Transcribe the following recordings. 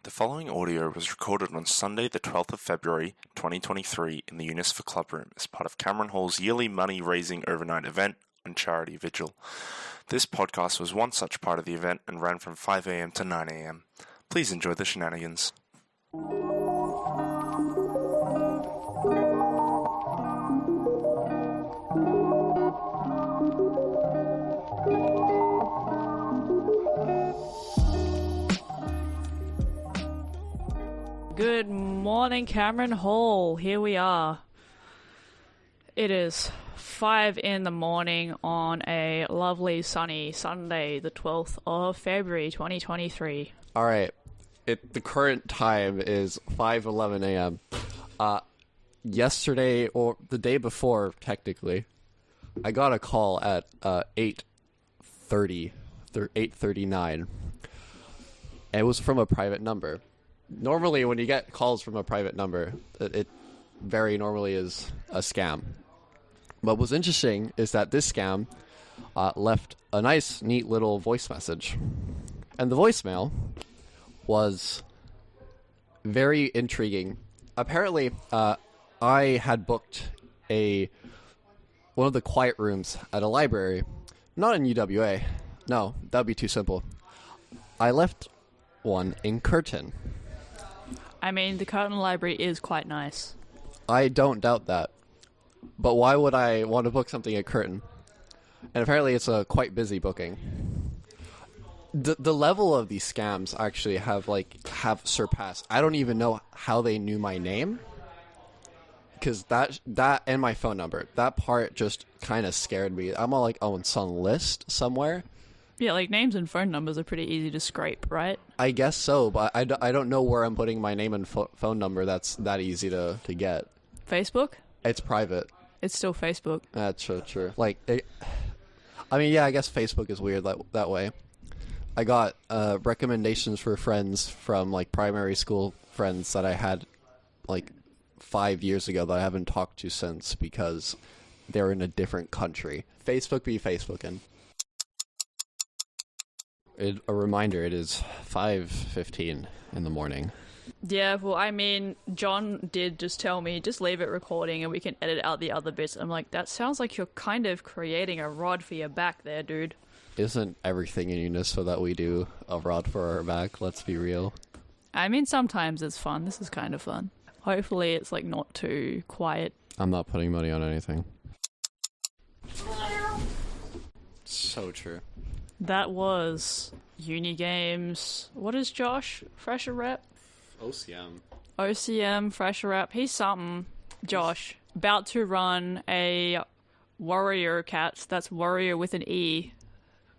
The following audio was recorded on Sunday the 12th of February 2023 in the Unisfer Club Room as part of Cameron Hall's yearly money-raising overnight event, unCharity Vigil. This podcast was one such part of the event and ran from 5 a.m. to 9 a.m. Please enjoy the shenanigans. Good morning, Cameron Hall. Here we are. It is 5 in the morning on a lovely sunny Sunday, the 12th of February, 2023. All right. The current time is 5:11 a.m. Yesterday, or the day before, technically, I got a call at 8:39. And it was from a private number. Normally, when you get calls from a private number, it very normally is a scam. But what's interesting is that this scam left a nice, neat little voice message. And the voicemail was very intriguing. Apparently, I had booked one of the quiet rooms at a library, not in UWA. No, that'd be too simple. I left one in Curtin. I mean, the Curtin Library is quite nice. I don't doubt that. But why would I want to book something at Curtin? And apparently it's a quite busy booking. The level of these scams actually have surpassed. I don't even know how they knew my name. Because that and my phone number, that part just kind of scared me. I'm all on some list somewhere. Yeah, names and phone numbers are pretty easy to scrape, right? I guess so, but I don't know where I'm putting my name and phone number that's that easy to get. Facebook? It's private. It's still Facebook. That's true. I guess Facebook is weird that way. I got recommendations for friends from, primary school friends that I had, 5 years ago that I haven't talked to since because they're in a different country. Facebook be Facebooking. A reminder, it is 5:15 in the morning. Yeah, well, I mean, John did just tell me, just leave it recording and we can edit out the other bits. I'm like, that sounds like you're kind of creating a rod for your back there, dude. Isn't everything in Unisfer that we do a rod for our back? Let's be real. I mean, sometimes it's fun. This is kind of fun. Hopefully it's, not too quiet. I'm not putting money on anything. So true. That was Uni Games. What is Josh? Fresher rep? OCM, fresher rep. He's something. Josh. About to run a Warrior Cats. That's Warrior with an E.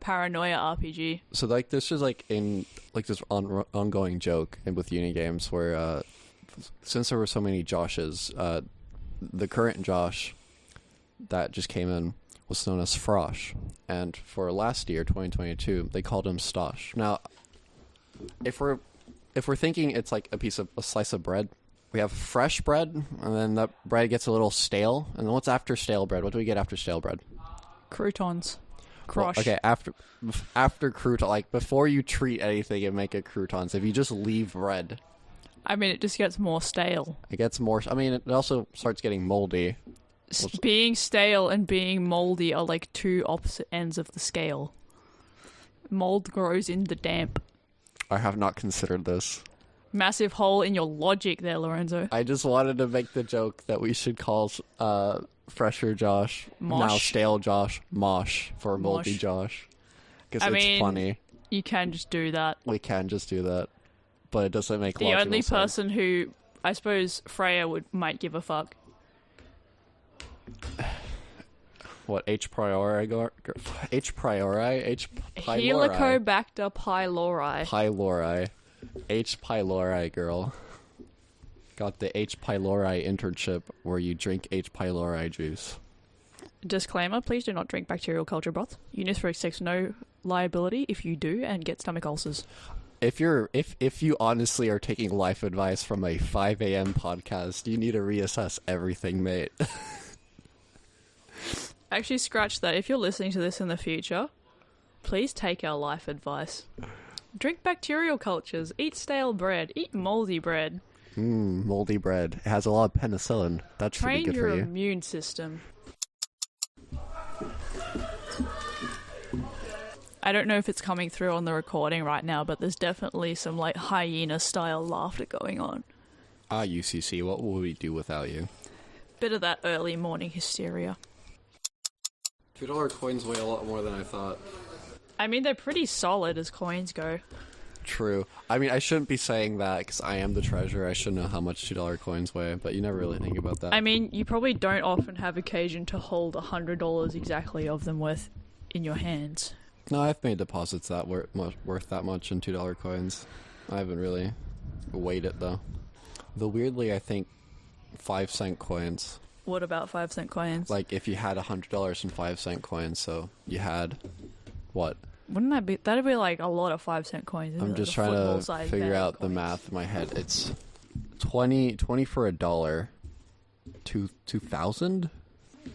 Paranoia RPG. So, this is, in, this ongoing joke with Uni Games where, since there were so many Joshes, the current Josh that just came in was known as Frosh, and for last year, 2022, they called him Stosh. Now, if we're thinking it's a slice of bread, we have fresh bread, and then that bread gets a little stale, and then what's after stale bread? What do we get after stale bread? Croutons. Well, okay, after crouton, before you treat anything and make it croutons, if you just leave bread, I mean, it just gets more stale. It gets more. I mean, it also starts getting moldy. Being stale and being moldy are two opposite ends of the scale. Mold grows in the damp. I have not considered this. Massive hole in your logic there, Lorenzo. I just wanted to make the joke that we should call fresher Josh, Mosh. Now stale Josh, Mosh for moldy Mosh. Josh. Because it's funny. You can just do that. We can just do that. But it doesn't make logical sense. The only person who, I suppose, Freyja might give a fuck. What, H. priori? H. priori? H. pylori? Helicobacter pylori. Pylori. H. pylori, girl. Got the H. pylori internship where you drink H. pylori juice. Disclaimer, please do not drink bacterial culture broth. Unisfer accepts no liability if you do and get stomach ulcers. If you honestly are taking life advice from a 5 a.m. podcast, you need to reassess everything, mate. Actually, scratch that. If you're listening to this in the future, please take our life advice. Drink bacterial cultures. Eat stale bread. Eat moldy bread. Moldy bread. It has a lot of penicillin. That's pretty Train good for your you. immune system. I don't know if it's coming through on the recording right now, but there's definitely some like hyena-style laughter going on. UCC, what will we do without you? Bit of that early morning hysteria. $2 coins weigh a lot more than I thought. I mean, they're pretty solid as coins go. True. I mean, I shouldn't be saying that because I am the treasurer. I should know how much $2 coins weigh, but you never really think about that. I mean, you probably don't often have occasion to hold $100 exactly of them worth in your hands. No, I've made deposits that worth that much in $2 coins. I haven't really weighed it, though. Though weirdly, I think 5-cent coins. What about 5-cent coins? Like, if you had $100 in 5-cent coins, so you had, what? Wouldn't that be... That'd be like a lot of 5-cent coins. I'm just trying to figure out the math in my head. It's 20 for $1. 2,000?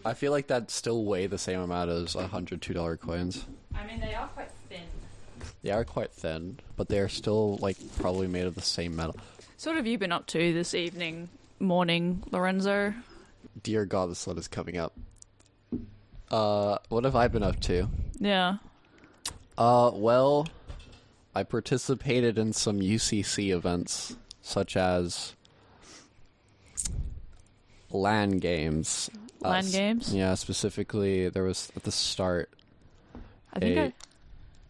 I feel like that'd still weigh the same amount as 100 $2 coins. I mean, they are quite thin. They are quite thin, but they are still, like, probably made of the same metal. So what have you been up to this morning, Lorenzo? Dear God, the sun is coming up. What have I been up to? Yeah. Well, I participated in some UCC events, such as LAN games. LAN games? Yeah, specifically, there was, at the start, a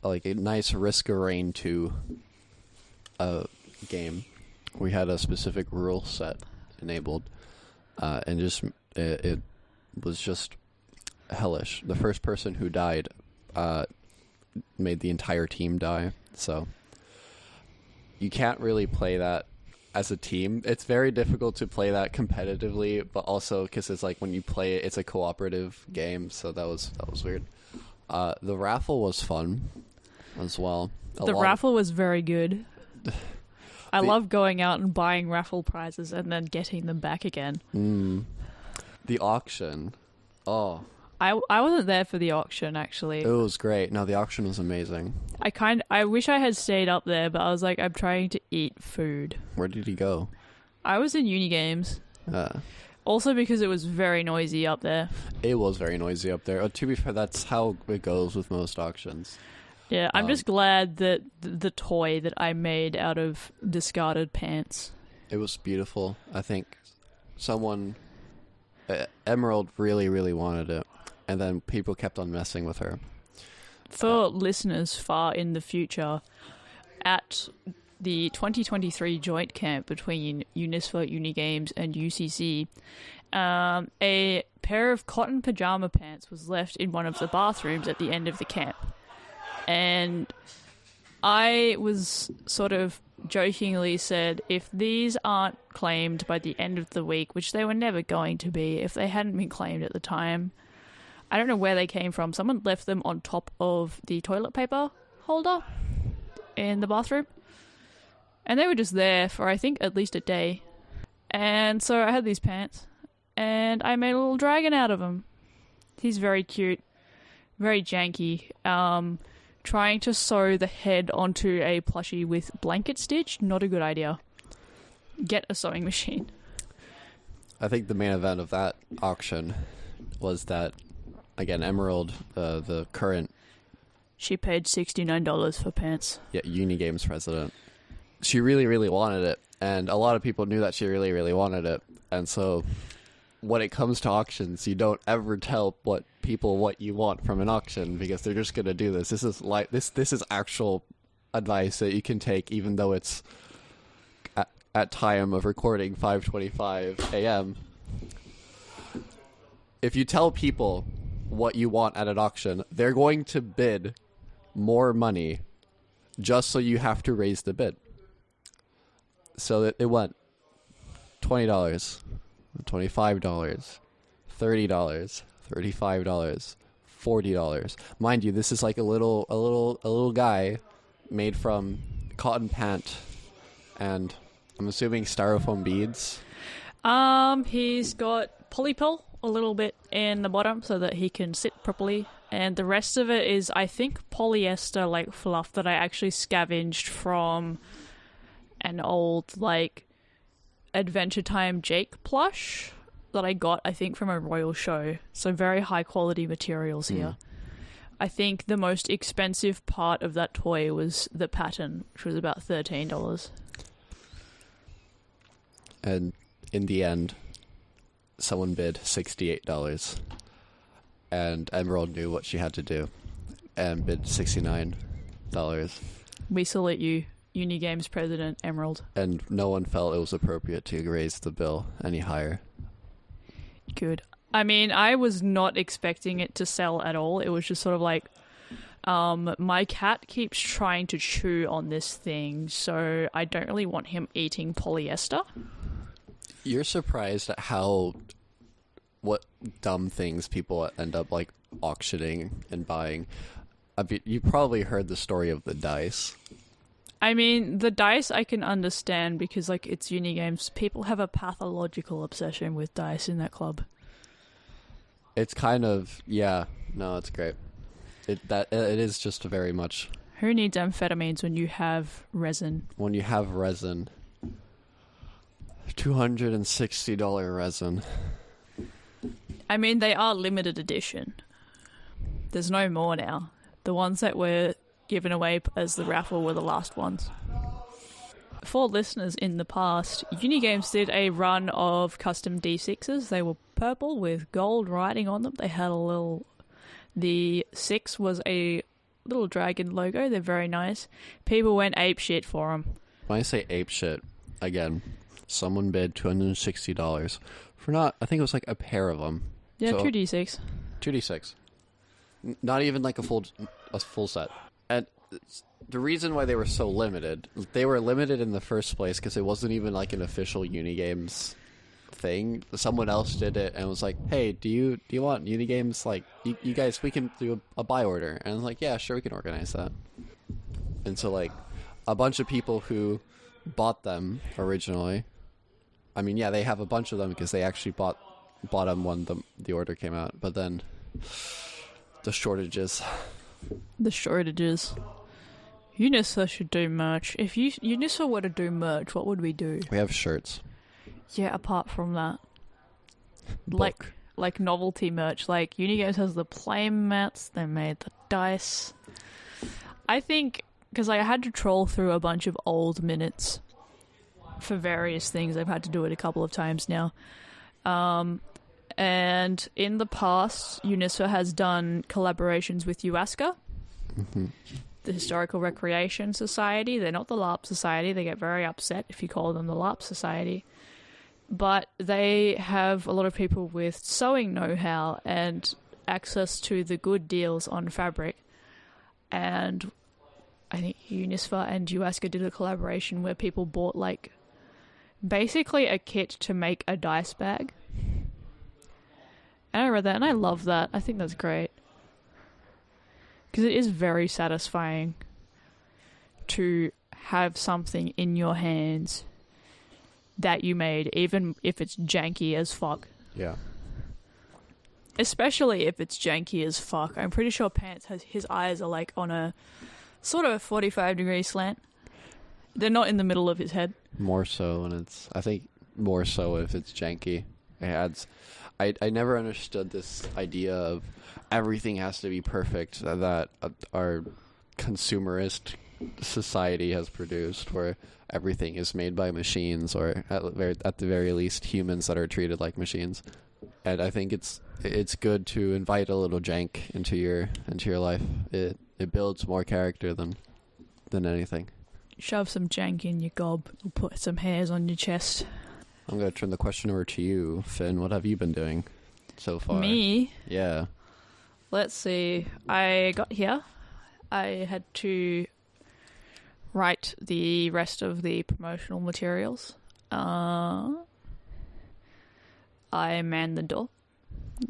nice Risk of Rain 2 game. We had a specific rule set enabled, and just it was just hellish. The first person who died made the entire team die, so you can't really play that as a team. It's very difficult to play that competitively, but also because it's like when you play it, it's a cooperative game, so that was weird. The raffle was fun as well. The raffle was very good. I love going out and buying raffle prizes and then getting them back again. The auction. Oh. I wasn't there for the auction, actually. It was great. No, the auction was amazing. I wish I had stayed up there, but I was like, I'm trying to eat food. Where did he go? I was in uni games. Also because it was very noisy up there. It was very noisy up there. To be fair, that's how it goes with most auctions. Yeah, I'm just glad that the toy that I made out of discarded pants. It was beautiful. I think someone... Emerald really, really wanted it. And then people kept on messing with her. For listeners far in the future, at the 2023 joint camp between Unisfa, Unigames, and UCC, a pair of cotton pajama pants was left in one of the bathrooms at the end of the camp. And I was sort of jokingly said, if these aren't claimed by the end of the week, which they were never going to be if they hadn't been claimed at the time, I don't know where they came from. Someone left them on top of the toilet paper holder in the bathroom. And they were just there for, I think, at least a day. And so I had these pants, and I made a little dragon out of them. He's very cute, very janky. Trying to sew the head onto a plushie with blanket stitch, not a good idea. Get a sewing machine. I think the main event of that auction was that, again, Emerald, the current... She paid $69 for pants. Yeah, Unigames president. She really, really wanted it, and a lot of people knew that she really, really wanted it. And so, when it comes to auctions, you don't ever tell people what you want from an auction, because they're just going to do this. This is like this is actual advice that you can take, even though it's at time of recording 5:25 a.m. If you tell people what you want at an auction, they're going to bid more money just so you have to raise the bid. So it went $20, $25, $30, $35, $40. Mind you, this is like a little guy made from cotton pant and I'm assuming styrofoam beads. He's got polypill a little bit in the bottom so that he can sit properly. and the rest of it is, I think, polyester like fluff that I actually scavenged from an old like Adventure Time Jake plush that I got, I think, from a royal show. So very high quality materials here. I think the most expensive part of that toy was the pattern, which was about $13. And in the end, someone bid $68. And Emerald knew what she had to do and bid $69. We salute you, Unigames President Emerald. And no one felt it was appropriate to raise the bill any higher. Good. I mean, I was not expecting it to sell at all. It was just sort of like, my cat keeps trying to chew on this thing, so I don't really want him eating polyester. You're surprised at what dumb things people end up like auctioning and buying. I mean, you probably heard the story of the dice. I mean, the dice I can understand because, like, it's Unigames. People have a pathological obsession with dice in that club. It's kind of, yeah, no, it's great. It is just very much. Who needs amphetamines when you have resin? When you have resin, $260 resin. I mean, they are limited edition. There's no more now. The ones that were given away as the raffle were the last ones. For listeners in the past, Unigames did a run of custom D6s. They were purple with gold writing on them. They had the 6 was a little dragon logo. They're very nice. People went ape shit for them. When I say ape shit, again, someone bid $260 for I think it was like a pair of them. Yeah, so, 2d6. 2d6. Not even like a full set. And the reason why they were so limited, they were limited in the first place because it wasn't even like an official Unigames thing. Someone else did it and was like, hey, do you want Unigames? Like, you guys, we can do a buy order. And I was like, yeah, sure, we can organize that. And so, like, a bunch of people who bought them originally, I mean, yeah, they have a bunch of them because they actually bought them when the order came out. But then the shortages. UNISA should do merch. If UNISA were to do merch, what would we do? We have shirts. Yeah, apart from that. Book. Like novelty merch. Like, Unigames has the play mats, they made the dice. I think, because I had to troll through a bunch of old minutes for various things. I've had to do it a couple of times now. And in the past, UNISA has done collaborations with UASCA, the Historical Recreation Society. They're not the LARP Society. They get very upset if you call them the LARP Society. But they have a lot of people with sewing know-how and access to the good deals on fabric. And I think UNISFA and UASCA did a collaboration where people bought, like, basically a kit to make a dice bag. And I read that and I love that. I think that's great. Because it is very satisfying to have something in your hands that you made, even if it's janky as fuck. Yeah. Especially if it's janky as fuck. I'm pretty sure Pants his eyes are like on a sort of a 45-degree slant. They're not in the middle of his head. More so when I think more so if it's janky. It adds. I never understood this idea of everything has to be perfect that our consumerist society has produced, where everything is made by machines, or at the very least humans that are treated like machines. And I think it's good to invite a little jank into your life. It builds more character than anything. Shove some jank in your gob. We'll put some hairs on your chest. I'm going to turn the question over to you, Finn. What have you been doing so far? Me? Yeah. Let's see. I got here. I had to write the rest of the promotional materials. I manned the door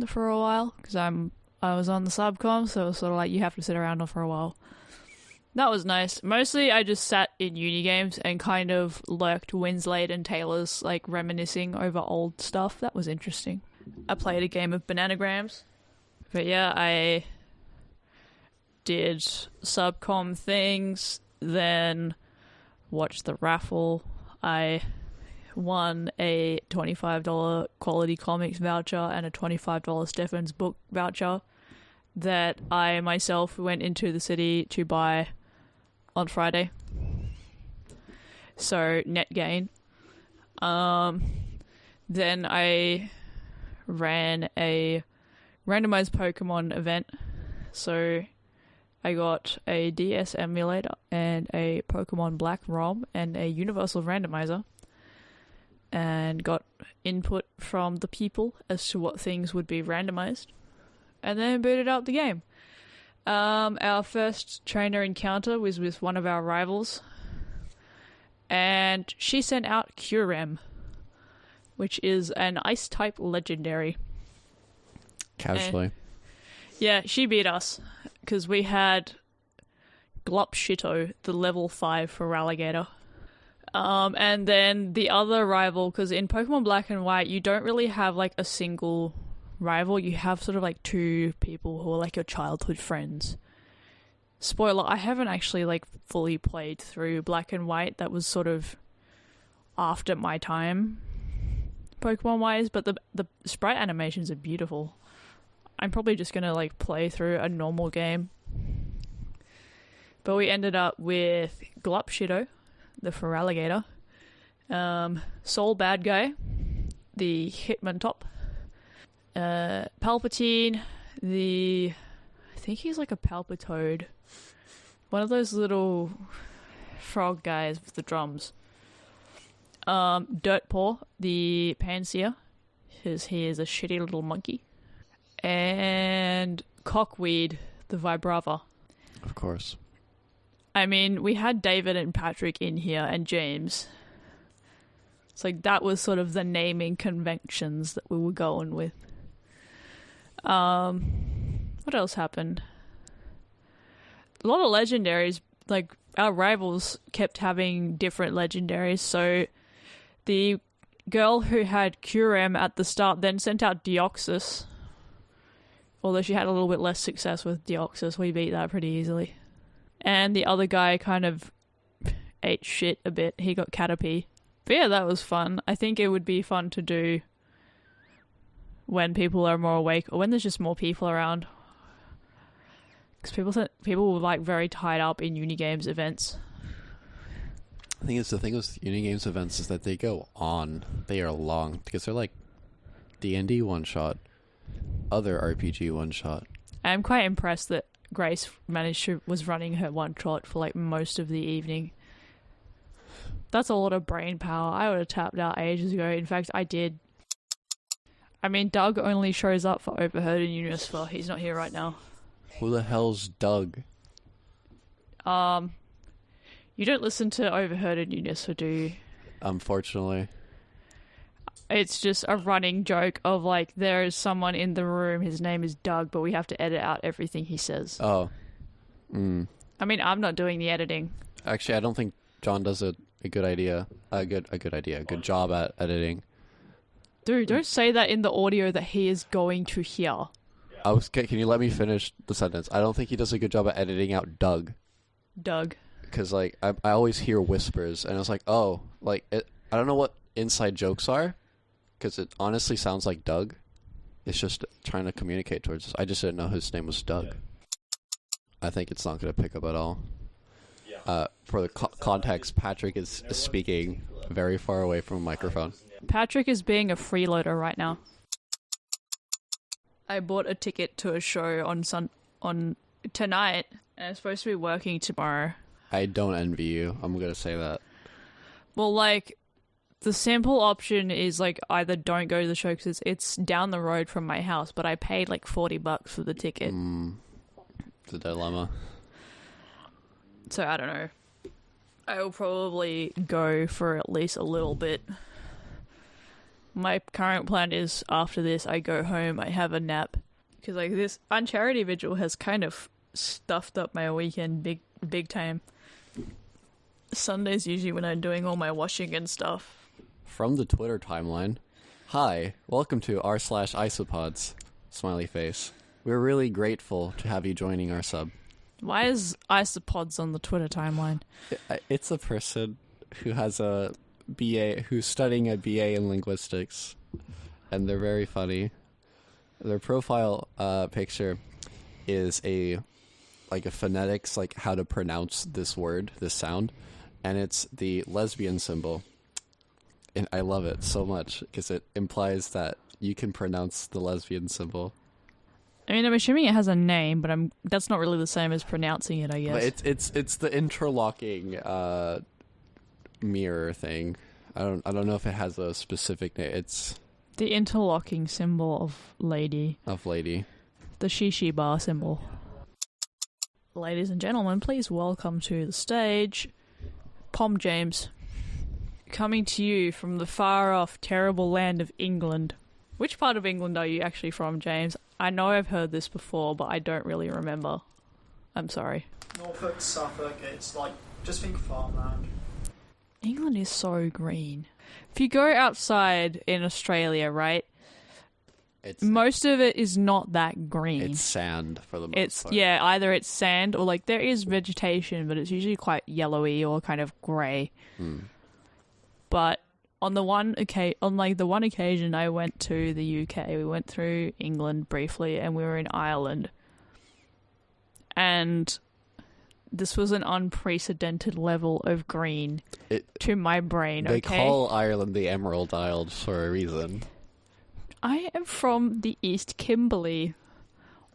for a while because I was on the subcom, so it was sort of like you have to sit around for a while. That was nice. Mostly I just sat in Unigames and kind of lurked Winslade and Taylor's, like, reminiscing over old stuff. That was interesting. I played a game of Bananagrams. But yeah, I did subcom things, then watched the raffle. I won a $25 Quality Comics voucher and a $25 Stefan's book voucher that I myself went into the city to buy on Friday. So, net gain. Then I ran a randomized Pokemon event. So, I got a DS emulator and a Pokemon Black ROM and a Universal Randomizer. And got input from the people as to what things would be randomized. And then booted out the game. Our first trainer encounter was with one of our rivals. And she sent out Curem, which is an Ice-type legendary. Casually. And, yeah, she beat us. Because we had Glupshito, the level 5 for Alligator. And then the other rival, because in Pokemon Black and White, you don't really have, like, a single rival. You have sort of, like, two people who are, like, your childhood friends. Spoiler, I haven't actually, like, fully played through Black and White. That was sort of after my time, Pokemon-wise, but the sprite animations are beautiful. I'm probably just gonna, like, play through a normal game. But we ended up with Glupshito, the Feraligatr, Soul Bad Guy, the Hitmontop, Palpatine, I think he's like a Palpitoad, one of those little frog guys with the drums, Dirtpaw, the Panseer, because he is a shitty little monkey, and Cockweed, the Vibrava. Of course. I mean, we had David and Patrick in here and James. It's like that was sort of the naming conventions that we were going with. What else happened? A lot of legendaries, like our rivals kept having different legendaries. So the girl who had Curem at the start then sent out Deoxys. Although she had a little bit less success with Deoxys, we beat that pretty easily. And the other guy kind of ate shit a bit. He got Caterpie. But yeah, that was fun. I think it would be fun to do when people are more awake or when there's just more people around. Because people were like very tied up in Unigames events. I think the thing with Unigames events is that they go on. They are long because they're like D&D one-shot, other RPG one-shot. I'm quite impressed that Grace was running her one-shot for like most of the evening. That's a lot of brain power. I would have tapped out ages ago. In fact, I did. I mean, Doug only shows up for Overheard and Unisfer. He's not here right now. Who the hell's Doug? You don't listen to Overheard and Unisfer, do you? Unfortunately. It's just a running joke of like, there is someone in the room, his name is Doug, but we have to edit out everything he says. Oh. I mean, I'm not doing the editing. Actually, I don't think John does a good job at editing. Dude, don't say that in the audio that he is going to hear. Can you let me finish the sentence? I don't think he does a good job at editing out Doug. Because, like, I always hear whispers, and I was like, oh, like, I don't know what inside jokes are, because it honestly sounds like Doug. It's just trying to communicate towards us. I just didn't know his name was Doug. I think it's not going to pick up at all. For the context, Patrick is speaking very far away from a microphone. Patrick is being a freeloader right now. I bought a ticket to a show on tonight, and I'm supposed to be working tomorrow. I don't envy you. I'm going to say that. Well, like, the simple option is, like, either don't go to the show because it's down the road from my house, but I paid, like, $40 for the ticket. It's a dilemma. So, I don't know. I will probably go for at least a little bit. My current plan is, after this, I go home, I have a nap. Because, like, this unCharity Vigil has kind of stuffed up my weekend big time. Sunday's usually when I'm doing all my washing and stuff. From the Twitter timeline, hi, welcome to r/isopods, smiley face. We're really grateful to have you joining our sub. Why is isopods on the Twitter timeline? It's a person who has a BA, who's studying a BA in linguistics, and they're very funny. Their profile picture is a phonetics, like how to pronounce this word, this sound, and it's the lesbian symbol. And I love it so much because it implies that you can pronounce the lesbian symbol. I mean, I'm assuming it has a name, but that's not really the same as pronouncing it, I guess. But it's the interlocking mirror thing. I don't know if it has a specific name. It's the interlocking symbol of lady. The shishi bar symbol. Ladies and gentlemen, please welcome to the stage Pom James, coming to you from the far-off, terrible land of England. Which part of England are you actually from, James? I know I've heard this before, but I don't really remember. I'm sorry. Norfolk, Suffolk, it's like, just think farmland. England is so green. If you go outside in Australia, right, most of it is not that green. It's sand for the most part. Yeah, either it's sand or like there is vegetation, but it's usually quite yellowy or kind of grey. But on the one occasion I went to the UK, we went through England briefly, and we were in Ireland, and this was an unprecedented level of green to my brain. They call Ireland the Emerald Isles for a reason. I am from the East Kimberley.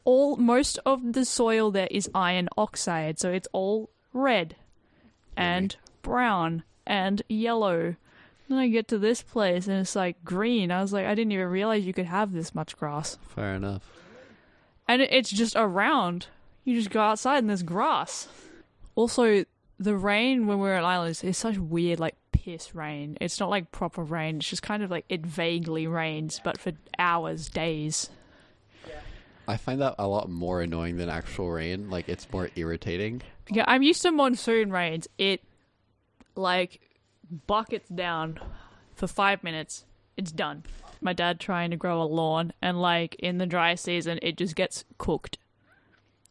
Most of the soil there is iron oxide, so it's all red and brown and yellow. Then I get to this place and it's like green. I was like, I didn't even realize you could have this much grass. Fair enough. And it's just around. You just go outside and there's grass. Also, the rain when we're in Ireland is such weird, like, piss rain. It's not like proper rain. It's just kind of like it vaguely rains, but for hours, days. I find that a lot more annoying than actual rain. Like, it's more irritating. Yeah, I'm used to monsoon rains. It, like, buckets down for 5 minutes. It's done. My dad trying to grow a lawn, and, like, in the dry season, it just gets cooked.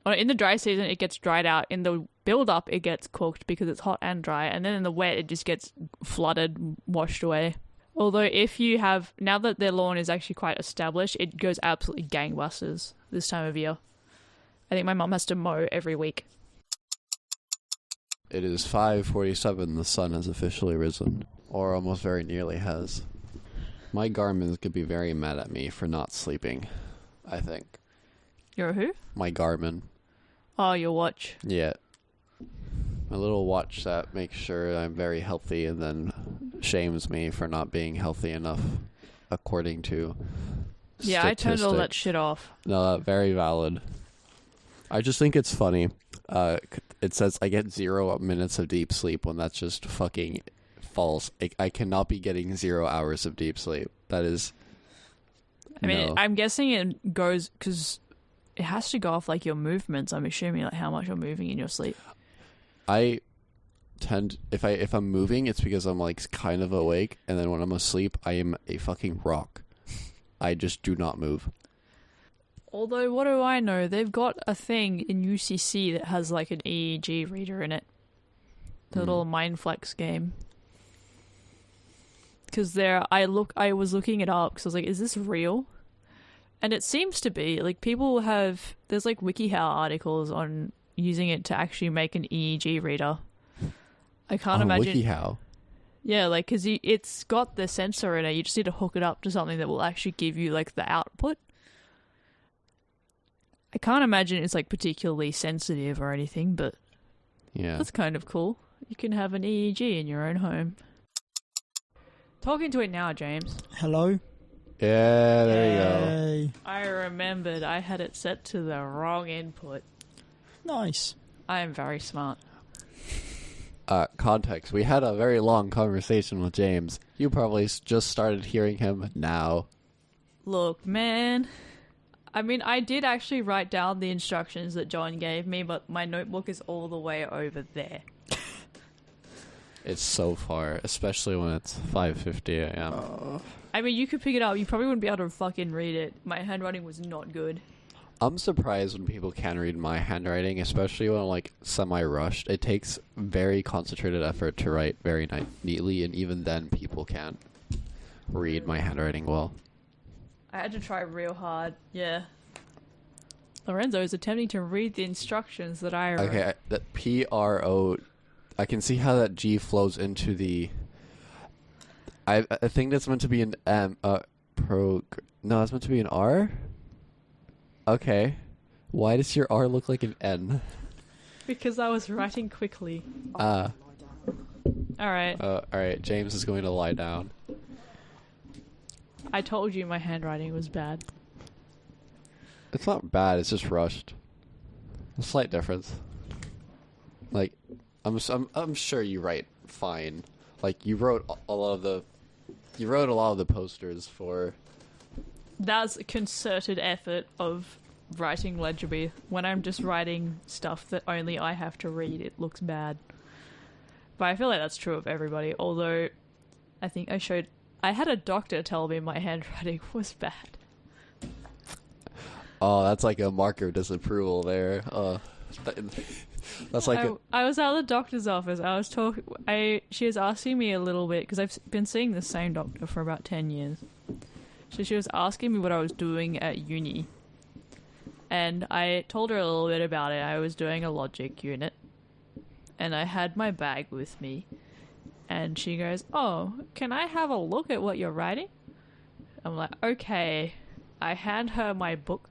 Or in the dry season, it gets dried out. In the build-up, it gets cooked because it's hot and dry. And then in the wet, it just gets flooded, washed away. Although if you have... Now that their lawn is actually quite established, it goes absolutely gangbusters this time of year. I think my mum has to mow every week. It is 5:47. The sun has officially risen. Or almost very nearly has. My Garmin could be very mad at me for not sleeping, I think. You're who? My Garmin. Oh, your watch. Yeah. My little watch that makes sure I'm very healthy and then shames me for not being healthy enough, according to Yeah, I turned all that shit off. No, very valid. I just think it's funny. It says I get 0 minutes of deep sleep when that's just fucking false. I cannot be getting 0 hours of deep sleep. That is... I mean, I'm guessing it goes... Because it has to go off, like, your movements. I'm assuming, like, how much you're moving in your sleep. I tend... If I'm moving, it's because I'm, like, kind of awake. And then when I'm asleep, I am a fucking rock. I just do not move. Although, what do I know? They've got a thing in UCC that has, like, an EEG reader in it. The little Mindflex game. Because I was looking it up because I was like, is this real? And it seems to be. Like, people have... There's, like, WikiHow articles on using it to actually make an EEG reader. I can't imagine... WikiHow? Yeah, like, because it's got the sensor in it. You just need to hook it up to something that will actually give you, like, the output. I can't imagine it's, like, particularly sensitive or anything, but... Yeah. That's kind of cool. You can have an EEG in your own home. Talking to it now, James. Hello? Yeah, there you go. I remembered I had it set to the wrong input. Nice. I am very smart. Context. We had a very long conversation with James. You probably just started hearing him now. Look, man. I mean, I did actually write down the instructions that John gave me, but my notebook is all the way over there. It's so far, especially when it's 5:50 a.m. I mean, you could pick it up. You probably wouldn't be able to fucking read it. My handwriting was not good. I'm surprised when people can read my handwriting, especially when I'm like semi-rushed. It takes very concentrated effort to write very neatly, and even then people can't read my handwriting well. I had to try real hard. Yeah. Lorenzo is attempting to read the instructions that I wrote. Okay, that PRO, I can see how that G flows into the. I think that's meant to be an M. No, that's meant to be an R. Okay, why does your R look like an N? Because I was writing quickly. Alright. Alright, James is going to lie down. I told you my handwriting was bad. It's not bad, it's just rushed. A slight difference. Like, I'm sure you write fine. Like, you wrote a lot of the posters for. That's a concerted effort of writing legibly. When I'm just writing stuff that only I have to read, it looks bad. But I feel like that's true of everybody, although I think I had a doctor tell me my handwriting was bad. Oh, that's like a marker of disapproval there. That's like I was at the doctor's office. She was asking me a little bit, because I've been seeing the same doctor for about 10 years. So she was asking me what I was doing at uni. And I told her a little bit about it. I was doing a logic unit. And I had my bag with me. And she goes, "Oh, can I have a look at what you're writing?" I'm like, "Okay." I hand her my book.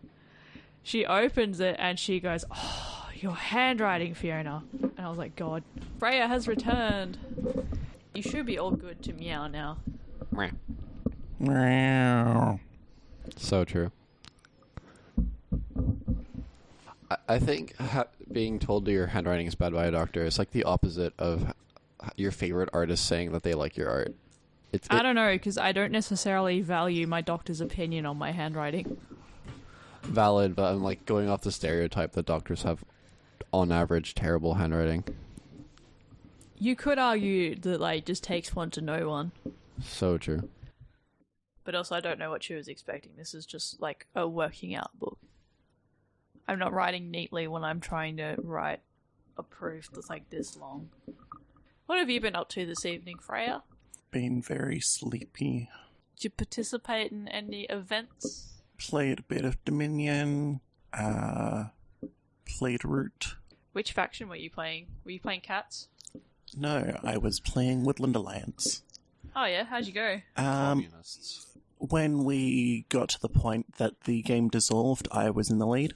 She opens it and she goes, "Oh, your handwriting, Fiona." And I was like, God, Freyja has returned. You should be all good to meow now. So true. I think being told that your handwriting is bad by a doctor is like the opposite of your favorite artist saying that they like your art. I don't know, because I don't necessarily value my doctor's opinion on my handwriting. Valid, but I'm like going off the stereotype that doctors have, on average, terrible handwriting. You could argue that, like, just takes one to know one. So true. But also, I don't know what she was expecting. This is just, like, a working out book. I'm not writing neatly when I'm trying to write a proof that's, like, this long. What have you been up to this evening, Freyja? Been very sleepy. Did you participate in any events? Played a bit of Dominion. Played Root. Which faction were you playing? Were you playing Cats? No, I was playing Woodland Alliance. Oh yeah, how'd you go? Communists. When we got to the point that the game dissolved, I was in the lead.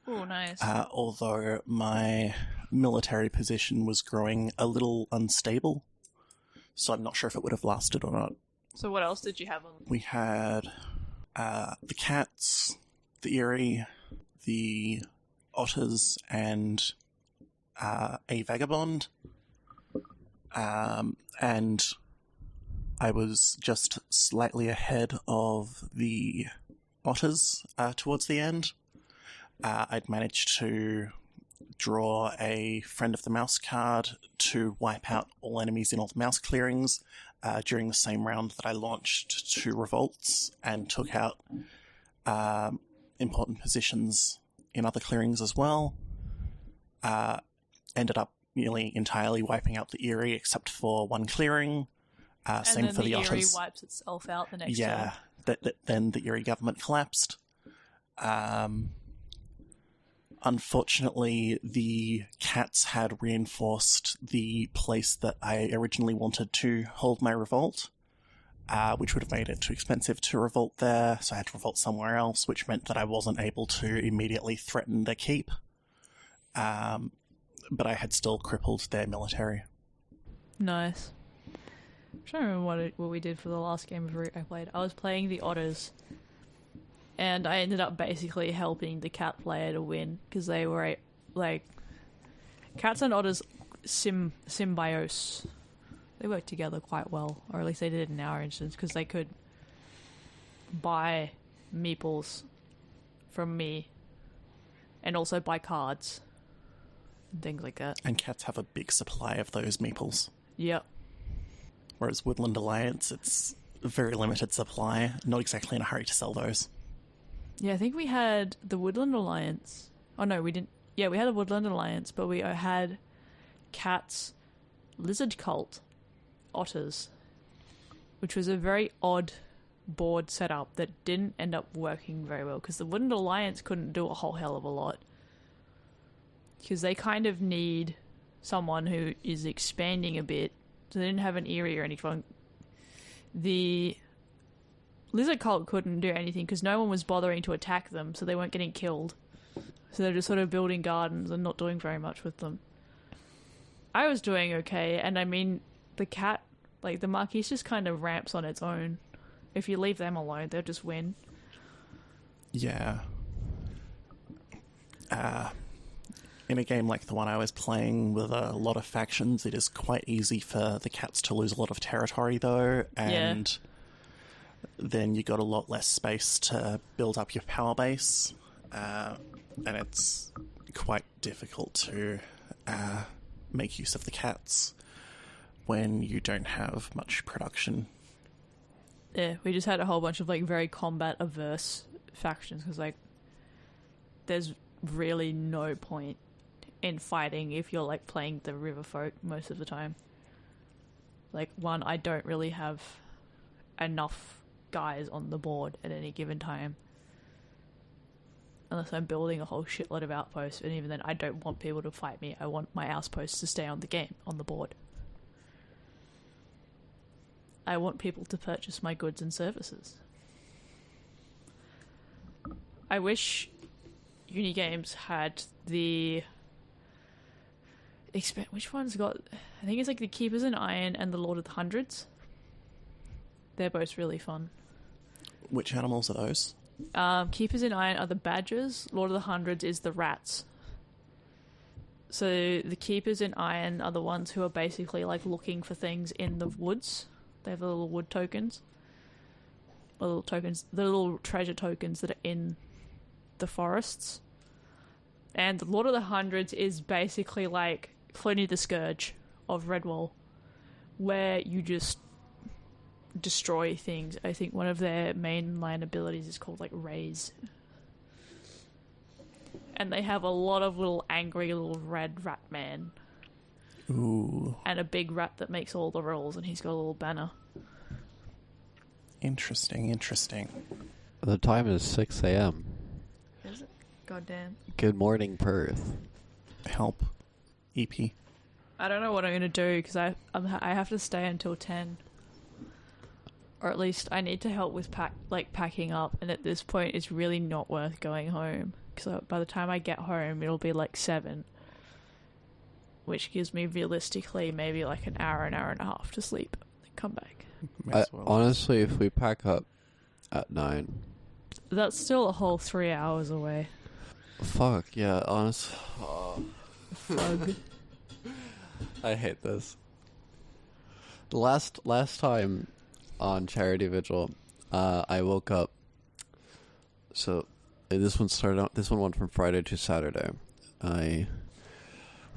Oh, nice. Although my military position was growing a little unstable, so I'm not sure if it would have lasted or not. So what else did you have on? We had the Cats, the Eerie, the Otters, and a Vagabond. And I was just slightly ahead of the Otters towards the end. I'd managed to draw a Friend of the Mouse card to wipe out all enemies in all the mouse clearings during the same round that I launched 2 revolts and took out important positions in other clearings as well. Ended up nearly entirely wiping out the Eerie except for 1 clearing. Same for the Otters. And then the Eerie wipes itself out the next time. Yeah, then the Eerie government collapsed. Unfortunately, the Cats had reinforced the place that I originally wanted to hold my revolt, which would have made it too expensive to revolt there, so I had to revolt somewhere else, which meant that I wasn't able to immediately threaten their keep. But I had still crippled their military. Nice. I'm trying to remember what we did for the last game of Root I played. I was playing the Otters, and I ended up basically helping the Cat player to win, because they were, like... Cats and Otters symbiose. They work together quite well, or at least they did in our instance, because they could buy meeples from me, and also buy cards, and things like that. And Cats have a big supply of those meeples. Yep. Whereas Woodland Alliance, it's a very limited supply, not exactly in a hurry to sell those. Yeah, I think we had the Woodland Alliance. Oh, no, we didn't. Yeah, we had a Woodland Alliance, but we had cats, lizard cult, otters, which was a very odd board setup that didn't end up working very well because the Woodland Alliance couldn't do a whole hell of a lot because they kind of need someone who is expanding a bit, so they didn't have an Eerie or anything. The lizard cult couldn't do anything because no one was bothering to attack them, so they weren't getting killed. So they're just sort of building gardens and not doing very much with them. I was doing okay, and I mean, the cat, like, the Marquise just kind of ramps on its own. If you leave them alone, they'll just win. Yeah. In a game like the one I was playing with a lot of factions, it is quite easy for the cats to lose a lot of territory, though, and then you got a lot less space to build up your power base, and it's quite difficult to make use of the cats when you don't have much production. Yeah, we just had a whole bunch of, like, very combat-averse factions, because, like, there's really no point in fighting if you're, like, playing the river folk most of the time. Like, one, I don't really have enough guys on the board at any given time. Unless I'm building a whole shitload of outposts, and even then I don't want people to fight me. I want my outposts to stay on the board. I want people to purchase my goods and services. I wish Unigames had the... Which one's got... I think it's like the Keepers in Iron and the Lord of the Hundreds. They're both really fun. Which animals are those? Keepers in Iron are the badgers. Lord of the Hundreds is the rats. So the Keepers in Iron are the ones who are basically like looking for things in the woods. They have the little wood tokens. The little treasure tokens that are in the forests. And the Lord of the Hundreds is basically like Floony the Scourge of Redwall, where you just destroy things. I think one of their mainline abilities is called like Raise. And they have a lot of little angry little red rat man. Ooh. And a big rat that makes all the rules, and he's got a little banner. Interesting. The time is 6 a.m. Is it? Goddamn. Good morning, Perth. Help. EP. I don't know what I'm going to do, because I have to stay until 10. Or at least I need to help with packing up, and at this point it's really not worth going home. Because by the time I get home, it'll be like 7. Which gives me realistically maybe like an hour and a half to sleep. Then come back. Honestly, if we pack up at 9... That's still a whole 3 hours away. Fuck, yeah, honestly... Fug. I hate this. The last time on Charity Vigil, I woke up... So, this one went from Friday to Saturday. I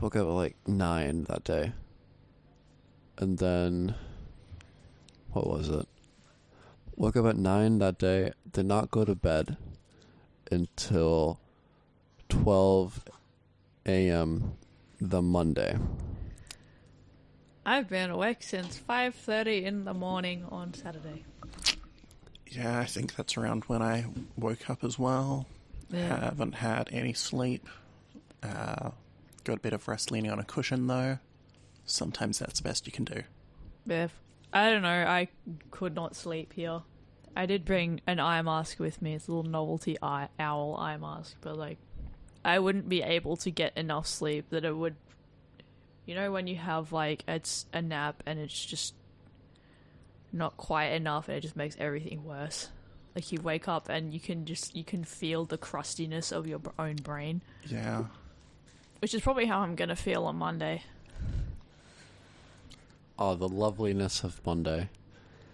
woke up at like 9 that day. And then... What was it? Woke up at 9 that day, did not go to bed until 12 a.m. the Monday. I've been awake since 5:30 in the morning on Saturday. Yeah, I think that's around when I woke up as well. Yeah. Haven't had any sleep. Got a bit of rest leaning on a cushion, though. Sometimes that's the best you can do. Beth, I don't know, I could not sleep here. I did bring an eye mask with me. It's a little novelty owl eye mask, but like, I wouldn't be able to get enough sleep that it would... You know when you have like it's a nap and it's just not quite enough and it just makes everything worse? Like you wake up and you can feel the crustiness of your own brain. Yeah. Which is probably how I'm going to feel on Monday. Oh, the loveliness of Monday.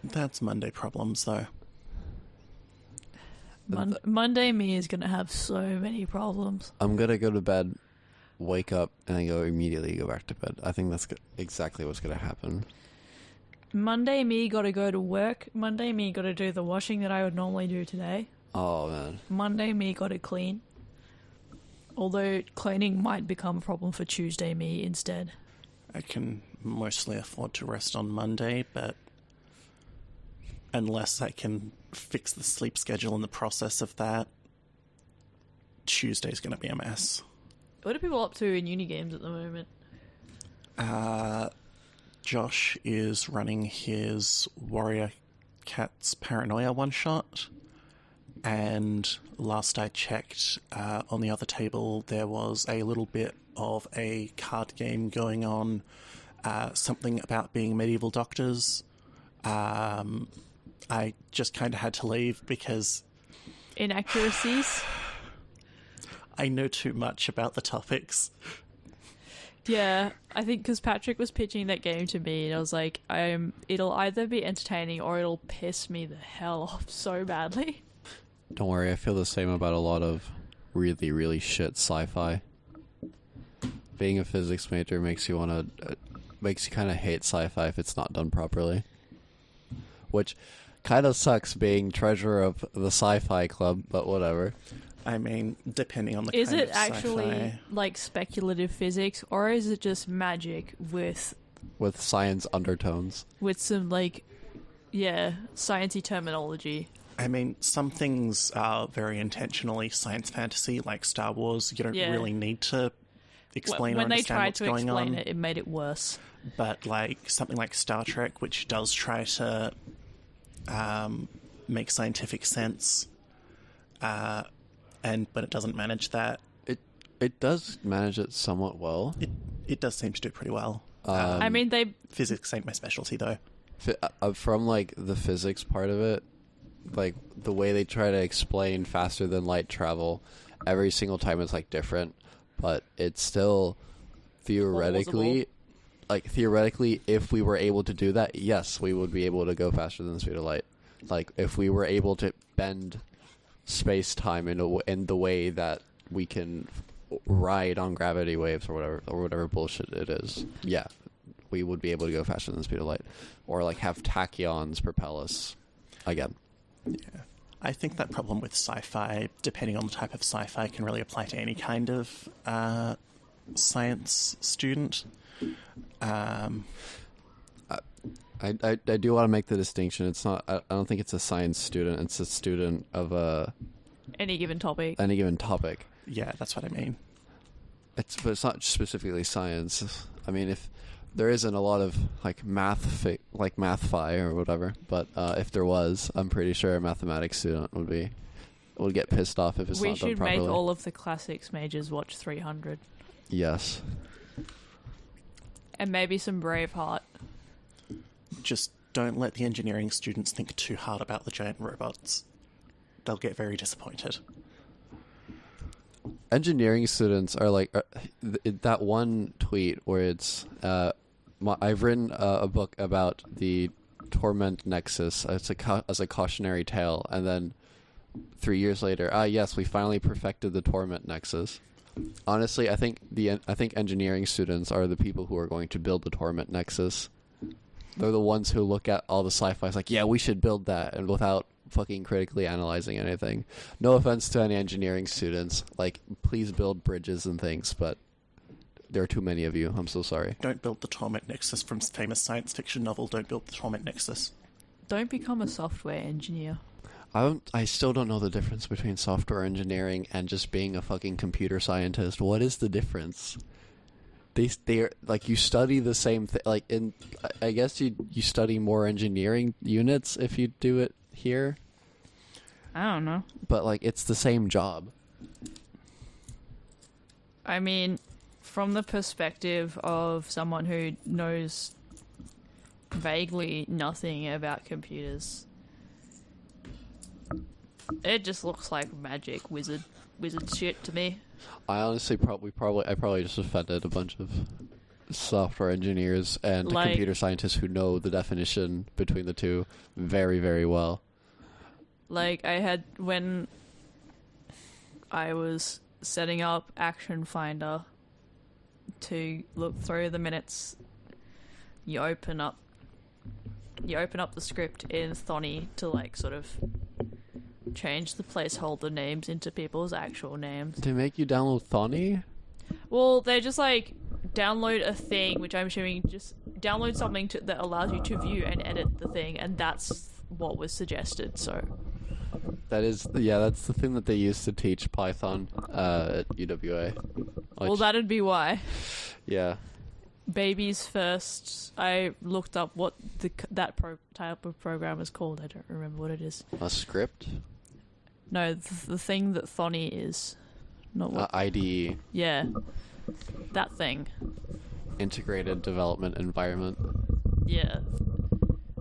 That's Monday problems, though. Monday me is going to have so many problems. I'm going to go to bed, wake up, and then immediately go back to bed. I think that's exactly what's going to happen. Monday me got to go to work. Monday me got to do the washing that I would normally do today. Oh, man. Monday me got it clean. Although cleaning might become a problem for Tuesday me instead. I can mostly afford to rest on Monday, but unless I can fix the sleep schedule in the process of that, Tuesday's going to be a mess. What are people up to in uni games at the moment? Josh is running his Warrior Cats Paranoia one-shot, and last I checked, on the other table there was a little bit of a card game going on, something about being medieval doctors. I just kind of had to leave because... Inaccuracies? I know too much about the topics. Yeah, I think because Patrick was pitching that game to me, and I was like, it'll either be entertaining or it'll piss me the hell off so badly. Don't worry, I feel the same about a lot of really, really shit sci-fi. Being a physics major makes you kind of hate sci-fi if it's not done properly. Which kind of sucks being treasurer of the sci-fi club, but whatever. I mean, depending on the Is kind it of actually sci-fi. like speculative physics, or is it just magic with science undertones? with some like, yeah, sciencey terminology? I mean, some things are very intentionally science fantasy, like Star Wars. You don't Yeah. really need to explain or When they understand tried what's to going explain on. it, it made it worse. But like something like Star Trek, which does try to make scientific sense, but it doesn't manage that. It does manage it somewhat well. It does seem to do pretty well. I mean, they Physics ain't my specialty, though. From like the physics part of it, like the way they try to explain faster than light travel, every single time is like different, but it's still theoretically, if we were able to do that, yes, we would be able to go faster than the speed of light. Like if we were able to bend space-time in the way that we can ride on gravity waves or whatever bullshit it is, yeah, we would be able to go faster than the speed of light, or like have tachyons propel us again. Yeah. I think that problem with sci-fi, depending on the type of sci-fi, can really apply to any kind of science student. I do want to make the distinction. It's not. I don't think it's a science student. It's a student of any given topic. any given topic. Yeah, that's what I mean. But it's not specifically science. I mean, if there isn't a lot of like math fi or whatever, but if there was, I'm pretty sure a mathematics student would get pissed off if it's We not done should properly. make all of the classics majors watch 300. Yes. And maybe some Braveheart. Just don't let the engineering students think too hard about the giant robots. They'll get very disappointed. Engineering students are like that one tweet where it's I've written a book about the Torment Nexus as a cautionary tale, and then 3 years later, yes, we finally perfected the Torment Nexus. Honestly, I think engineering students are the people who are going to build the Torment Nexus. They're the ones who look at all the sci-fi like, yeah, we should build that, and without fucking critically analyzing anything. No offense to any engineering students. Like, please build bridges and things, but there are too many of you. I'm so sorry. Don't build the Torment Nexus from famous science fiction novel. Don't build the Torment Nexus. Don't become a software engineer. I still don't know the difference between software engineering and just being a fucking computer scientist. What is the difference? They're like, you study the same thing. Like, I guess you study more engineering units if you do it here. I don't know. But like, it's the same job. I mean, from the perspective of someone who knows vaguely nothing about computers, it just looks like magic wizard shit to me. I honestly probably just offended a bunch of software engineers and Like, computer scientists who know the definition between the two very, very well. Like, when I was setting up Action Finder to look through the minutes, you open up the script in Thonny to like sort of change the placeholder names into people's actual names. They make you download Thonny? Well, they just like download a thing, which I'm assuming just download something that allows you to view and edit the thing, and that's what was suggested. So That's the thing that they used to teach Python at UWA. well, that'd be why. Yeah. Babies first. I looked up what type of program is called. I don't remember what it is. A script? No, the thing that Thonny is. Not what. IDE. Yeah, that thing. Integrated Development Environment. Yeah.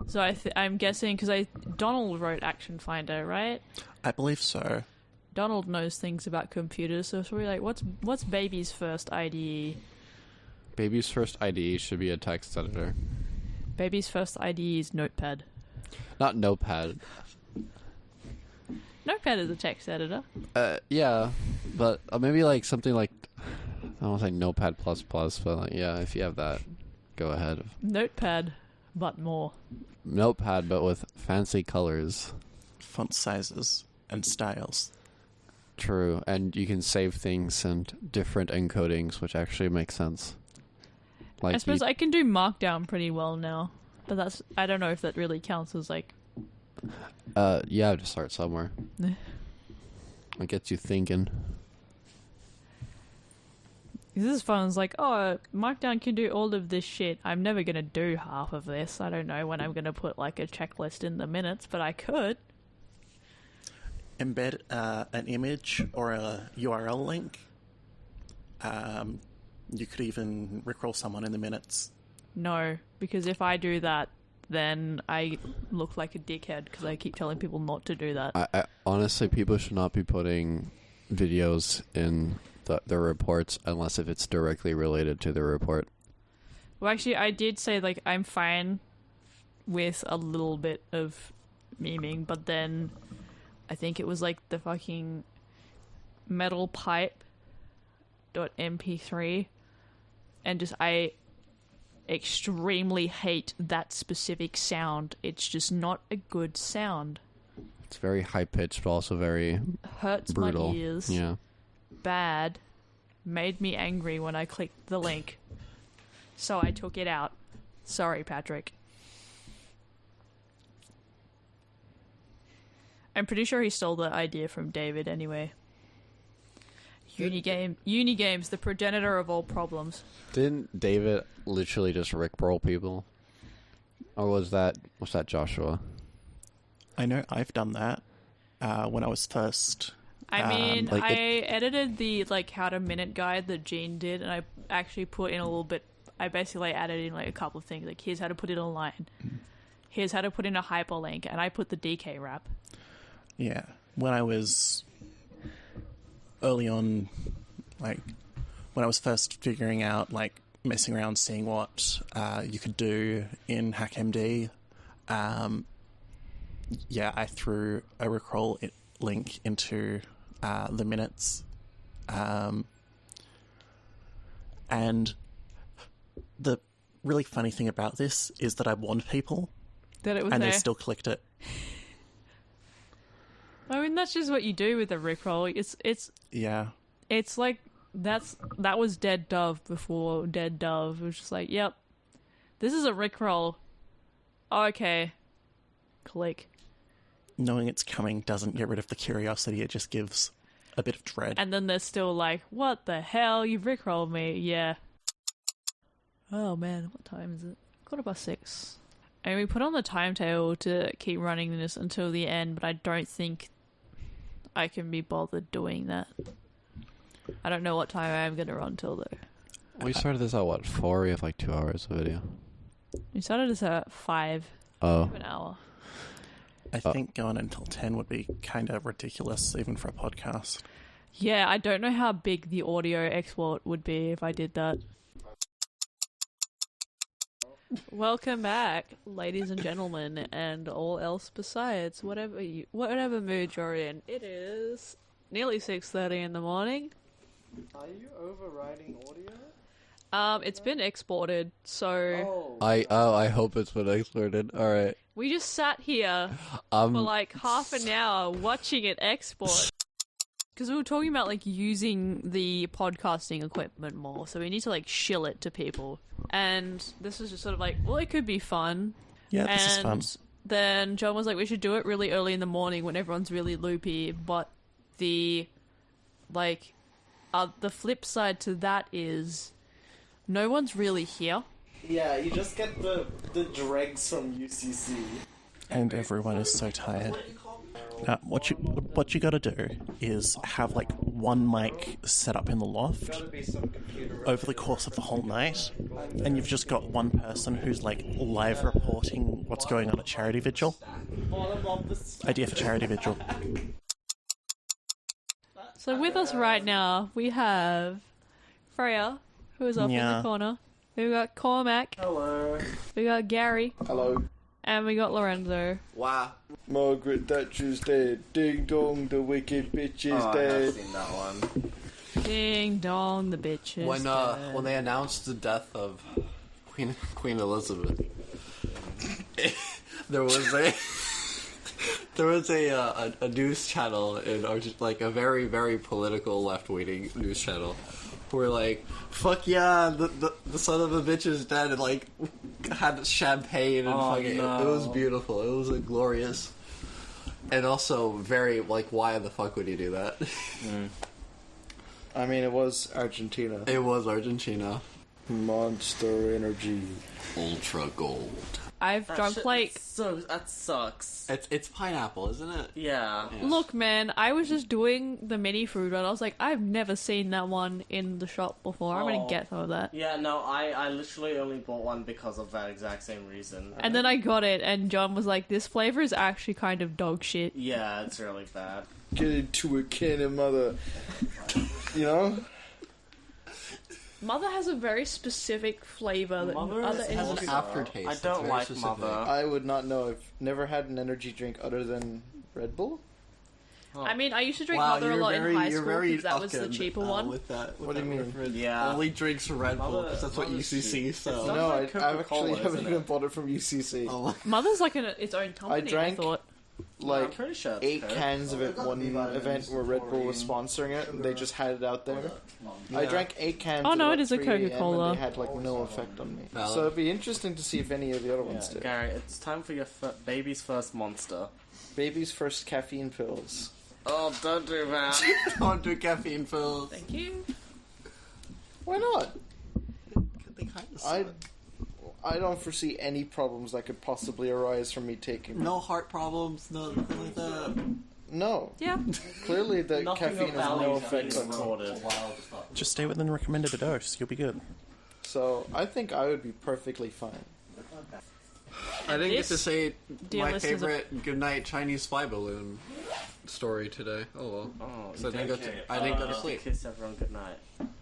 So I'm guessing because Donald wrote Action Finder, right? I believe so. Donald knows things about computers, so it's really like, what's Baby's first IDE? Baby's first IDE should be a text editor. Baby's first IDE is Notepad. Not Notepad. Notepad is a text editor. Yeah, but maybe like something like, I don't want to say Notepad++, but like, yeah, if you have that, go ahead. Notepad, but more. Notepad, but with fancy colors. Font sizes and styles. True, and you can save things and different encodings, which actually makes sense. Like I suppose I can do Markdown pretty well now, but I don't know if that really counts as like... you have to start somewhere. It gets you thinking. This is fun. It's like, oh, Markdown can do all of this shit. I'm never going to do half of this. I don't know when I'm going to put like a checklist in the minutes, but I could. Embed an image or a URL link. You could even rickroll someone in the minutes. No, because if I do that, then I look like a dickhead because I keep telling people not to do that. I honestly, people should not be putting videos in the reports unless if it's directly related to the report. Well, actually, I did say, like, I'm fine with a little bit of memeing, but then I think it was, like, the fucking metal pipe.mp3, and just, I extremely hate that specific sound. It's just not a good sound. It's very high-pitched, but also very Hurts brutal. my ears. Yeah. Bad. Made me angry when I clicked the link. So I took it out. Sorry, Patrick. I'm pretty sure he stole the idea from David anyway. Unigames, the progenitor of all problems. Didn't David literally just rickroll people? Or was that Joshua? I know I've done that when I was first... I mean, I edited the, like, how to minute guide that Gene did, and I actually put in a little bit... I basically added in, like, a couple of things. Like, here's how to put in a line. Here's how to put in a hyperlink, and I put the DK wrap. Yeah. When I was early on, like, when I was first figuring out, like, messing around, seeing what you could do in HackMD, I threw a rickroll link into the minutes. And the really funny thing about this is that I warned people, That it was and there. they still clicked it. I mean, that's just what you do with a rickroll. Yeah. It's like that was Dead Dove before Dead Dove. It was just like, yep, this is a rickroll. Oh, okay, click. Knowing it's coming doesn't get rid of the curiosity. It just gives a bit of dread. And then they're still like, what the hell? You've rickrolled me. Yeah. Oh man, what time is it? 6:15. And we put on the timetable to keep running this until the end, but I don't think I can be bothered doing that. I don't know what time I'm going to run till though. We started this at 4? We have like 2 hours of video. We started this at 5. Oh. An hour. I think going until 10 would be kind of ridiculous, even for a podcast. Yeah, I don't know how big the audio export would be if I did that. Welcome back, ladies and gentlemen, and all else besides. Whatever mood you're in, it is nearly 6:30 in the morning. Are you overriding audio? It's been exported, so I hope it's been exported. All right. we just sat here for like half an hour watching it export. Because we were talking about like using the podcasting equipment more, so we need to like shill it to people. And this was just sort of like, well, it could be fun. Yeah, this is fun. Then John was like, we should do it really early in the morning when everyone's really loopy. But the flip side to that is no one's really here. Yeah, you just get the dregs from UCC. And everyone is so tired. What you gotta do is have like one mic set up in the loft over the course of the whole night, and you've just got one person who's like live reporting what's going on at Charity Vigil. Idea for Charity Vigil. So with us right now, we have Freyja, who is up in the corner. We got Cormac. Hello. We got Gary. Hello. And we got Lorenzo. Wow. Margaret Thatcher's dead. Ding dong, the wicked bitch is dead. I've seen that one. Ding dong, the bitches. When they announced the death of Queen Elizabeth, there was a news channel in Argentina, like a very, very political left-wing news channel, where like, fuck yeah, the son of a bitch is dead, and like had champagne and fucking. No. It was beautiful. It was glorious, and also very like, why the fuck would you do that? I mean, it was Argentina. It was Argentina. Monster Energy. Ultra Gold. I've drunk like... That sucks. It's pineapple, isn't it? Yeah. Look, man, I was just doing the mini food run. I was like, I've never seen that one in the shop before. I'm gonna get some of that. Yeah, no, I literally only bought one because of that exact same reason. And then I got it, and John was like, this flavor is actually kind of dog shit. Yeah, it's really bad. Get into a cannon, mother. You know? Mother has a very specific flavor that Mother other has energy... an aftertaste. I don't very like specific. Mother. I would not know. I've never had an energy drink other than Red Bull. I mean, I used to drink Mother a lot in high school because that was the fucking, cheaper one. With that, What do you mean? reference. Yeah. Only drinks Red Bull, because that's what Mother's UCC cheap. sells. It's No, like I actually Coca-Cola, haven't isn't even it? bought it from UCC. Oh, Mother's like its own company, I drank- thought. I'm Like, pretty sure it's 8 Coke. cans of it one event where Red Bull was sponsoring it, and they just had it out there. I drank 8 cans. Oh, no, at it is a 3 a.m. and Coca-Cola. They had like no effect on me. Valid. So it'd be interesting to see if any of the other ones did. Gary, it's time for your baby's first monster. Baby's first caffeine pills. Oh, don't do that. don't do caffeine pills. Thank you. Why not? They kind of I don't foresee any problems that could possibly arise from me taking them. no heart problems, nothing like that. No. Yeah. Clearly the Nothing caffeine has about no it effect is on me. recorded. Just stay within the recommended dose. You'll be good. So I think I would be perfectly fine. I didn't get This to say dear my listeners favorite goodnight Chinese spy balloon story today. Oh well. Oh, So I didn't go to sleep. Kiss everyone goodnight.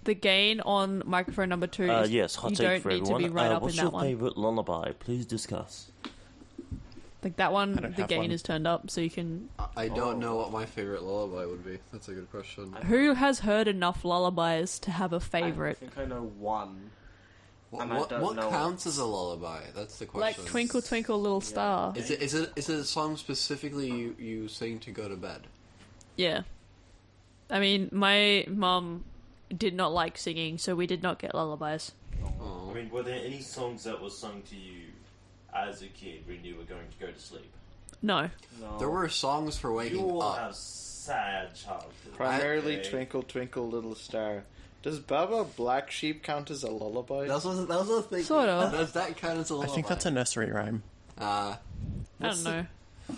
The gain on microphone number 2 is Yes, hot you take don't for need everyone. to be right up What's in your that one. favourite lullaby? Please discuss. Like that one, don't the have gain one. is turned up, so you can... I don't know what my favorite lullaby would be. That's a good question. Who has heard enough lullabies to have a I favourite? think I know one. What, And I what, don't what know counts it. as a lullaby? That's the Like question. Twinkle Twinkle Little Star. Is it a song specifically you sing to go to bed? Yeah. I mean, my mum did not like singing, so we did not get lullabies. Oh. I mean, were there any songs that were sung to you as a kid when you were going to go to sleep? No. No. There were songs for waking You all up. have sad childhood. Primarily Okay. Twinkle Twinkle Little Star. Does Baba Black Sheep count as a lullaby? That was the thing. Sort of. Does that count as a I lullaby? think that's a nursery rhyme. I don't know.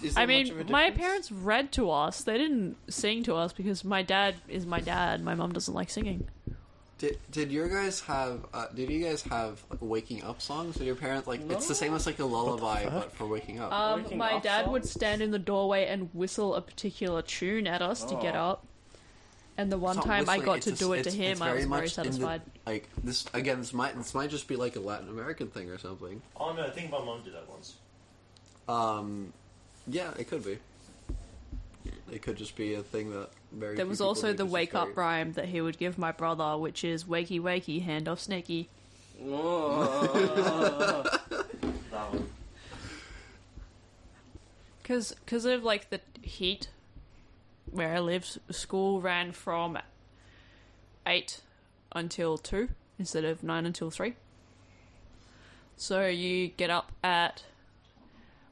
Is I there much of mean, a my difference? parents read to us. They didn't sing to us because my dad is my dad. My mum doesn't like singing. Did you guys have like, waking up songs? Did your parents like? It's the same as like a lullaby, but for waking up. Waking My up dad would songs? stand in the doorway and whistle a particular tune at us to get up. And the one It's not time I whistling, got to it's do it it's- to him, it's I was very much in the- satisfied. like this again. This might just be like a Latin American thing or something. Oh no, I think my mum did that once. Yeah, it could be. It could just be a thing that There was also the wake up rhyme that he would give my brother, which is wakey wakey, hand off snaky. That one. Because of like the heat where I live, school ran from 8 until 2 instead of 9 until 3. So you get up at...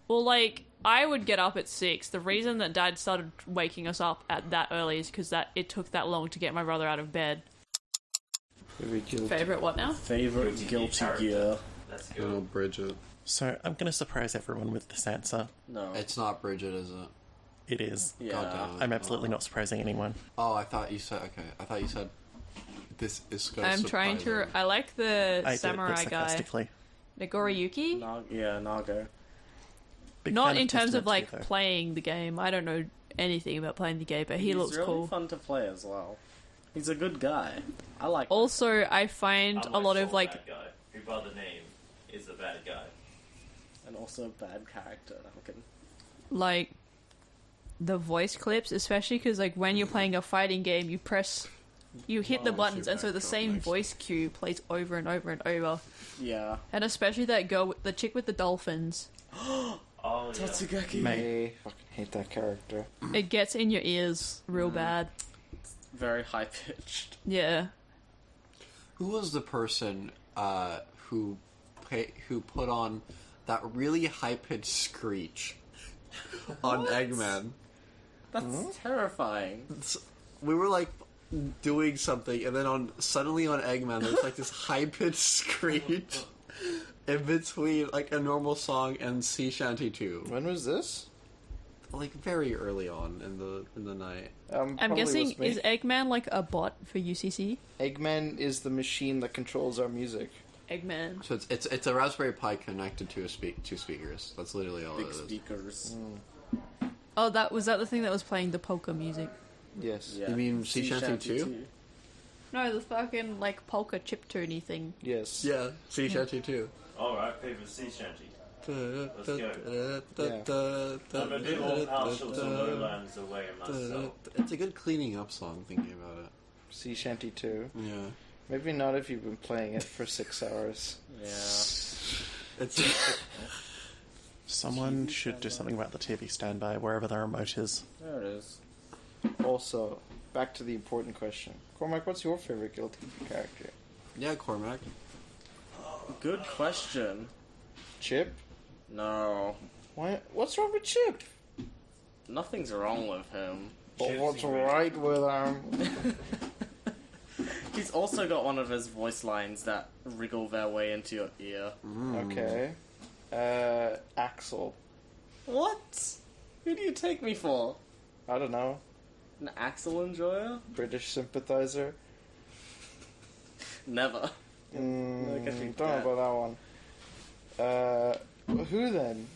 Well, like, I would get up at 6. The reason that Dad started waking us up at that early is because it took that long to get my brother out of bed. Favorite what now? Favorite guilty gear. Let's Oh, go. Bridget. So I'm going to surprise everyone with this answer. No. It's not Bridget, is it? It is. Yeah. God damn it. I'm absolutely not surprising anyone. Oh, I thought you said... Okay, I thought you said... This is going I'm trying to... I like the I samurai did it guy. sarcastically. Nagoriyuki? Nago. Big Not fan in of terms of, Testament like, 2, though. playing the game. I don't know anything about playing the game, but he looks He's really cool. fun to play as well. He's a good guy. I like Also, I find I'm a lot of, short like... bad guy, who by the name is a bad guy. and also a bad character. like the voice clips, especially because like when you're playing a fighting game, you hit the buttons, and so the same voice cue plays over and over and over. Yeah. And especially that girl, the chick with the dolphins, Oh, yeah. Tatsugaki. Mate. I fucking hate that character. it gets in your ears real bad. Very high pitched. Yeah. Who was the person who put on that really high pitched screech on Eggman? That's terrifying. We were like doing something, and then suddenly on Eggman, there's like this high pitched screech in between like a normal song and Sea Shanty 2. When was this? Like very early on in the night. I'm guessing, is Eggman like a bot for UCC? Eggman is the machine that controls our music. Eggman. So it's a Raspberry Pi connected to two speakers. That's literally all Big it is. speakers. Oh, was that the thing that was playing the polka music? Yes. You mean Sea Shanty 2? No, the fucking like polka chiptune thing. Yes. Yeah, Sea Shanty 2. Alright, favorite sea shanty. Let's go. I'm a bit more partial to Lowlands away myself. It's a good cleaning up song, thinking about it. Sea Shanty 2. Yeah. Maybe not if you've been playing it for 6 hours. Yeah. It's Someone should do something about the TV standby wherever the remote is. There it is. Also, back to the important question. Cormac, what's your favorite guilty character? yeah, Cormac. Good question. Chip? No. Why? What's wrong with Chip? Nothing's wrong with him. But Chip's what's great. right with him? He's also got one of his voice lines that wriggle their way into your ear. Okay. Axel. What? Who do you take me for? I don't know. An Axel enjoyer? British sympathizer? Never. Don't know about that one. Who then?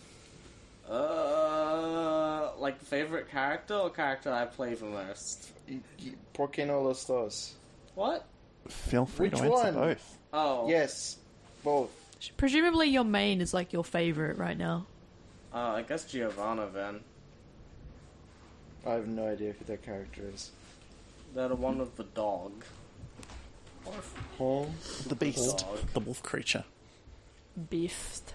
Like favorite character or character I play the most? ¿Por qué no los dos? What? Feel free Which to answer one? both. Oh. Yes. Both. Presumably your main is like your favorite right now. I guess Giovanna then. I have no idea who that character is. They're the one with the dog. Home? The beast, Dog. the wolf creature. Beefed.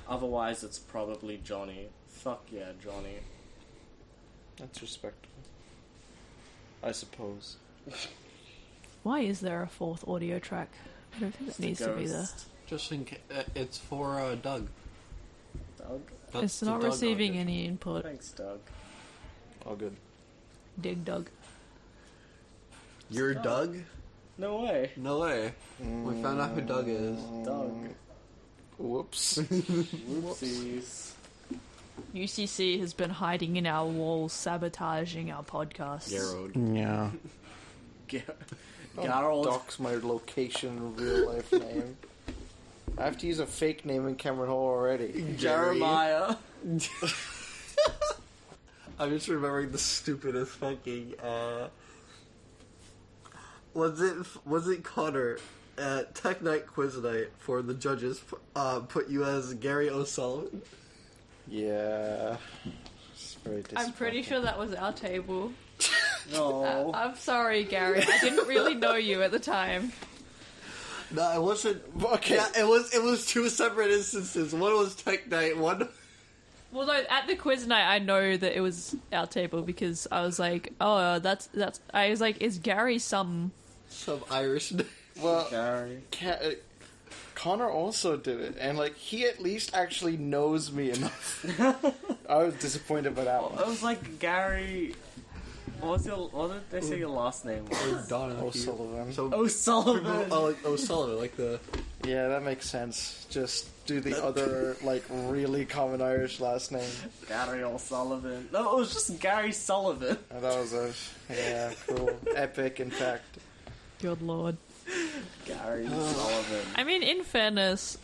Otherwise, it's probably Johnny. Fuck yeah, Johnny. That's respectable. I suppose. Why is there a fourth audio track? I don't think that needs to be there. Just in case, it's for Doug. Doug? That's It's the not Doug receiving audition. any input. Thanks, Doug. All good. Dig Doug. You're Doug? No way. No way. We found out who Doug is. Doug. Whoops. Whoopsies. UCC has been hiding in our walls, sabotaging our podcast. Garrod. Yeah. Garrod. Docs my location and real life name. I have to use a fake name in Cameron Hall already. Jeremiah. I'm just remembering the stupidest fucking, was it Connor at Tech Night Quiz Night for the judges, put you as Gary O'Sullivan? Yeah. It's very I'm pretty sure that was our table. No. I'm sorry, Gary. I didn't really know you at the time. No, it wasn't. Okay. Yeah, it was two separate instances. One was Tech Night. One. Well, no, at the quiz night, I know that it was our table because I was like, oh, that's. I was like, is Gary some Irish name. Well, Gary. Connor also did it, and like he at least actually knows me enough. I was disappointed by that one. I was like, Gary. What did they say your last name was? O'Sullivan. So O'Sullivan. O'Sullivan, like the. Yeah, that makes sense. Just do the other like really common Irish last name. Gary O'Sullivan. No, it was just Gary Sullivan. And that was yeah, cool, epic. In fact, good lord? Gary Sullivan. I mean, in fairness,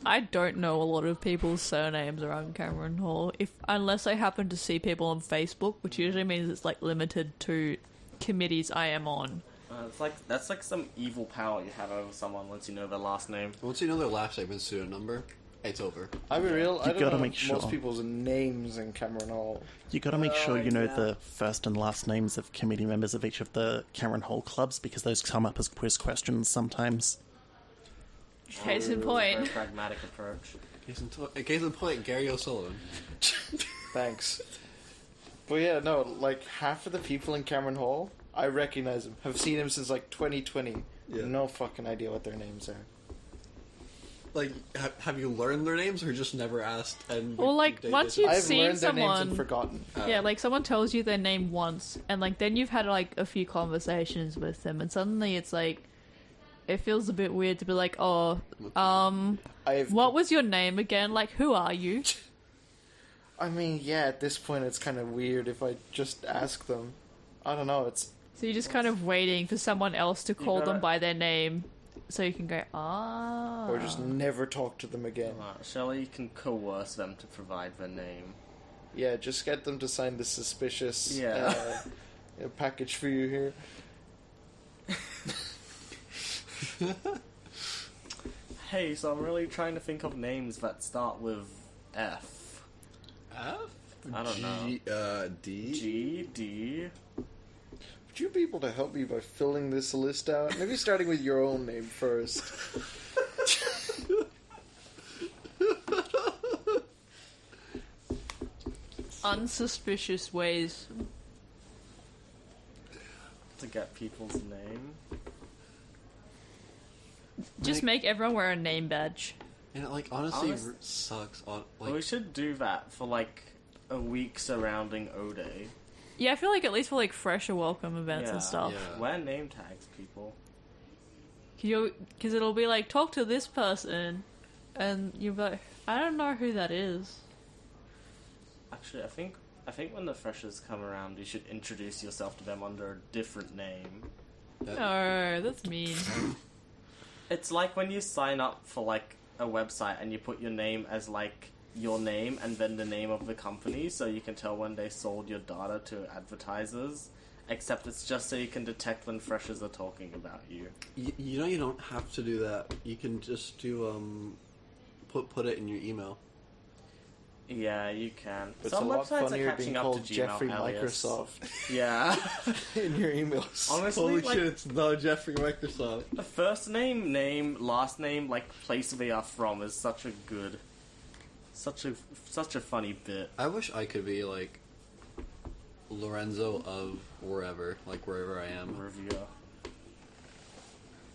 I don't know a lot of people's surnames around Cameron Hall, unless I happen to see people on Facebook, which usually means it's like limited to committees I am on. That's like some evil power you have over someone once you know their last name. Once you know their last name and pseudo number, it's over. I'll be real. I don't gotta know make sure. most people's names in Cameron Hall. You got to make sure you know the first and last names of committee members of each of the Cameron Hall clubs, because those come up as quiz questions sometimes. Case in Very point. pragmatic approach. Case in point, Gary O'Sullivan. Thanks. But yeah, no, like half of the people in Cameron Hall, I recognize him. Have seen him since like 2020. Yeah. No fucking idea what their names are. Like, have you learned their names or just never asked? And Well, like, once you've I've seen learned their names someone, and forgotten. yeah, like someone tells you their name once, and like then you've had like a few conversations with them, and suddenly it's like it feels a bit weird to be like, oh, what was your name again? Like, who are you? I mean, yeah, at this point it's kind of weird if I just ask them. I don't know, it's... So you're just kind of waiting for someone else to call gotta- them by their name, so you can go, Or just never talk to them again. Shelley can coerce them to provide their name. Yeah, just get them to sign the suspicious package for you here. Hey, so I'm really trying to think of names that start with F. F? I don't know. D? G, D. Would you be able to help me by filling this list out? Maybe starting with your own name first. unsuspicious ways. To get people's name. Just make everyone wear a name badge. And it, like, honestly Honest- sucks. Well, we should do that for like a week surrounding O-Day. Yeah, I feel like at least for like fresher welcome events and stuff. Yeah. Wear name tags, people. Because it'll be like, talk to this person, and you'll be like, I don't know who that is. Actually, I think when the freshers come around, you should introduce yourself to them under a different name. No, that's mean. It's like when you sign up for like a website and you put your name as like your name and then the name of the company, so you can tell when they sold your data to advertisers. Except it's just so you can detect when freshers are talking about you. You know, you don't have to do that. You can just do put it in your email. Yeah, you can. It's Some a lot websites funnier are being catching up to called Gmail Jeffrey alias. Microsoft Yeah. in your emails. Honestly, Holy like, shit! It's no Jeffrey Microsoft. the first name, last name, like place they are from is such a good, such a funny bit. I wish I could be like Lorenzo of wherever I am. Reviewer.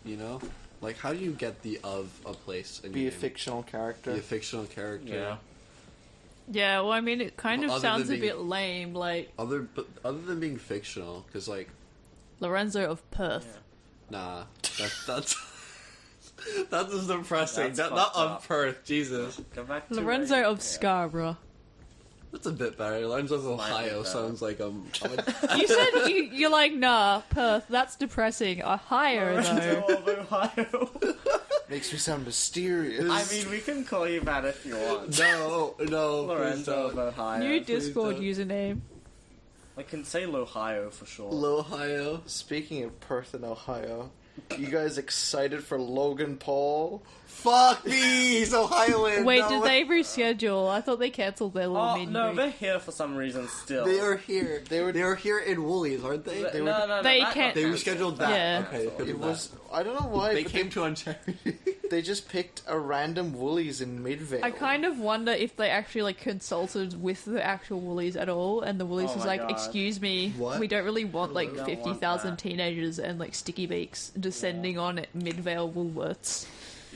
You know, like how do you get the of a place? In Be your a name? fictional character. Be a fictional character. Yeah. Yeah, well, I mean, it kind of Other sounds than a being- bit lame, like Other than being fictional, because like Lorenzo of Perth. nah, that's that is depressing. That's Not fucked of up. Perth, Jesus. Go back to Lorenzo where- of Scarborough. That's a bit better. Lorenzo of Slightly Ohio better. sounds like You said you're like, nah, Perth, that's depressing. Ohio, Lorenzo though. of Ohio. Makes me sound mysterious. I mean, we can call you that if you want. no, Lorenzo please of Ohio. New Discord don't. username. I can say Lohio for sure. don't. Ohio. Speaking of Perth and Ohio, You guys excited for Logan Paul? Fuck me, he's Ohioan. Wait, no did way. they reschedule? I thought they cancelled their little Oh, meet and no, greet. they're here for some reason still. They are here. They were here in Woolies, aren't they? No, They were. no, They that can't- got They cancelled. rescheduled that. Yeah. Okay, they could've It done was. that. I don't know why. They but came to unCharity. They just picked a random Woolies in Midvale. I kind of wonder if they actually like consulted with the actual Woolies at all, and the Woolies Oh was my like, God. "Excuse me, What? we don't really want like don't want 50,000 that." teenagers and like sticky beaks descending on Midvale Woolworths."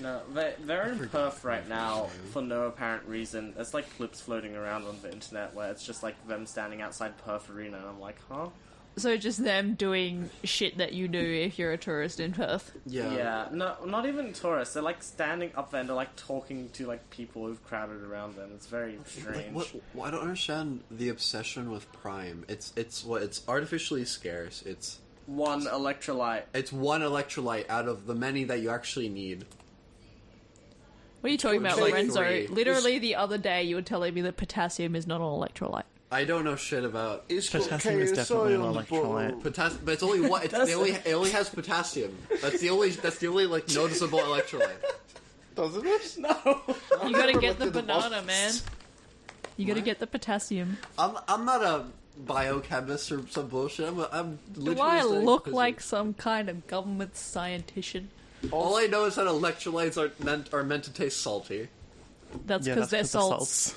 No, they're in Perth right now for no apparent reason. There's like clips floating around on the internet where it's just like them standing outside Perth Arena, and I'm like, huh? So just them doing shit that you do if you're a tourist in Perth. Yeah, no, not even tourists. They're like standing up there and they're like talking to like people who've crowded around them. It's very strange. I don't understand the obsession with Prime. It's artificially scarce. It's One electrolyte. one electrolyte out of the many that you actually need. What are you talking about, Like Lorenzo? three. Literally the other day you were telling me that potassium is not an electrolyte. I don't know shit about It's Potassium is definitely an electrolyte. potassium, but it's only one. It only has potassium. That's the only like noticeable electrolyte. Doesn't it? No. You gotta never get the looked at the banana, box. man. You gotta get the potassium. I'm not a biochemist or some bullshit. I'm literally Do I studying look physics. like some kind of government scientician? All I know is that electrolytes are meant to taste salty. That's Yeah, because that's they're 'cause salts.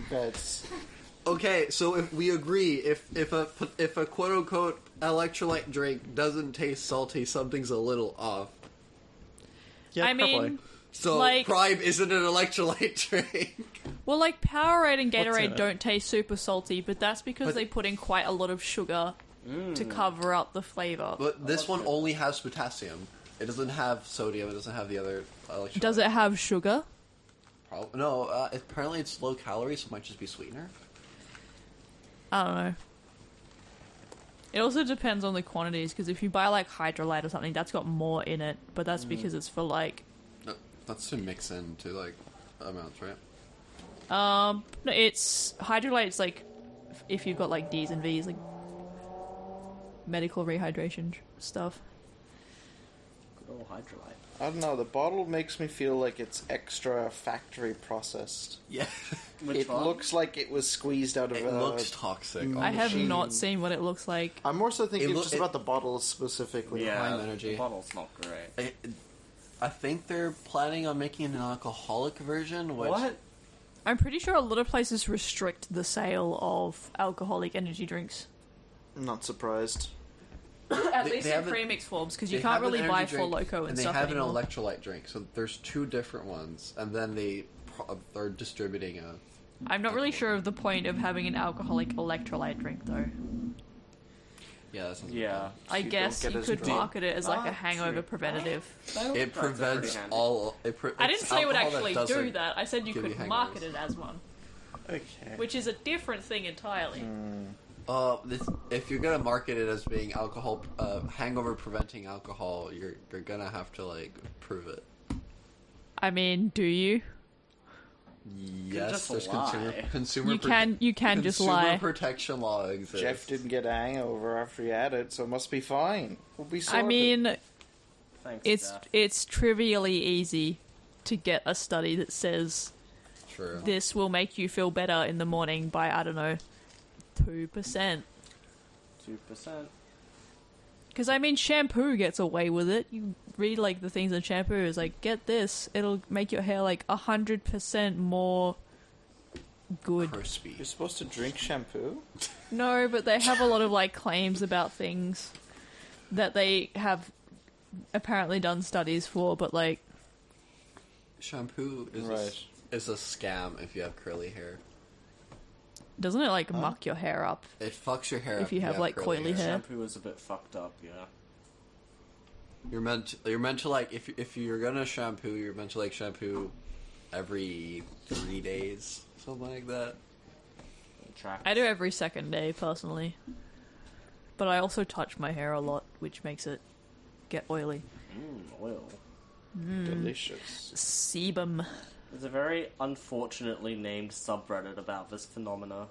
That's Okay, so if we agree, if a quote unquote electrolyte drink doesn't taste salty, something's a little off. Yeah, I mean, probably. So Like- Prime isn't an electrolyte drink. well, like Powerade and What's in Gatorade it? don't taste super salty, but that's because But- they put in quite a lot of sugar to cover up the flavor. But this one only has potassium. It doesn't have sodium. It doesn't have the other electrolyte. Does it have sugar? No. Apparently it's low calorie, so it might just be sweetener. I don't know. It also depends on the quantities, because if you buy like Hydrolyte or something, that's got more in it, but that's because it's for like No, that's to mix into like amounts, right? no, it's Hydrolyte's like if you've got like D's and V's, like medical rehydration stuff. Good old hydrolyte. I don't know. The bottle makes me feel like it's extra factory processed. Yeah. Which It one? looks like it was squeezed out of It a. looks toxic. I have machine. not seen what it looks like. I'm more so thinking It loo- just it- about the bottle specifically. Yeah, Prime Energy. the bottle's not great. I think they're planning on making an alcoholic version. Which, What? I'm pretty sure a lot of places restrict the sale of alcoholic energy drinks. I'm not surprised. At They- least they in have a- premix forms, because you They can't have an really energy buy drink, Four Loko and and they stuff have anymore. an electrolyte drink. So there's two different ones, and then they're distributing a. I'm not really sure of the point of having an alcoholic electrolyte drink, though. Yeah, that sounds Yeah. I don't guess get you as could drunk. market it as like a Ah, hangover true. preventative. It prevents all. I didn't say it would actually do doesn't that. I said you give you could hangovers. market it as one, Okay. which is a different thing entirely. If you're gonna market it as being alcohol, hangover preventing alcohol, you're gonna have to like prove it. I mean, do you? Yes, just there's lie. consumer. You can just lie. Protection law exists. Jeff didn't get a hangover after he had it, so it must be fine. We'll be I sorted. mean, Thanks, it's Jeff. it's trivially easy to get a study that says True. this will make you feel better in the morning by, I don't know, 2%. 2%. Because, I mean, shampoo gets away with it. You read, like, the things in shampoo is like, get this, it'll make your hair, like, 100% more good. Crispy. You're supposed to drink shampoo? No, but they have a lot of, like, claims about things that they have apparently done studies for, but, like, Shampoo is Right. is a scam if you have curly hair. doesn't it, like, muck your hair up? It fucks your hair If up you have, like, curly coily hair. Shampoo is a bit fucked up, yeah. You're meant to like if you're gonna shampoo, you're meant to like shampoo every 3 days, something like that. I do every second day, personally. But I also touch my hair a lot, which makes it get oily. Oil. Delicious. Sebum. There's a very unfortunately named subreddit about this phenomena.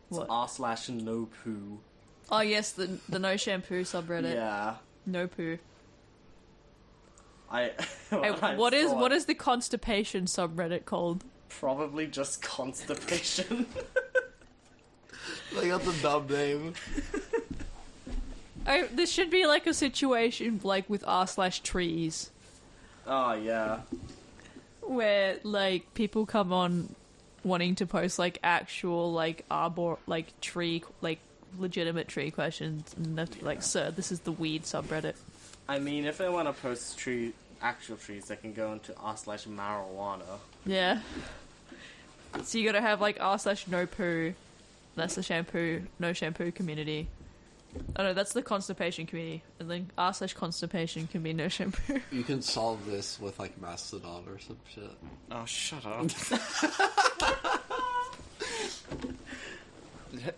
It's What? r/no poo. Oh, yes, the no shampoo subreddit. Yeah. No poo. I What saw it. is the constipation subreddit called? Probably just constipation. They got the dumb name. This should be like a situation like with r/trees, Oh yeah. where like people come on wanting to post like actual like tree like legitimate tree questions, and they're like, sir, this is the weed subreddit. I mean, if they want to post actual trees, they can go into r/marijuana. Yeah. So you gotta have like r/no poo. That's the shampoo, no shampoo community. Oh no, that's the constipation community. And then r/constipation can be no shampoo. You can solve this with like Mastodon or some shit. Oh, shut up.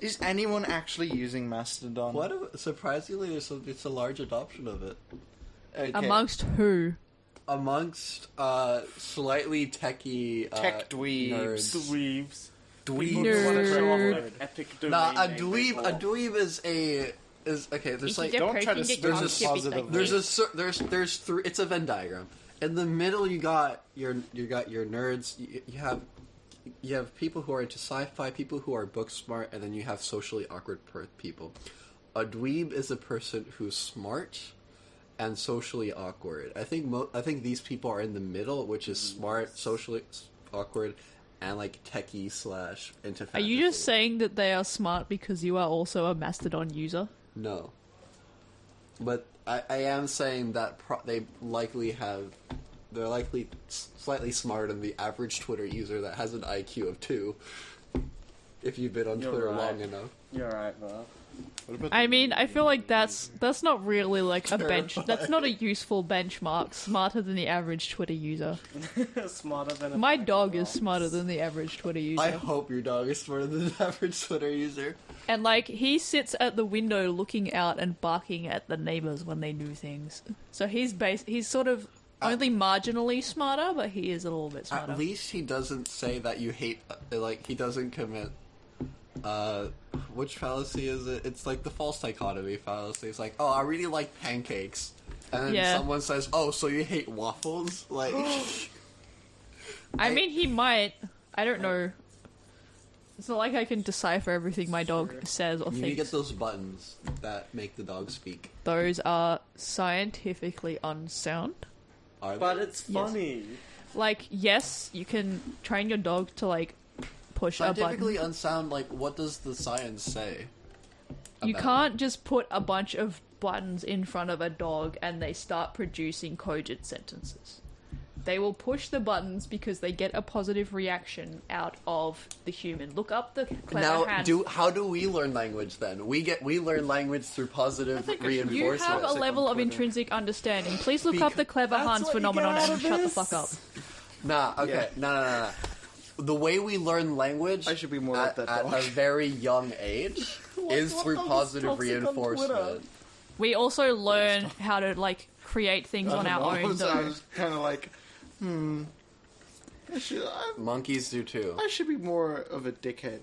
Is anyone actually using Mastodon? Surprisingly, it's a large adoption of it. Okay. Amongst who? Amongst slightly techie Tech dweebs. nerds. Nerd. Epic domain Nah, a name dweeb people. is okay. There's like don't try to there's there's three. It's a Venn diagram. In the middle, you got your nerds. You have people who are into sci-fi, people who are book smart, and then you have socially awkward people. A dweeb is a person who's smart and socially awkward. I think these people are in the middle, which is smart, socially awkward, and like techie / into fantasy. Are you just saying that they are smart because you are also a Mastodon user? No. But I am saying that they're likely slightly smarter than the average Twitter user that has an IQ of 2. If you've been on You're Twitter right. long enough. You're right, bro. I mean, I feel like that's not really like a bench. That's not a useful benchmark. Smarter than the average Twitter user. Smarter than a My pack of dog is rocks. smarter than the average Twitter user. I hope your dog is smarter than the average Twitter user. And like he sits at the window looking out and barking at the neighbors when they do things. So he's sort of only marginally smarter, but he is a little bit smarter. At least he doesn't say that you hate, like, he doesn't commit, which fallacy is it? It's like the false dichotomy fallacy. It's like, oh, I really like pancakes. And then someone says, oh, so you hate waffles? Like, I mean, he might. I don't know. It's not like I can decipher everything my dog says or you thinks. get those buttons that make the dog speak. Those are scientifically unsound. Are they? But it's funny. Like, yes, you can train your dog to, like, push a Scientifically button. unsound, like, what does the science say? You about can't just put a bunch of buttons in front of a dog and they start producing cogent sentences. They will push the buttons because they get a positive reaction out of the human. Look up the clever hand. How do we learn language then? We learn language through positive reinforcement. You have a level of intrinsic understanding. Please look up the clever Hans phenomenon and shut the fuck up. Nah, okay, nah. The way we learn language I should be more at like that dog. a very young age is through positive reinforcement. We also learn how to, like, create things on our I own, was though. kind of like, Monkeys do too. I should be more of a dickhead.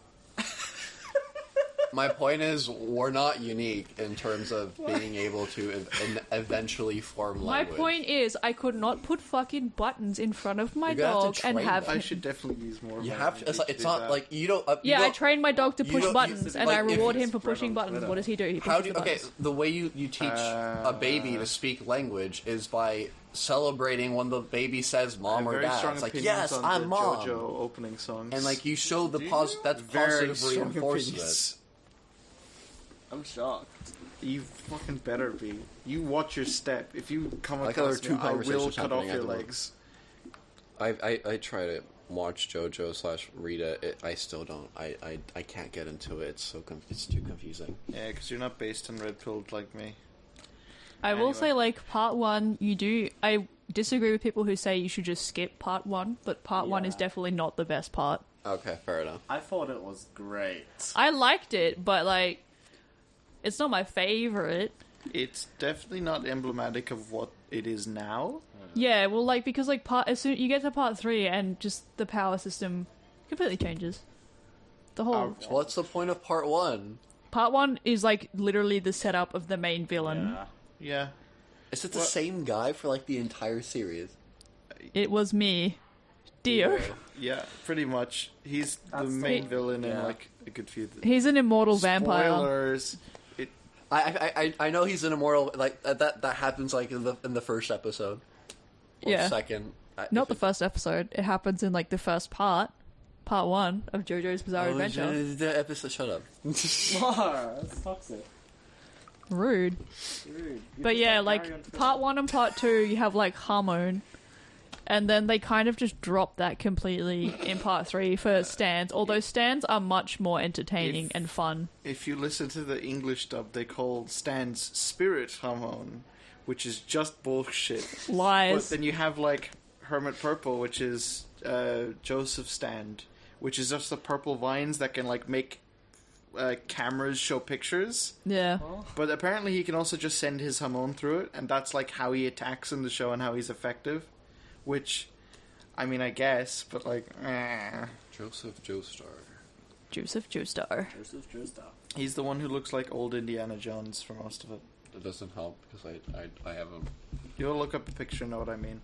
My point is, we're not unique in terms of being able to eventually form My language. point is, I could not put fucking buttons in front of my You're gonna have dog to and train have them. I should definitely use more. You of have to. language It's do not that. like you don't. Yeah, you I don't- train my dog to you push don't- buttons, and like, I if reward you him for spread pushing on buttons. Twitter. What does he do? He How pushes do the okay? buttons. The way you teach a baby to speak language is by celebrating when the baby says I "mom" have or very "dad." strong It's like, opinions yes, on I'm the mom, JoJo opening songs, and like you show the that's very positive strong reinforcement. opinions. I'm shocked. You fucking better be. You watch your step. If you come I like how there are across two me, I will conversations cut off happening your at the legs. I try to watch JoJo / read it. I still don't. I can't get into it. It's so it's too confusing. Yeah, because you're not based on red pilled like me. I will Anyway. say, like, part one, you do. I disagree with people who say you should just skip part one, but part one is Yeah. definitely not the best part. Okay, fair enough. I thought it was great. I liked it, but, like, it's not my favorite. It's definitely not emblematic of what it is now. Yeah, well, like, because, like, as soon you get to part 3 and just the power system completely changes. The whole What's the point of part 1? part 1 is, like, literally the setup of the main villain. Yeah. Yeah. Is it the same guy for like the entire series? It was me, Dio. Yeah, pretty much. He's the main villain in like a good few. He's an immortal vampire. Spoilers. I know he's an immortal. Like that happens like in the first episode. Or second. Not the first episode. It happens in like the first part 1 of JoJo's Bizarre Adventure. The episode. Shut up. That's toxic. Rude. But yeah, like part 1 and part 2, you have like Harmon, and then they kind of just drop that completely in part 3 for stands. Although stands are much more entertaining and fun. If you listen to the English dub, they call stands Spirit Harmon, which is just bullshit. Lies. But then you have like Hermit Purple, which is Joseph Stand, which is just the purple vines that can like make cameras show pictures. Yeah. But apparently he can also just send his Hamon through it, and that's like how he attacks in the show and how he's effective. Which, I mean, I guess, but like, Joseph Joestar. Joseph Joestar. He's the one who looks like old Indiana Jones for most of it. That doesn't help because I have him. You'll look up a picture and know what I mean.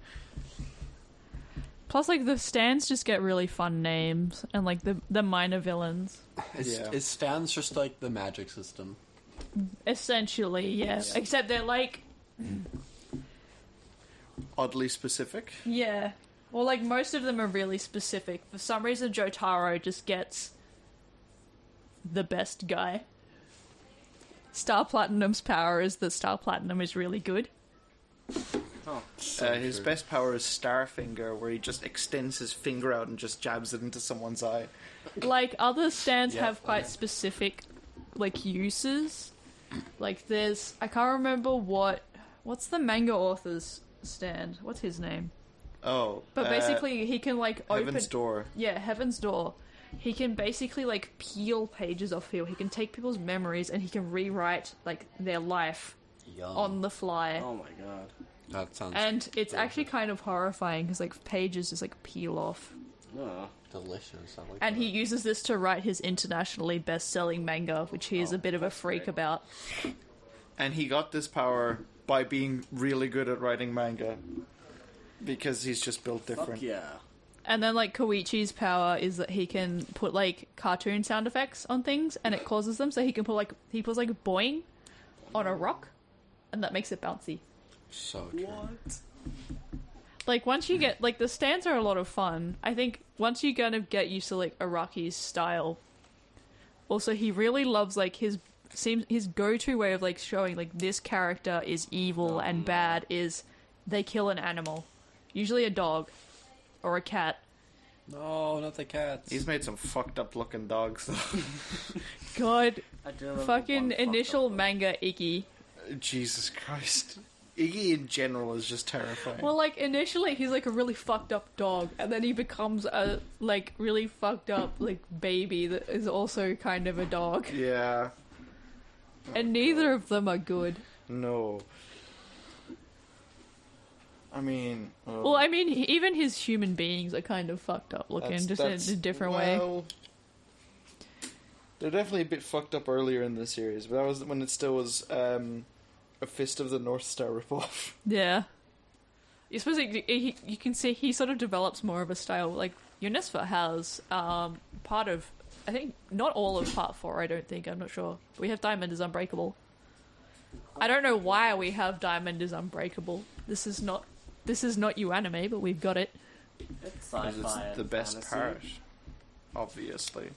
Plus, like, the stands just get really fun names, and like the minor villains. Is stands just like the magic system? Essentially, yeah. Except they're like Oddly specific. Yeah. Well, like, most of them are really specific. For some reason, Jotaro just gets the best guy. Star Platinum's power is that Star Platinum is really good. His best power is Starfinger, where he just extends his finger out and just jabs it into someone's eye. Like, other stands have quite specific, like, uses. Like, there's... I can't remember what's the manga author's stand? What's his name? Oh. But basically, he can, like, open... Heaven's Door. Yeah, Heaven's Door. He can basically, like, peel pages off here. He can take people's memories and he can rewrite, like, their life on the fly. Oh my god. That sounds... And it's actually kind of horrifying because, like, pages just, like, peel off. Oh. Delicious. I like And that. he uses this to write his internationally best-selling manga, which he is a bit of a freak about. And he got this power by being really good at writing manga. Because he's just built different. Fuck yeah. And then, like, Koichi's power is that he can put, like, cartoon sound effects on things, and it causes them, so he can put, like, he puts, like, boing on a rock, and that makes it bouncy. So true. What? Like, once you get... Like, the stands are a lot of fun. I think once you kind of get used to, like, Araki's style... Also, he really loves, like, his go-to way of, like, showing, like, this character is evil and bad is they kill an animal. Usually a dog. Or a cat. No, not the cats. He's made some fucked up looking dogs, though. God. I do remember Fucking one initial fucked up manga Iggy. Jesus Christ. Iggy in general is just terrifying. Well, like, initially he's, like, a really fucked up dog, and then he becomes a, like, really fucked up, like, baby that is also kind of a dog. Yeah. And neither of them are good. No. I mean... Well, I mean, even his human beings are kind of fucked up looking, just in a different way. They're definitely a bit fucked up earlier in the series, but that was when it still was a Fist of the North Star ripoff. Yeah. You suppose you can see he sort of develops more of a style. Like, Unisfa has part of... I think, not all of part 4, I don't think, I'm not sure. We have Diamond is Unbreakable. I don't know why we have Diamond is Unbreakable. This is not you anime, but we've got it. It's sci-fi. It's the best fantasy. part, obviously.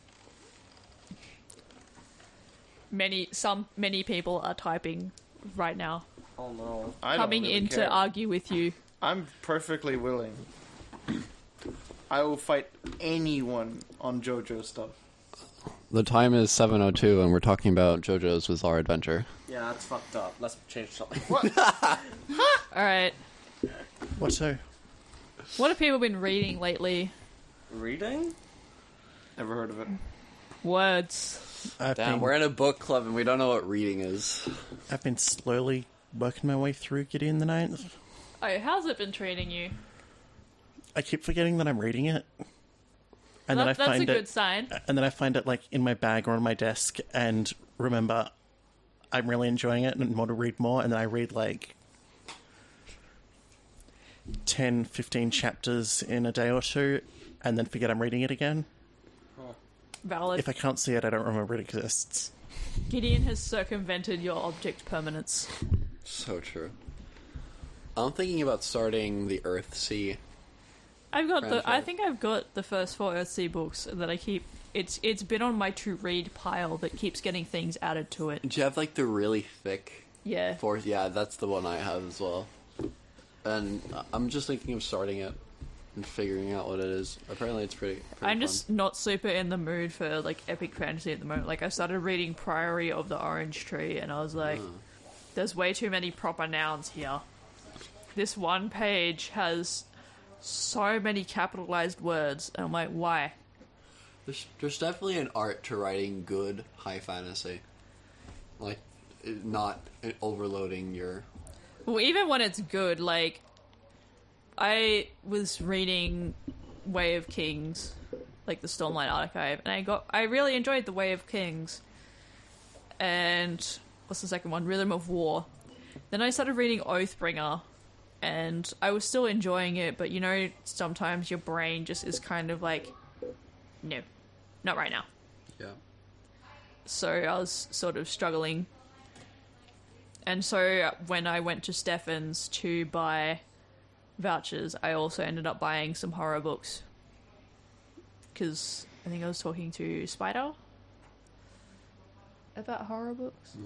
Many people are typing right now, Oh no. I don't coming really in care. to argue with you. I'm perfectly willing. I will fight anyone on JoJo stuff. The time is 7:02, and we're talking about JoJo's Bizarre Adventure. Yeah, that's fucked up. Let's change something. Alright. What so? What have people been reading lately? Reading? Never heard of it. Words. Damn, we're in a book club, and we don't know what reading is. I've been slowly working my way through Gideon the Ninth. Oh, how's it been treating you? I keep forgetting that I'm reading it. And That's then I find a good sign. And then I find it, like, in my bag or on my desk, and remember I'm really enjoying it and want to read more, and then I read, like, 10, 15 chapters in a day or two, and then forget I'm reading it again. Valid. If I can't see it, I don't remember it exists. Gideon has circumvented your object permanence. So true. I'm thinking about starting the Earthsea. I think I've got the first 4 Earthsea books that I keep. It's been on my to-read pile that keeps getting things added to it. Do you have, like, the really thick... Yeah. Yeah, that's the one I have as well. And I'm just thinking of starting it and figuring out what it is. Apparently it's pretty I'm fun. just not super in the mood for, like, epic fantasy at the moment. Like, I started reading Priory of the Orange Tree, and I was like, there's way too many proper nouns here. This one page has so many capitalized words, and I'm like, why? There's definitely an art to writing good high fantasy. Like, not overloading your... Well, even when it's good, like, I was reading Way of Kings, like the Stormlight Archive, and I really enjoyed the Way of Kings. And what's the second one? Rhythm of War. Then I started reading Oathbringer, and I was still enjoying it, but you know, sometimes your brain just is kind of like, no, not right now. Yeah. So I was sort of struggling. And so when I went to Stefan's to buy vouchers, I also ended up buying some horror books. Because I think I was talking to Spider about horror books.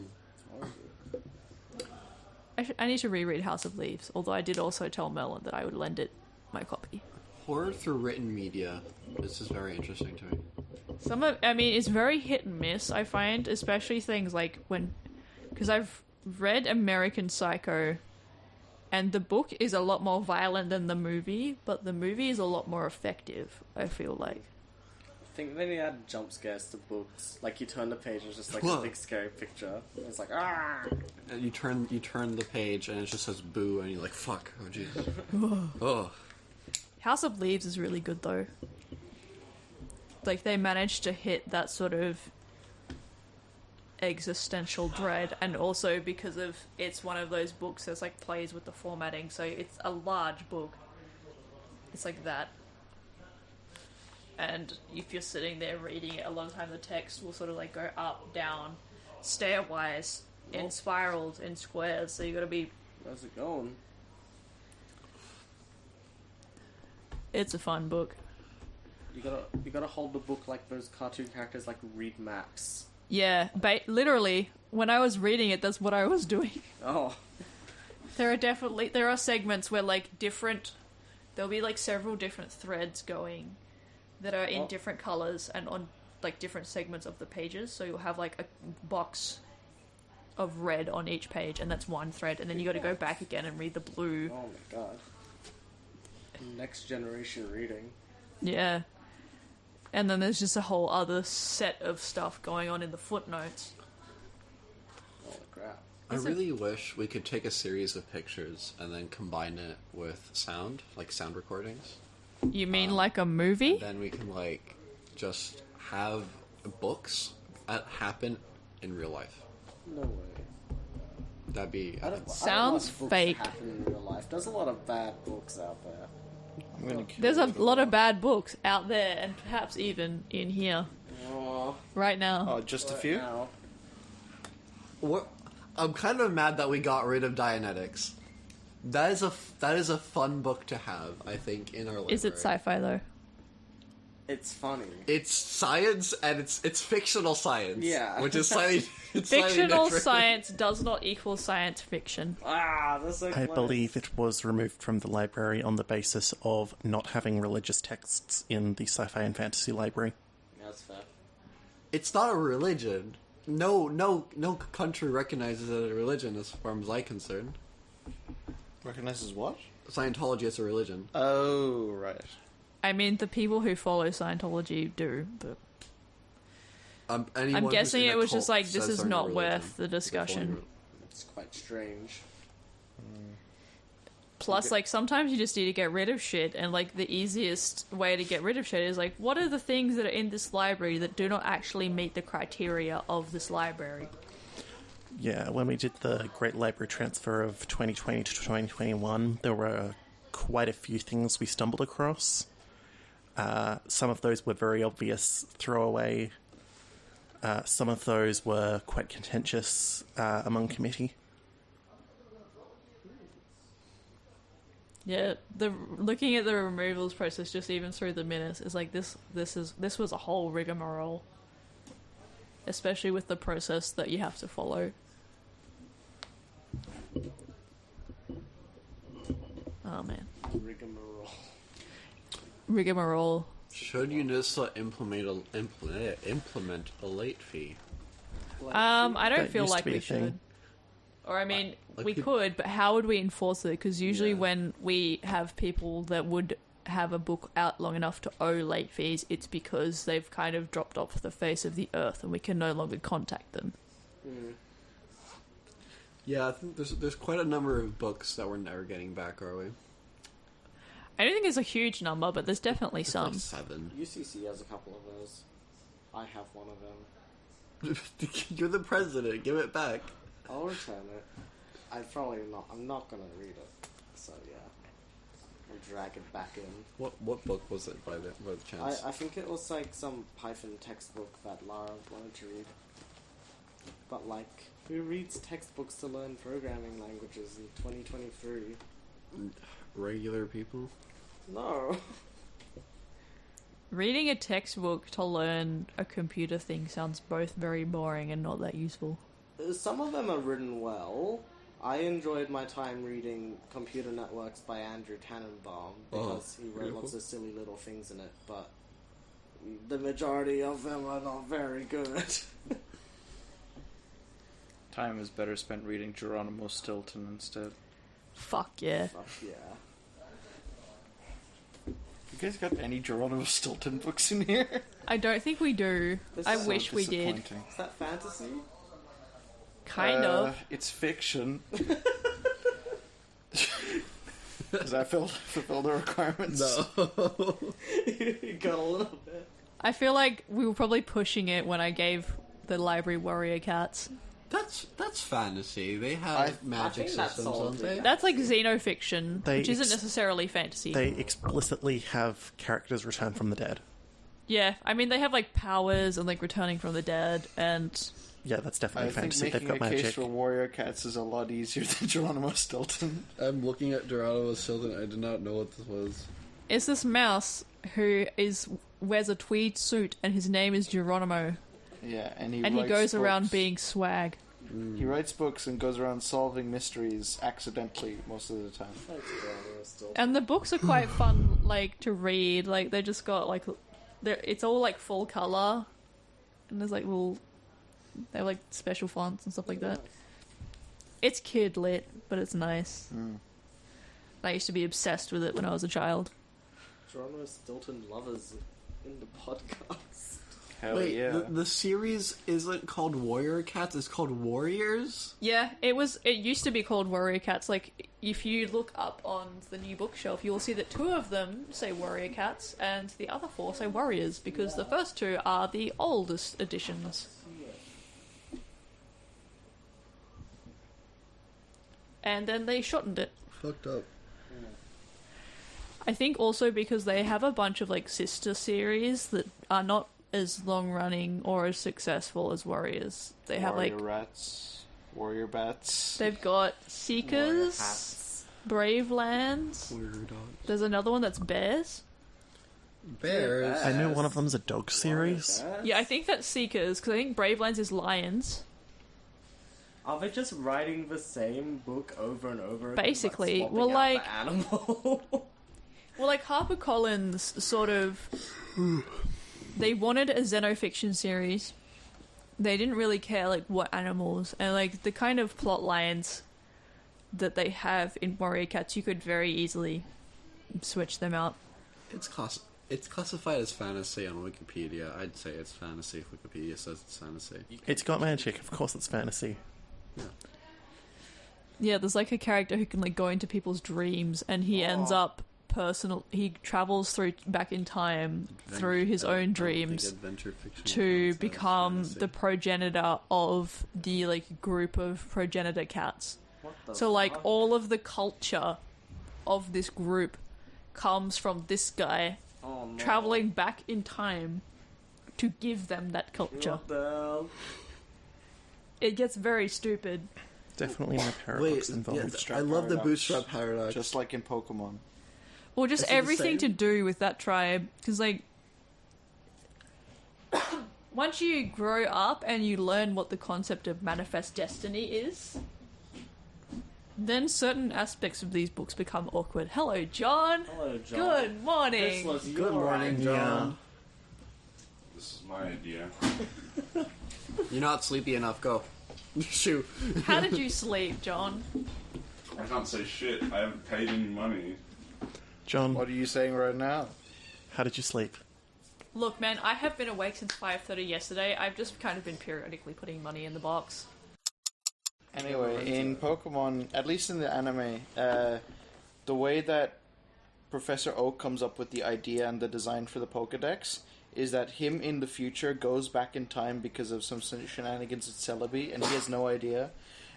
I need to reread House of Leaves, although I did also tell Merlin that I would lend it my copy. Horror through written media. This is very interesting to me. It's very hit and miss, I find, especially things like because I've read American Psycho, and the book is a lot more violent than the movie, but the movie is a lot more effective, I feel like. I think they need to add jump scares to books. Like, you turn the page and it's just like a big scary picture. It's like, ah! And you turn the page and it just says boo, and you're like, fuck, oh jeez. Oh. House of Leaves is really good, though. Like, they managed to hit that sort of existential dread, and also because of it's one of those books that's like plays with the formatting, so it's a large book. It's like that. And if you're sitting there reading it, a lot of time the text will sort of like go up, down, stairwise, in spirals, in squares, so you gotta be... How's it going? It's a fun book. You gotta hold the book like those cartoon characters like read maps. Yeah, literally, when I was reading it, that's what I was doing. Oh. There are segments where like there'll be like several different threads going that are in different colors and on like different segments of the pages. So you'll have like a box of red on each page, and that's one thread, and then you got to go back again and read the blue. Oh my god. Next generation reading. Yeah. And then there's just a whole other set of stuff going on in the footnotes. Holy crap. I really wish we could take a series of pictures and then combine it with sound, like sound recordings. You mean like a movie? And then we can, like, just have books happen in real life. No way. That'd be... Sounds fake. Happen in real life. There's a lot of bad books out there. There's a lot of bad books out there, and perhaps even in here. Right now. Oh, just a few? What? I'm kind of mad that we got rid of Dianetics. That is a fun book to have, I think, in our library. Is it sci-fi though? It's funny. It's science, and it's fictional science. Yeah. Which is slightly Fictional science does not equal science fiction. That's so I close. believe it was removed from the library on the basis of not having religious texts in the sci-fi and fantasy library. That's fair. It's not a religion. No country recognizes it as a religion, as far as I'm concerned. Recognizes what? Scientology is a religion. Oh, right. I mean, the people who follow Scientology do, but I'm guessing it was just like, this is not worth the discussion. It's quite strange. Plus, like, sometimes you just need to get rid of shit, and, like, the easiest way to get rid of shit is, like, what are the things that are in this library that do not actually meet the criteria of this library? Yeah, when we did the Great Library Transfer of 2020 to 2021, there were quite a few things we stumbled across. Some of those were very obvious throwaway. Some of those were quite contentious among committee. Yeah, looking at the removals process, just even through the minutes, is like this was a whole rigmarole, especially with the process that you have to follow. Oh man, rigmarole. Should UNISA implement a late fee? I don't That feel used to like be we a thing. should. Or, I mean, Like we people- could, but how would we enforce it? Because usually when we have people that would have a book out long enough to owe late fees, it's because they've kind of dropped off the face of the earth and we can no longer contact them. Yeah, I think there's quite a number of books that we're never getting back, are we? I don't think it's a huge number, but there's definitely It's some. like 7. UCC has a couple of those. I have one of them. You're the president. Give it back. I'll return it. I'm not gonna read it. So yeah. I'll drag it back in. What book was it by the chance? I think it was like some Python textbook that Lara wanted to read. But like, who reads textbooks to learn programming languages in 2023? Regular people. No. Reading a textbook to learn a computer thing sounds both very boring and not that useful. Some of them are written well. I enjoyed my time reading Computer Networks by Andrew Tannenbaum because he wrote lots of silly little things in it, but the majority of them are not very good. Time is better spent reading Geronimo Stilton instead. Fuck yeah. Fuck yeah. You guys got any Geronimo Stilton books in here? I don't think we do. This I is so wish we did. Disappointing. Is that fantasy? Kind of. It's fiction. Does that fulfill the requirements? No. You got a little bit. I feel like we were probably pushing it when I gave the library warrior cats. That's fantasy. They have I magic think that's systems, don't solidly they? That's like xenofiction, They which isn't ex- necessarily fantasy. They explicitly have characters return from the dead. Yeah, I mean, they have like powers and like returning from the dead, and Yeah, that's I definitely think fantasy. They've making got a case magic. for Warrior Cats is a lot easier than Geronimo Stilton. I'm looking at Geronimo Stilton. I did not know what this was. it's this mouse who wears a tweed suit, and his name is Geronimo, Yeah, and he and he writes goes around books. being swag. He writes books and goes around solving mysteries accidentally most of the time. Thanks, Geronimo Stilton. And the books are quite fun, like to read. Like they just got like, it's all like full color, and there's like they have like special fonts and stuff like that. It's kid lit, but it's nice. I used to be obsessed with it when I was a child. Geronimo Stilton lovers in the podcast. Hell Wait, yeah. the series isn't called Warrior Cats. It's called Warriors. Yeah, it used to be called Warrior Cats. Like, if you look up on the new bookshelf, you will see that 2 of them say Warrior Cats, and the other 4 say Warriors, because the first 2 are the oldest editions. And then they shortened it. Fucked up. I think also because they have a bunch of, like, sister series that are not as long-running or as successful as Warriors. They have, Warrior like... Rats, Warrior Bats. They've got Seekers, Brave Lands. Warrior Dogs. There's another one that's Bears. Bears. I know one of them's a dog series. Yeah, I think that's Seekers, because I think Brave Lands is Lions. Are they just writing the same book over and over again? but Basically. swapping Well, out like- the animal? Well, like, HarperCollins sort of... They wanted a xenofiction series. They didn't really care, like, what animals. And, like, the kind of plot lines that they have in Warrior Cats, you could very easily switch them out. It's classified as fantasy on Wikipedia. I'd say it's fantasy if Wikipedia says it's fantasy. It's got magic. Of course, it's fantasy. Yeah, there's, like, a character who can, like, go into people's dreams, and he ends up he travels back in time through his own dreams to become the progenitor of the, like, group of progenitor cats. So, like, all of the culture of this group comes from this guy traveling back in time to give them that culture. What the hell? It gets very stupid. Definitely no paradox involved. I love the bootstrap paradox. Just like in Pokemon. Well, just Is it the everything to same? do with that tribe. Because, like, once you grow up and you learn what the concept of manifest destiny is, then certain aspects of these books become awkward. Hello, John. Hello, John. Good This morning. was Good your morning, idea. John. This is my idea. You're not sleepy enough. Go. Shoot. How did you sleep, John? I can't say shit. I haven't paid any money. John, What are you saying right now? how did you sleep? Look, man, I have been awake since 5:30 yesterday. I've just kind of been periodically putting money in the box. Anyway, in Pokemon, at least in the anime, the way that Professor Oak comes up with the idea and the design for the Pokedex is that him in the future goes back in time because of some shenanigans at Celebi, and he has no idea.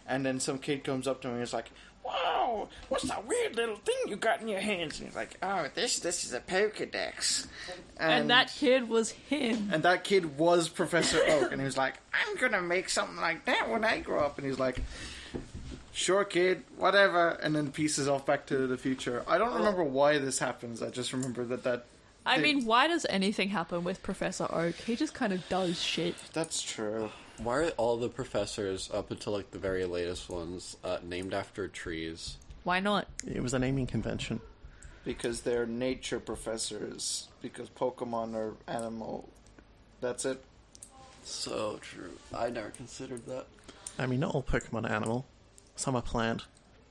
And then some kid comes up to him and is like, "Wow, what's that weird little thing you got in your hands?" And he's like, "Oh, this is a Pokedex." And that kid was him. And that kid was Professor Oak, and he was like, "I'm gonna make something like that when I grow up." And he's like, "Sure, kid, whatever." And then pieces off back to the future. I don't remember why this happens. I just remember that. I mean, why does anything happen with Professor Oak? He just kind of does shit. That's true. Why are all the professors, up until like the very latest ones, named after trees? Why not? It was a naming convention. Because they're nature professors. Because Pokemon are animal. That's it. So true. I never considered that. I mean, not all Pokemon are animal. Some are plant.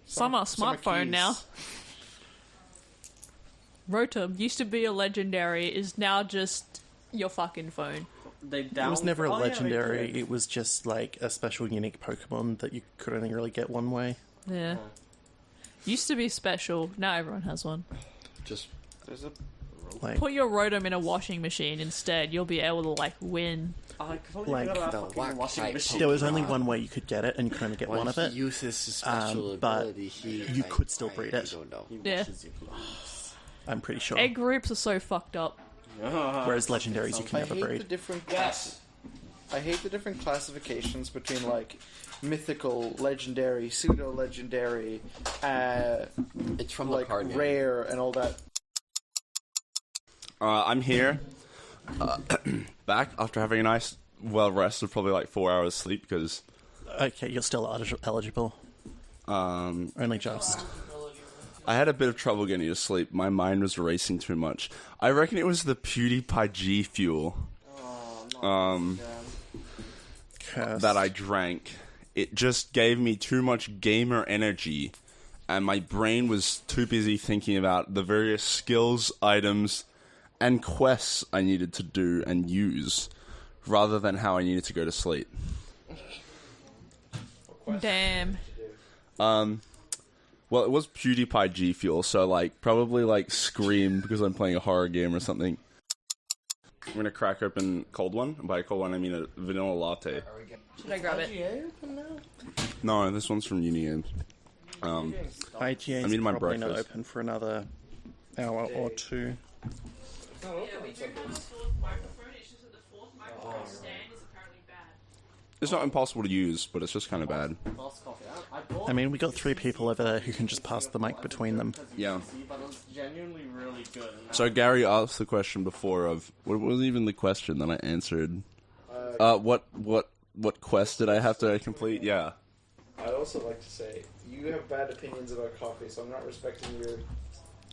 Some are some are smartphone keys. now. Rotom used to be a legendary, is now just your fucking phone. They It was never a Oh, yeah, they legendary. did. It was just like a special, unique Pokemon that you could only really get one way. Yeah. Used to be special, now everyone has one. Just There's a. Like, Put your Rotom in a washing machine instead, you'll be able to, like, win. I completely Like forgot the about fucking whack washing type machine. there was only one way you could get it, and you could only get one of it. He uses his special but ability. you could still breed it. I don't know. Yeah. I'm pretty sure. Egg groups are so fucked up. Whereas legendaries you can I never hate the breed. different. Yes. I hate the different classifications between like mythical, legendary, pseudo legendary, It's from the like card game. rare, and all that. I'm here, back after having a nice, well rested, probably like 4 hours sleep because Okay, you're still eligible. Only just. I had a bit of trouble getting to sleep. My mind was racing too much. I reckon it was the PewDiePie G Fuel Cursed. that I drank. It just gave me too much gamer energy, and my brain was too busy thinking about the various skills, items, and quests I needed to do and use, rather than how I needed to go to sleep. Damn. Well, it was PewDiePie G Fuel, so like probably like Scream because I'm playing a horror game or something. I'm gonna crack open cold one, and by cold one I mean a vanilla latte. Should I grab it? No, this one's from Uni Games. IGA I is mean my probably not breakfast. open for another hour or two. Yeah, we do have a fourth microphone, it's just that the fourth microphone stand is apparently bad. It's not impossible to use, but it's just kind of bad. Lost coffee. I bought I mean, we got 3 people over there who can just pass the mic between them. Yeah. but it was genuinely really good. And So Gary asked the question before of what was even the question that I answered? What quest did I have to complete? Yeah. I'd also like to say you have bad opinions about coffee, so I'm not respecting your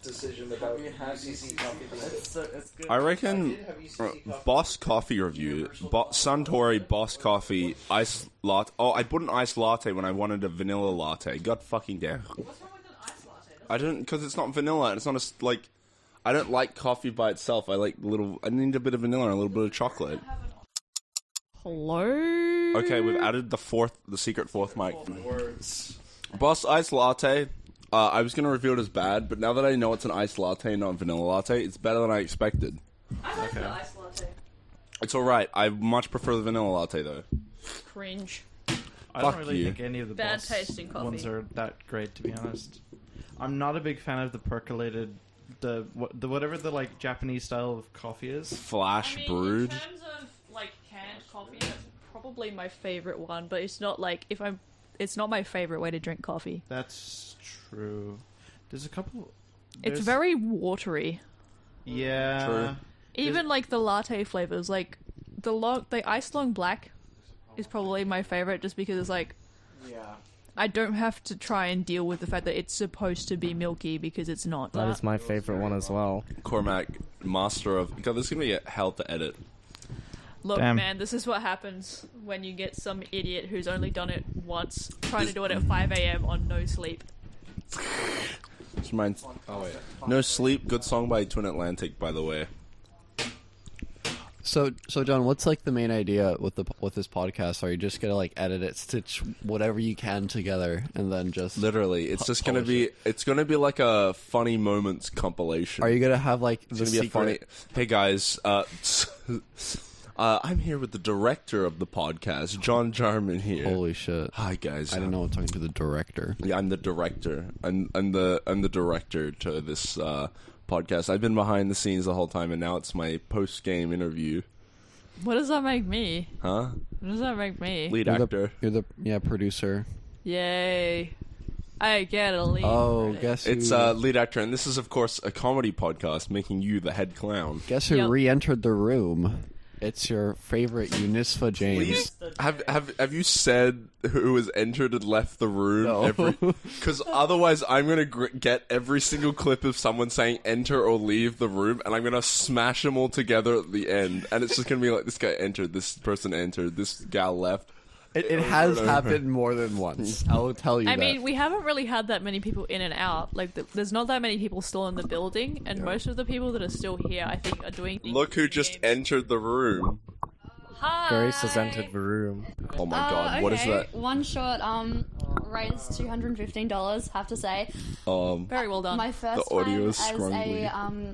decision about you had UCC coffee. it's good. I reckon Boss Coffee review. Suntory Boss Coffee Ice Latte. Oh, I bought an iced latte when I wanted a vanilla latte. God fucking damn. What's wrong with an ice latte? I didn't, because it's not vanilla. And it's not like. I don't like coffee by itself. I need a bit of vanilla and a little bit of chocolate. Hello? Okay, we've added the secret fourth mic. Boss Ice Latte. I was going to reveal it as bad, but now that I know it's an iced latte, not a vanilla latte, it's better than I expected. I like the ice latte. It's alright. I much prefer the vanilla latte, though. Cringe. I Fuck don't really you. think any of the Bad boss tasting coffee. ones are that great, to be honest. I'm not a big fan of the percolated, whatever the like Japanese style of coffee is. Flash brewed. In terms of like canned coffee, that's probably my favorite one. But it's not like it's not my favorite way to drink coffee. That's true. There's a couple. It's very watery. Yeah. True. Even like the latte flavors, like the iced long black is probably my favorite, just because it's like, I don't have to try and deal with the fact that it's supposed to be milky because it's not. That is my favorite one as well. Cormac, master of... God, this is going to be hell to edit. Look, Damn. man, this is what happens when you get some idiot who's only done it once, trying to do it at 5 a.m. on no sleep. This reminds... Oh, wait. No Sleep, good song by Twin Atlantic, by the way. So John, what's like the main idea with this podcast? Are you just gonna like edit it, stitch whatever you can together, and then just Literally, it's just gonna be... it? It's gonna be like a funny moments compilation. Are you gonna have like It's the gonna be a secret? funny... Hey, guys, I'm here with the director of the podcast, John Jarman here. Holy shit! Hi, guys. I didn't know I'm talking to the director. Yeah, I'm the director. I'm the director to this podcast. I've been behind the scenes the whole time, and now it's my post-game interview. What does that make me? Huh? What does that make me? Lead You're actor. You're the producer. Yay! I get a lead. Oh, credit. guess who? It's lead actor, and this is, of course, a comedy podcast, making you the head clown. Guess who Yep. re-entered the room? It's your favorite Unisfa James. Have you said who has entered and left the room? No. Because otherwise I'm going to get every single clip of someone saying enter or leave the room, and I'm going to smash them all together at the end. And it's just going to be like, this guy entered, this person entered, this gal left. It has happened more than once. I will tell you I that. mean, we haven't really had that many people in and out. Like, there's not that many people still in the building, and most of the people that are still here, I think, are doing things. Look who just entered the room. Hi! Grace has entered the room. Oh my god, what is that? One shot, raised $215, have to say. Very well done. My first The audio time is as scrungly.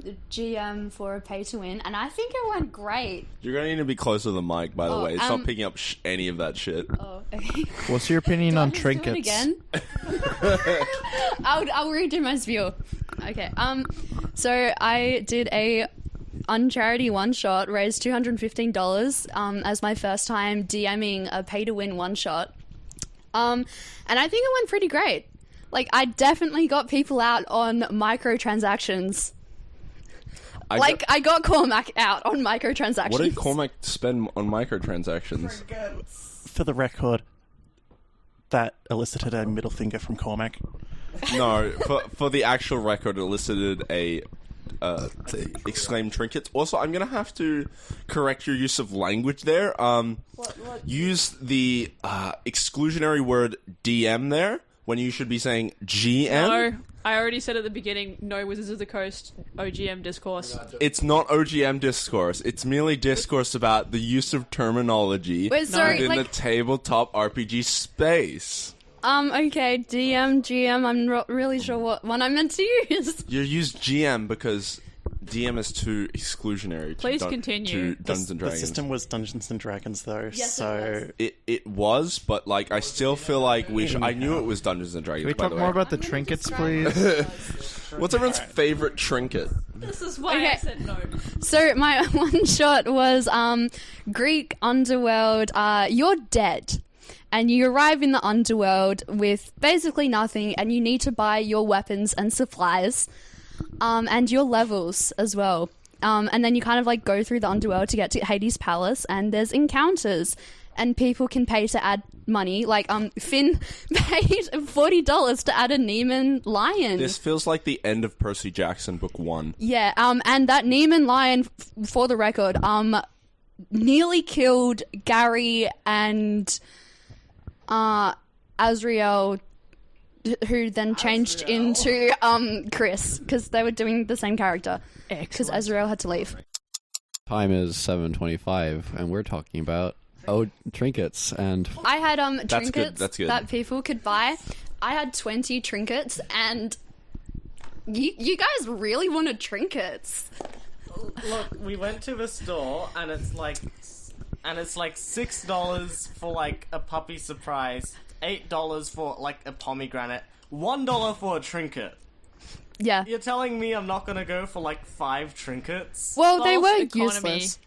a GM for a pay-to-win, and I think it went great. You're going to need to be closer to the mic, by the way. It's not um, picking up any of that shit. Oh, okay. What's your opinion on Just do it trinkets? again? I'll redo my spiel. Okay. So I did a unCharity one-shot, raised $215 as my first time DMing a pay-to-win one-shot. And I think it went pretty great. Like, I definitely got people out on microtransactions. I got Cormac out on microtransactions. What did Cormac spend on microtransactions? For the record, that elicited a middle finger from Cormac. No, for the actual record, it elicited a exclaimed trinkets. Also, I'm gonna have to correct your use of language there. Use the exclusionary word DM there when you should be saying GM. No, I already said at the beginning, no Wizards of the Coast OGM discourse. It's not OGM discourse. It's merely discourse about the use of terminology Wait, sorry, within like- the tabletop RPG space. Okay, DM, GM, I'm not really sure what one I meant to use. You use GM because DM is too exclusionary. Please to continue. To Dungeons and The Dragons. system was Dungeons and Dragons, though, Yes, so It was, but like I still feel like I knew it was Dungeons and Dragons. Can we by talk the more way. about the trinkets, please? What's everyone's favorite trinket? This is why I Okay. said no. So my one shot was Greek underworld. You're dead, and you arrive in the underworld with basically nothing, and you need to buy your weapons and supplies, and your levels as well. And then you kind of like go through the underworld to get to Hades' palace, and there's encounters, and people can pay to add money. Like Finn paid $40 to add a Neiman lion. This feels like the end of Percy Jackson Book 1. Yeah, and that Neiman lion, for the record, nearly killed Gary and Azrael, who then changed into Chris, because they were doing the same character. Because Azrael had to leave. Time is 7:25, and we're talking about trinkets. And I had That's trinkets good, that's good. that people could buy. I had 20 trinkets, and you guys really wanted trinkets. Look, we went to the store, and it's like $6 for like a puppy surprise, $8 for like a pomegranate, $1 for a trinket. Yeah. You're telling me I'm not gonna go for like 5 trinkets? Well, they False were economy. useless.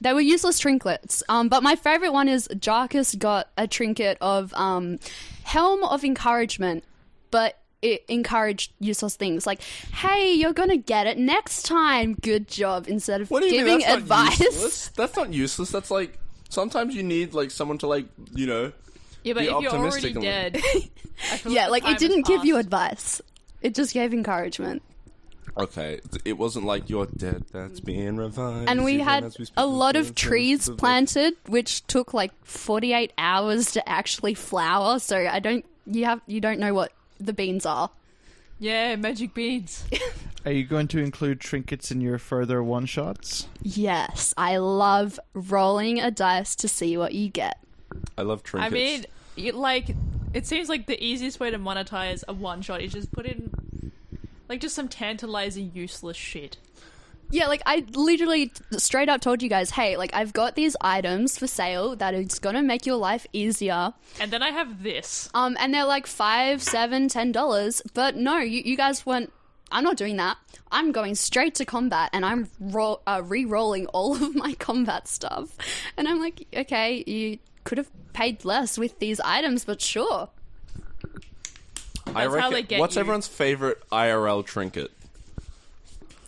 They were useless trinkets. But my favorite one is Jarkus got a trinket of Helm of Encouragement, but it encouraged useless things like, "Hey, you're gonna get it next time. Good job." Instead of What do you giving mean? That's advice. Not useless. That's not useless. That's like sometimes you need like someone to like Yeah, but be if you're already optimistic and- dead, I feel Yeah, the like time it didn't has give you passed. advice. It just gave encouragement. Okay, it wasn't like you're dead. That's being revived. And we Even had as we speak a of lot death, of trees planted, which took like 48 hours to actually flower. So you don't know what the beans are. Yeah, magic beans. Are you going to include trinkets in your further one-shots? Yes, I love rolling a dice to see what you get. I love trinkets. I mean, it seems like the easiest way to monetize a one shot is just put in like just some tantalizing useless shit. Yeah, like I literally straight up told you guys, hey, like I've got these items for sale that is gonna make your life easier. And then I have this. And they're like $5, $7, $10. But no, you guys went, I'm not doing that. I'm going straight to combat and I'm re-rolling all of my combat stuff. And I'm like, okay, you could have paid less with these items, but sure. I That's how reckon. they get What's you. everyone's favorite IRL trinket?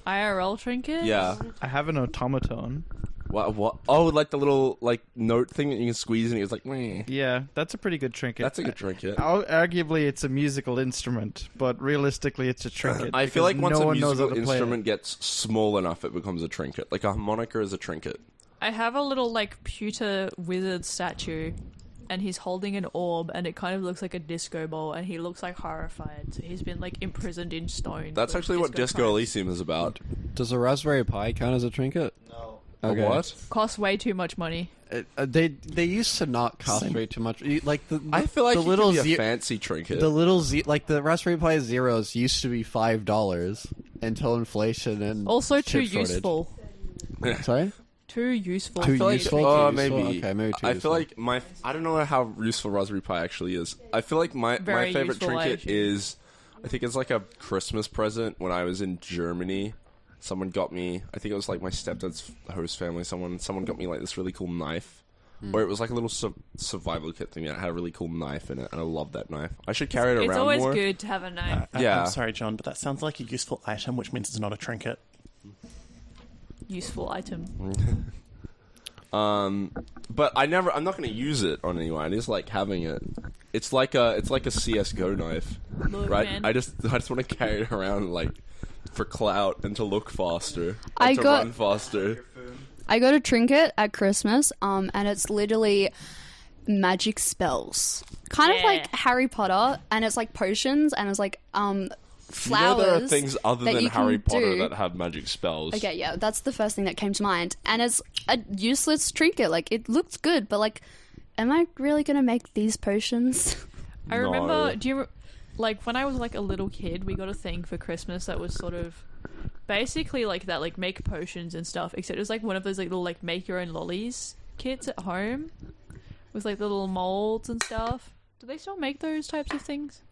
IRL trinket? Yeah. I have an automaton. What? Oh, like the little like note thing that you can squeeze and it's like, meh. Yeah, that's a pretty good trinket. That's a good trinket. Arguably, it's a musical instrument, but realistically, it's a trinket. I feel like because once no a one knows how musical to play it. instrument gets small enough, it becomes a trinket. Like a harmonica is a trinket. I have a little like pewter wizard statue and he's holding an orb and it kind of looks like a disco ball and he looks like horrified. So he's been like imprisoned in stone. That's for actually what Disco crimes. Elysium is about. Does a Raspberry Pi count as a trinket? No. Okay. A what? Costs way too much money. They used to not cost way too much. Like I feel like the it little could be a ze- fancy trinket. the little like the Raspberry Pi Zeros used to be $5 until inflation and Also too chip shortage. useful. Sorry, Too useful. Too feel like- useful. Oh, Too useful? maybe. Okay, maybe too I useful. feel like I don't know how useful Raspberry Pi actually is. I feel like my Very favorite useful, trinket actually. is, I think it's like a Christmas present when I was in Germany. Someone got me, I think it was like my stepdad's host family, someone got me like this really cool knife. Or it was like a little survival kit thing that had a really cool knife in it, and I love that knife. I should carry it around It's always more. good to have a knife. Yeah. I'm sorry, John, but that sounds like a useful item, which means it's not a trinket. Useful item. But I'm not going to use it on anyone. I just like having it. It's like a CS:GO knife, Look, right? man. I just want to carry it around like for clout and to look faster, I and to got- run faster. I got a trinket at Christmas, and it's literally magic spells. Kind of Yeah. like Harry Potter, and it's like potions, and it's like flowers. You know there are things other that than you can Harry Potter do. that have magic spells. Okay, yeah, that's the first thing that came to mind. And it's a useless trinket. Like, it looks good, but like, am I really gonna make these potions? I No. remember, like when I was like a little kid, we got a thing for Christmas that was sort of basically like that, like make potions and stuff, except it was like one of those like little like make your own lollies kits at home with like the little molds and stuff. Do they still make those types of things?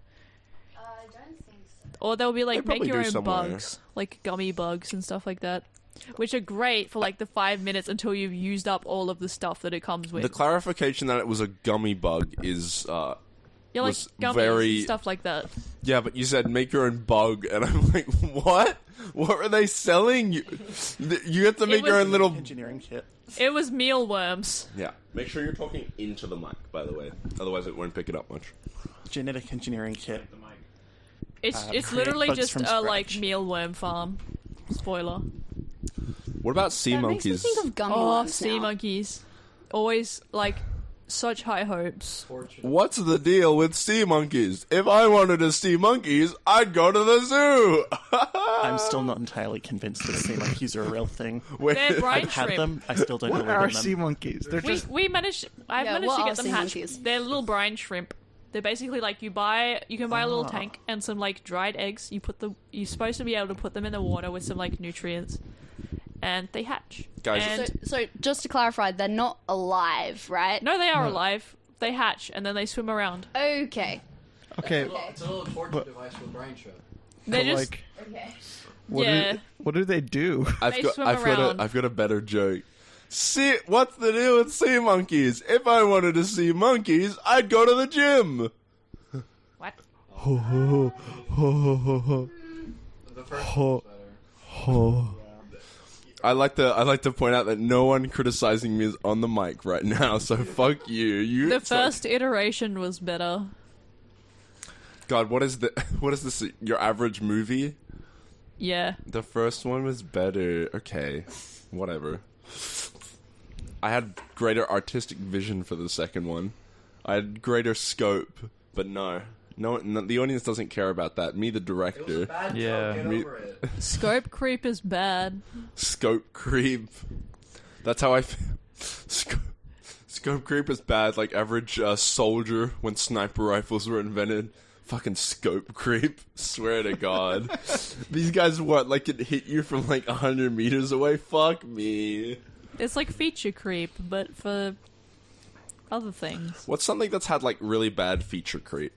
I don't think so. Or they'll be like They probably make your do own somewhere. bugs, like gummy bugs and stuff like that, which are great for like the 5 minutes until you've used up all of the stuff that it comes with. The clarification that it was a gummy bug is Yeah, like was gummies very- and stuff like that. yeah, but you said make your own bug, and I'm like, what? What are they selling you? You have to make your was- own little. Engineering kit. It was mealworms. Yeah. Make sure you're talking into the mic, by the way. Otherwise, it won't pick it up much. Genetic engineering kit. It's create literally bugs just from a like scratch. mealworm farm. Spoiler. What about sea That makes me monkeys? think of gummy Oh, worms sea now. monkeys. Always like such high hopes. What's the deal with sea monkeys? If I wanted to see monkeys, I'd go to the zoo. I'm still not entirely convinced that sea monkeys are a real thing. Wait, They're brine I've had shrimp. them. I still don't What know are what them. sea monkeys? They're just I've managed Yeah, to what get are them sea hatched. monkeys? They're little brine shrimp. They're basically like you can buy a little Ah. tank and some like dried eggs. You're supposed to be able to put them in the water with some like nutrients, and they hatch. Guys, And So just to clarify, they're not alive, right? no, they are alive. They hatch and then they swim around. Okay. Okay. It's a little torture device for brain shot. They But, just like, Okay. what do they do? They swim around. I've got a better joke. See, what's the deal with sea monkeys? If I wanted to see monkeys, I'd go to the gym. What? The first one's better. I like to point out that no one criticizing me is on the mic right now, so fuck you. The first iteration was better. God, what is this? Your average movie? Yeah. The first one was better. Okay, whatever. I had greater artistic vision for the second one. I had greater scope, but no, the audience doesn't care about that. Me, the director. Yeah. Get over it. Scope creep is bad. Scope creep. That's how I feel. Scope creep is bad, like average soldier when sniper rifles were invented. Fucking scope creep. Swear to God. These guys, like it hit you from like 100 meters away? Fuck me. It's like feature creep, but for other things. What's something that's had like really bad feature creep?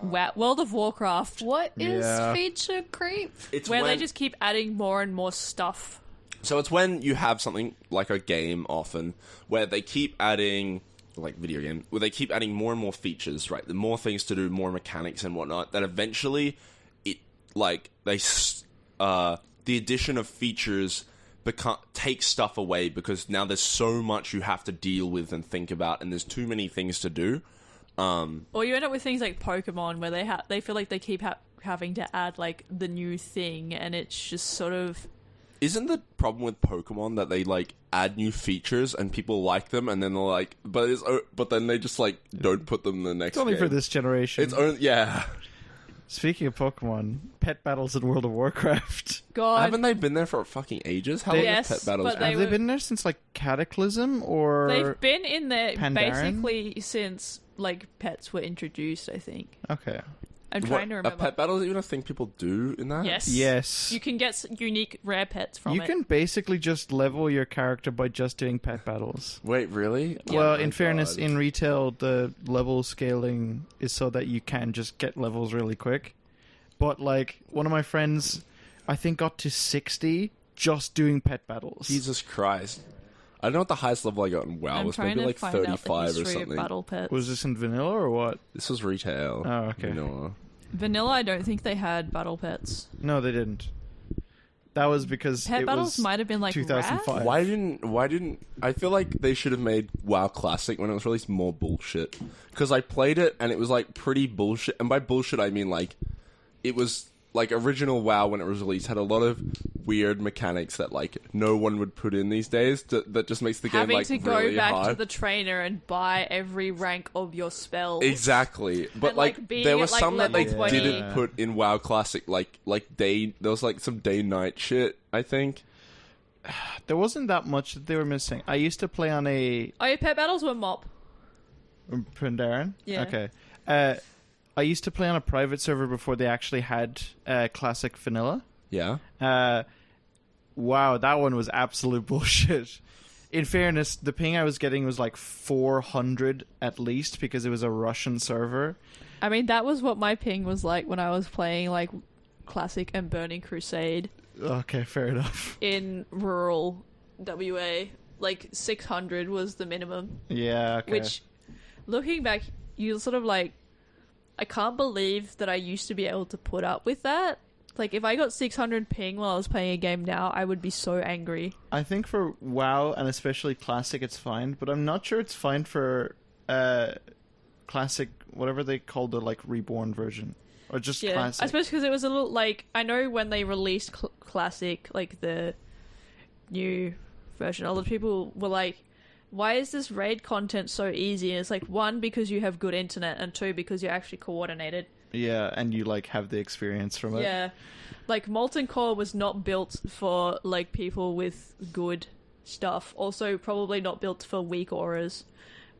World of Warcraft, What is Yeah. feature creep? It's where when, they just keep adding more and more stuff. So it's when you have something like a game often where they keep adding, like video game, where they keep adding more and more features, right? The more things to do, more mechanics and whatnot, that eventually it, like, the addition of features take stuff away because now there's so much you have to deal with and think about and there's too many things to do. Or you end up with things like Pokemon where they feel like they keep having to add like the new thing, and it's just sort of. Isn't the problem with Pokemon that they like add new features and people like them, and then they're like, but then they just like don't put them in the next. It's only game. for this generation. It's only Speaking of Pokemon, pet battles in World of Warcraft. God. Haven't they been there for fucking ages? How long Yes, have pet battles? but been? Have they been there since like Cataclysm or? They've been in there Pandaren? basically since like pets were introduced, I think. Okay. I'm trying to remember. Are pet battles even a thing people do in that? Yes. Yes. You can get unique rare pets from You it. can basically just level your character by just doing pet battles. Wait, really? Well, Oh my in fairness, God. in retail, the level scaling is so that you can just get levels really quick. But, like, one of my friends, I think, got to 60 just doing pet battles. Jesus Christ. I don't know what the highest level I got in WoW I'm was. trying Maybe to like find out the 35 or history of something. battle pets. Was this in vanilla or what? This was retail. Oh, okay. No. Vanilla, I don't think they had battle pets. No, they didn't. That was because Pet it battles was might have been like 2005. Why didn't I feel like they should have made WoW Classic when it was released more bullshit? Because I played it and it was like pretty bullshit, and by bullshit I mean like it was like original WoW when it was released had a lot of weird mechanics that like no one would put in these days that just makes the game Having like to go really back hard. to the trainer and buy every rank of your spells. Exactly, but And, like, being there at, was like, some that they level 20. didn't put in WoW Classic, like there was like some day-night shit. I think There wasn't that much that they were missing. I used to play on a Oh, your pet battles were mop. Pandaren. Yeah. Okay. I used to play on a private server before they actually had classic vanilla. yeah. Wow, that one was absolute bullshit. In fairness, the ping I was getting was like 400 at least because it was a Russian server. I mean, that was what my ping was like when I was playing like Classic and Burning Crusade Okay, fair enough. in rural WA. Like 600 was the minimum. Yeah, okay. Which, looking back, you sort of like, I can't believe that I used to be able to put up with that. Like, if I got 600 ping while I was playing a game now, I would be so angry. I think for WoW and especially Classic, it's fine, but I'm not sure it's fine for Classic, whatever they call the like reborn version, or just Yeah, Classic. I suppose because it was a little like, I know when they released Classic, like the new version, a lot of people were like, why is this raid content so easy? And it's like, one, because you have good internet, and two, because you're actually coordinated. Yeah, and you like have the experience from it. Yeah, like Molten Core was not built for like people with good stuff. Also, probably not built for weak auras.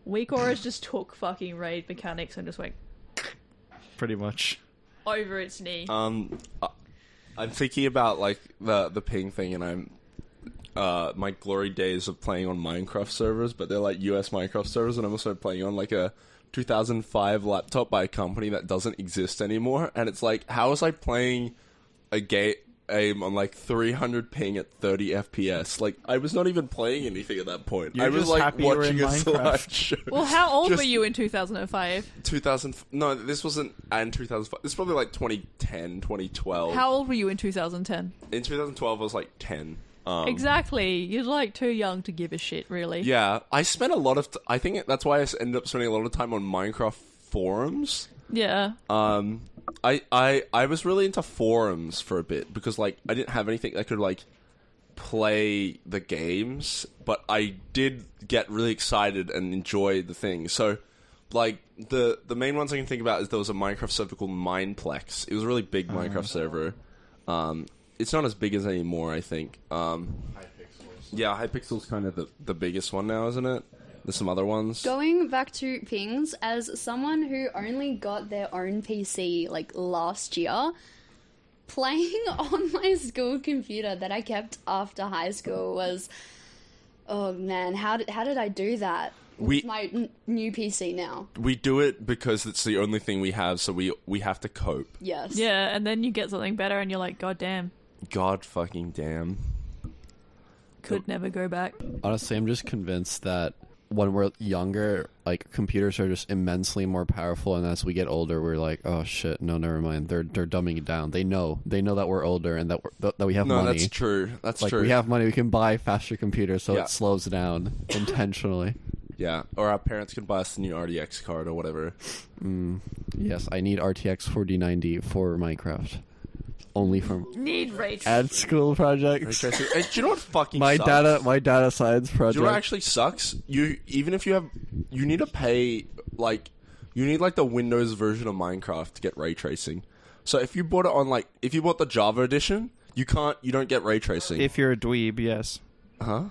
Weak auras just took fucking raid mechanics and just went Pretty much. over its knee. I'm thinking about like the ping thing, and I'm my glory days of playing on Minecraft servers, but they're like US Minecraft servers, and I'm also playing on like a 2005 laptop by a company that doesn't exist anymore, and it's like, how was I playing a game on like 300 ping at 30 FPS? Like, I was not even playing anything at that point. You're I was just like happy you were in watching a Minecraft. slideshow. Well, how old Just- were you in 2005? No, this wasn't in 2005. This is probably like 2010, 2012. How old were you in 2010? In 2012, I was like 10. Exactly. You're like too young to give a shit, really. Yeah, I spent a lot of... I think that's why I ended up spending a lot of time on Minecraft forums. Yeah. I was really into forums for a bit because, like, I didn't have anything that could, like, play the games, but I did get really excited and enjoy the thing. So, like, the main ones I can think about is there was a Minecraft server called Mineplex. It was a really big Minecraft server. It's not as big as anymore, I think. Yeah, Hypixel's kind of the biggest one now, isn't it? There's some other ones. Going back to pings, as someone who only got their own PC like last year, playing on my school computer that I kept after high school was, oh man, how did I do that? With my new PC now. We do it because it's the only thing we have, so we have to cope. Yes. Yeah, and then you get something better and you're like, God damn. God fucking damn. Could never go back. Honestly, I'm just convinced that when we're younger, like, computers are just immensely more powerful, and as we get older, we're like, oh shit, no, never mind. They're dumbing it down. They know that we're older and that we have money. No, that's true. That's like, true. we have money, we can buy faster computers, so Yeah. it slows down intentionally. Yeah, or our parents can buy us the new RTX card or whatever. Yes, I need RTX 4090 for Minecraft. Only from Need ray ad school projects. Hey, do you know what fucking My sucks? data science project. Do you know what actually sucks? You need to pay, like, you need like the Windows version of Minecraft to get ray tracing. So if you bought the Java edition, you don't get ray tracing. If you're a dweeb, yes. Huh?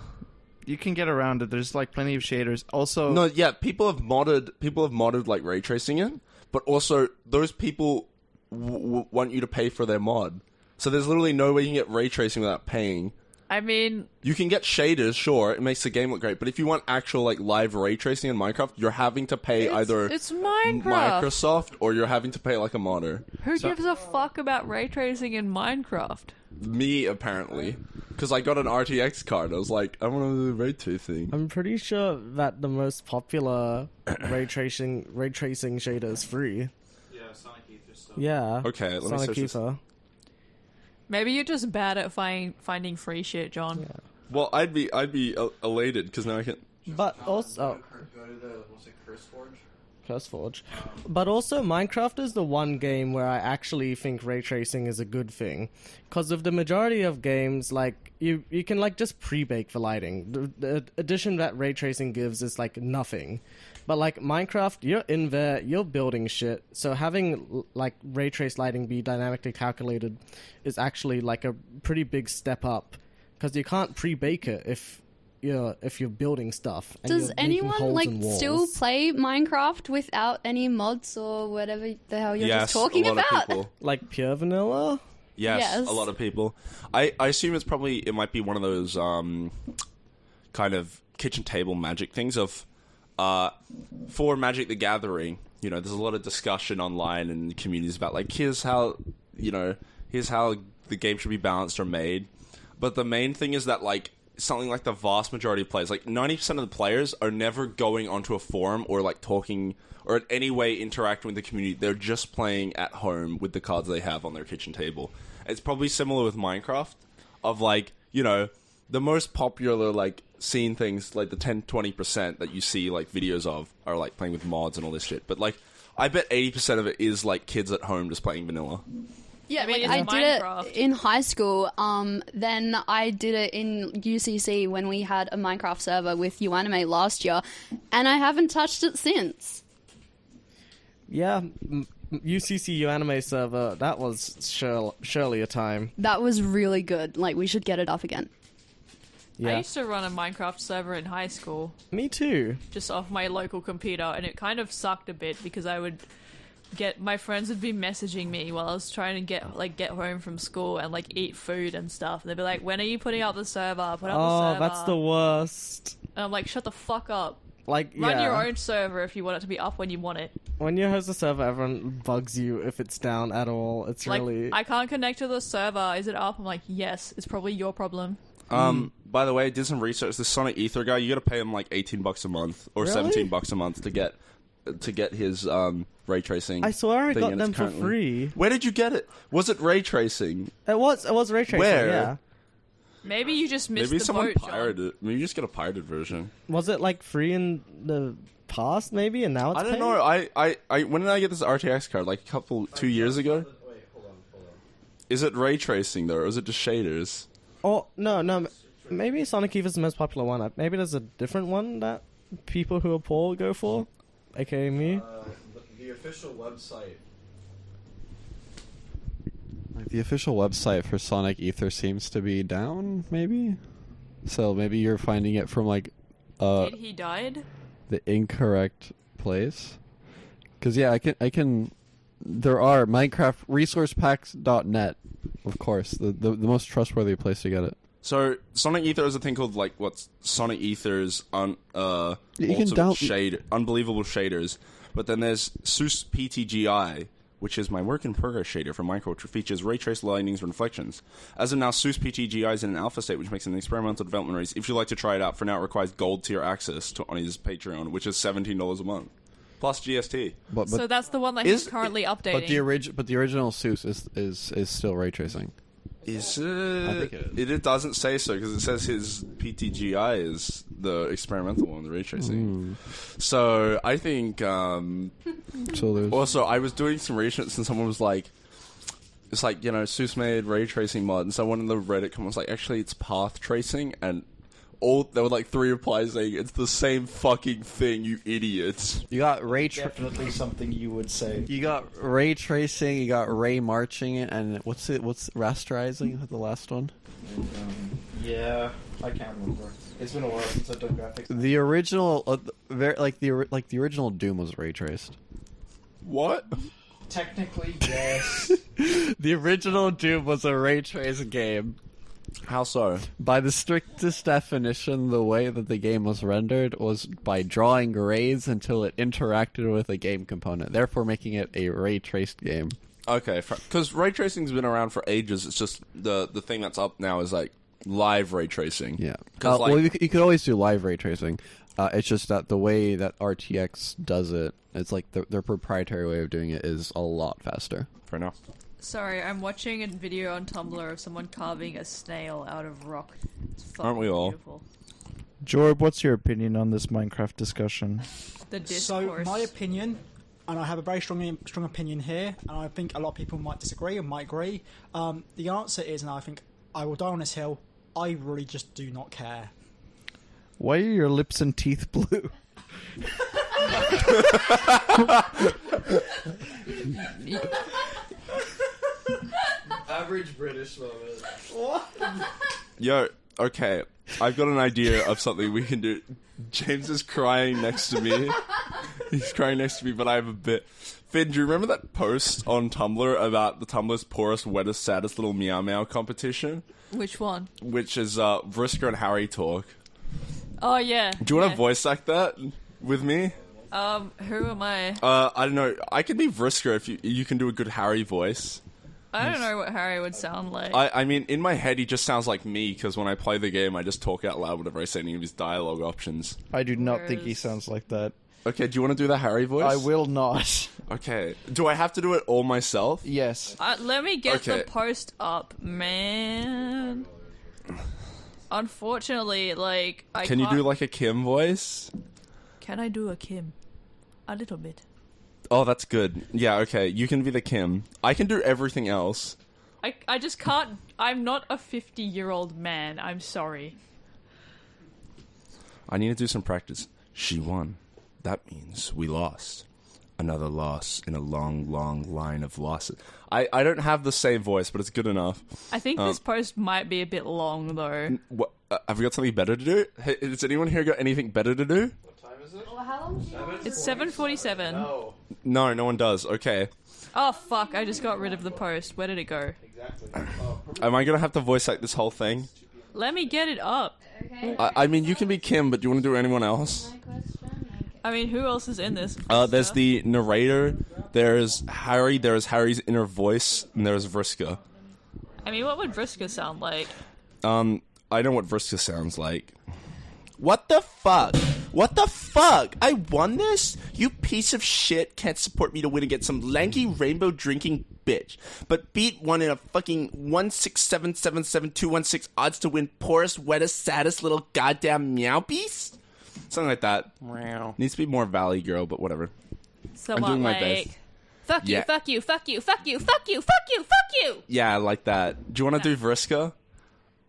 You can get around it. There's like plenty of shaders. Also, No, yeah, people have modded like ray tracing in, but also those people want you to pay for their mod. So there's literally no way you can get ray tracing without paying. I mean, You can get shaders, sure, it makes the game look great, but if you want actual like live ray tracing in Minecraft, you're having to pay either it's Minecraft. Microsoft or you're having to pay like a modder. Who gives a fuck about ray tracing in Minecraft? Me, apparently. Because I got an RTX card. I was like, I want to do the ray tracing. I'm pretty sure that the most popular ray tracing shader is free. Yeah, Sonic Ether stuff. Yeah. Okay, let me Sonic search this. Ether. Maybe you're just bad at finding free shit, John. Yeah. Well, I'd be elated because now I can. But also, Go to the CurseForge. CurseForge. But also, Minecraft is the one game where I actually think ray tracing is a good thing, because of the majority of games, like you can like just pre-bake the lighting. The addition that ray tracing gives is like nothing. But like Minecraft, you're in there, you're building shit. So having like ray trace lighting be dynamically calculated is actually like a pretty big step up, because you can't pre-bake it if you're building stuff. And Does you're making anyone holes like in walls. still play Minecraft without any mods or whatever the hell you're Yes, just talking a lot about? of people. Like pure vanilla? Yes, Yes. a lot of people. I assume it might be one of those kind of kitchen table magic things of for Magic the Gathering, there's a lot of discussion online and communities about like here's how the game should be balanced or made. But the main thing is that like something like the vast majority of players, like 90% of the players are never going onto a forum or like talking or in any way interacting with the community. They're just playing at home with the cards they have on their kitchen table. It's probably similar with Minecraft of like, the most popular like scene things, like the 10-20% that you see like videos of are like playing with mods and all this shit. But like I bet 80% of it is like kids at home just playing vanilla. Yeah, I mean, like it's I did Minecraft. it in high school. Then I did it in UCC when we had a Minecraft server with UAnime last year, and I haven't touched it since. Yeah, UCC UAnime server, that was surely a time. That was really good. Like, we should get it up again. Yeah. I used to run a Minecraft server in high school, Me too. just off my local computer, and it kind of sucked a bit because I would my friends would be messaging me while I was trying to get home from school and like eat food and stuff. And they'd be like, "When are you putting up the server? Put up the server." Oh, that's the worst. And I'm like, "Shut the fuck up." Like, Run your own server if you want it to be up when you want it. When you host a server, everyone bugs you if it's down at all. It's Like, really... I can't connect to the server. Is it up? I'm like, yes. It's probably your problem. By the way, I did some research. This Sonic Ether guy, you got to pay him like $18 a month or Really? $17 a month to get his ray tracing. I swear I thing, got and them it's for currently- free. Where did you get it? Was it ray tracing? It was ray tracing, Where? yeah. Maybe you just missed Maybe the someone boat, John. pirated it. Maybe you just get a pirated version. Was it like free in the past, maybe, and now it's I don't paid? know. I when did I get this RTX card? Like 2 years ago. Wait, hold on. Is it ray tracing though, or is it just shaders? Oh, no. Maybe Sonic Ether is the most popular one. Maybe there's a different one that people who are poor go for, aka me. The official website. The official website for Sonic Ether seems to be down, maybe? So maybe you're finding it from, like, Did he died? the incorrect place. Because, yeah, I can... There are MinecraftResourcePacks.net, of course, the most trustworthy place to get it. So Sonic Ether is a thing called like what's Sonic Ether's You can unbelievable shaders. But then there's SUS PTGI, which is my work in progress shader for Minecraft, which features ray trace lightnings and reflections. As of now, SUS PTGI is in an alpha state, which makes it an experimental development release. If you'd like to try it out, for now it requires gold tier access to on his Patreon, which is $17 a month. Plus GST. But So that's the one that he's currently updating. But the original SUS is still ray tracing. Is it? I think it is. It doesn't say so because it says his PTGI is the experimental one, the ray tracing. So I think. So there's Also, I was doing some research and someone was like, "It's like SUS made ray tracing mod," and so one of the Reddit comments was like, "Actually, it's path tracing," and there were like 3 replies saying it's the same fucking thing, you idiots. you got Definitely something you would say. You got ray tracing, you got ray marching, and what's rasterizing? The last one. Yeah, I can't remember. It's been a while since I've done graphics. The original, the original Doom was ray traced. What? Technically, yes. The original Doom was a ray traced game. How so? By the strictest definition, the way that the game was rendered was by drawing rays until it interacted with a game component, therefore making it a ray traced game. Okay, because ray tracing's been around for ages. It's just the thing that's up now is like live ray tracing. Yeah. 'Cause, Well, you could always do live ray tracing. It's just that the way that RTX does it, it's like their proprietary way of doing it is a lot faster. Fair enough. Sorry, I'm watching a video on Tumblr of someone carving a snail out of rock. It's fucking Aren't we all? beautiful. Jorb, what's your opinion on this Minecraft discussion? The So, discourse. my opinion, and I have a very strong opinion here, and I think a lot of people might disagree and might agree. The answer is, and I think I will die on this hill, I really just do not care. Why are your lips and teeth blue? Average British moment. Yo, okay. I've got an idea of something we can do. James is crying next to me. He's crying next to me, but I have a bit. Finn, do you remember that post on Tumblr about the Tumblr's poorest, wettest, saddest little meow meow competition? Which one? Which is Vriska and Harry talk. Oh, yeah. Do you want to voice act that with me? Who am I? I don't know. I can be Vriska if you can do a good Harry voice. I don't know what Harry would sound like. I mean, in my head, he just sounds like me, because when I play the game, I just talk out loud whenever I say any of his dialogue options. I do not think he sounds like that. Okay, do you want to do the Harry voice? I will not. Okay. Do I have to do it all myself? Yes. Let me get Okay. the post up, man. Unfortunately, like, I Can you can't... do like a Kim voice? Can I do a Kim? A little bit. Oh, that's good. Yeah, okay. You can be the Kim. I can do everything else. I just can't... I'm not a 50-year-old man. I'm sorry. I need to do some practice. She won. That means we lost. Another loss in a long, long line of losses. I don't have the same voice, but it's good enough. I think this post might be a bit long, though. What, have we got something better to do? Hey, has anyone here got anything better to do? It's 7:47. No, no one does. Okay. Oh, fuck. I just got rid of the post. Where did it go? Am I going to have to voice act this whole thing? Let me get it up. I mean, you can be Kim, but do you want to do anyone else? I mean, who else is in this? There's the narrator, there's Harry, there's Harry's inner voice, and there's Vriska. I mean, what would Vriska sound like? I know what Vriska sounds like. What the fuck? What the fuck? I won this? You piece of shit can't support me to win against some lanky rainbow drinking bitch, but beat one in a fucking 167772216 odds to win poorest, wettest, saddest little goddamn meow beast? Something like that. Wow. Needs to be more Valley Girl, but whatever. So I'm what, doing my like, best. Fuck you, Yeah. fuck you, fuck you, fuck you, fuck you, fuck you, fuck you! Yeah, I like that. Do you want to do Vriska?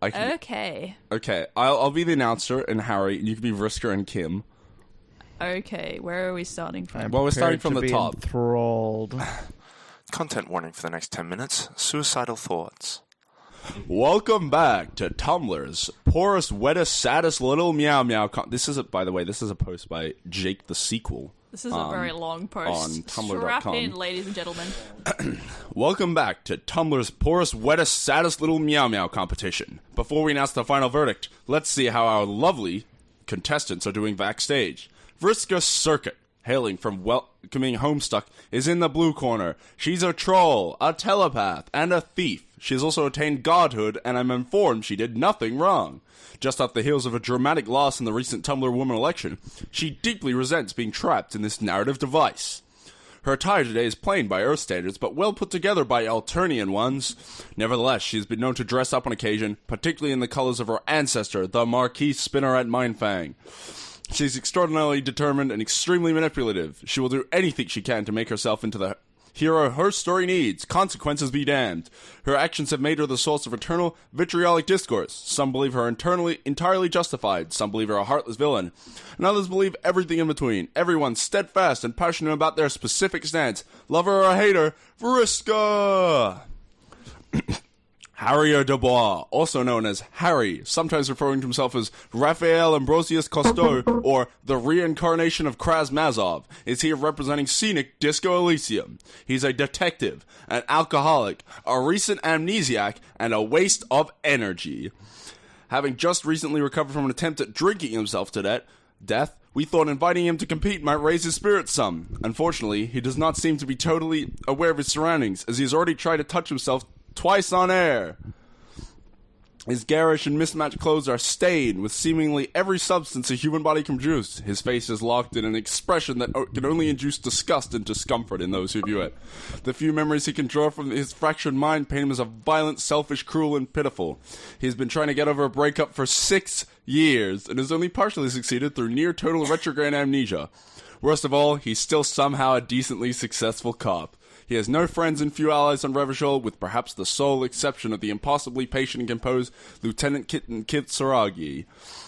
I can. Okay. Okay, I'll be the announcer and Harry, and you can be Vriska and Kim. Okay, where are we starting from? Well, we're starting from the top. Enthralled. Content warning for the next 10 minutes. Suicidal thoughts. Welcome back to Tumblr's poorest, wettest, saddest little meow meow. This is a post by Jake the Sequel. This is a very long post. On Tumblr.com. Strap in, ladies and gentlemen. Welcome back to Tumblr's poorest, wettest, saddest little meow meow competition. Before we announce the final verdict, let's see how our lovely contestants are doing backstage. Vriska Circuit, hailing from welcoming Homestuck, is in the blue corner. She's a troll, a telepath, and a thief. She has also attained godhood, and I'm informed she did nothing wrong. Just off the heels of a dramatic loss in the recent Tumblr Woman election, she deeply resents being trapped in this narrative device. Her attire today is plain by Earth standards, but well put together by Alternian ones. Nevertheless, she has been known to dress up on occasion, particularly in the colors of her ancestor, the Marquis Spinneret Mindfang. She's extraordinarily determined and extremely manipulative. She will do anything she can to make herself into the hero her story needs. Consequences be damned. Her actions have made her the source of eternal vitriolic discourse. Some believe her entirely justified. Some believe her a heartless villain. And others believe everything in between. Everyone steadfast and passionate about their specific stance. Lover or hater, Vriska! Harry Dubois, also known as Harry, sometimes referring to himself as Raphael Ambrosius Cousteau, or the reincarnation of Kraz Mazov, is here representing scenic Disco Elysium. He's a detective, an alcoholic, a recent amnesiac, and a waste of energy. Having just recently recovered from an attempt at drinking himself to death, we thought inviting him to compete might raise his spirits some. Unfortunately, he does not seem to be totally aware of his surroundings, as he has already tried to touch himself twice on air. His garish and mismatched clothes are stained with seemingly every substance a human body can produce. His face is locked in an expression that can only induce disgust and discomfort in those who view it. The few memories he can draw from his fractured mind paint him as a violent, selfish, cruel, and pitiful. He has been trying to get over a breakup for 6 years, and has only partially succeeded through near-total retrograde amnesia. Worst of all, he's still somehow a decently successful cop. He has no friends and few allies on Revachol, with perhaps the sole exception of the impossibly patient and composed Lieutenant Kitten Saragi.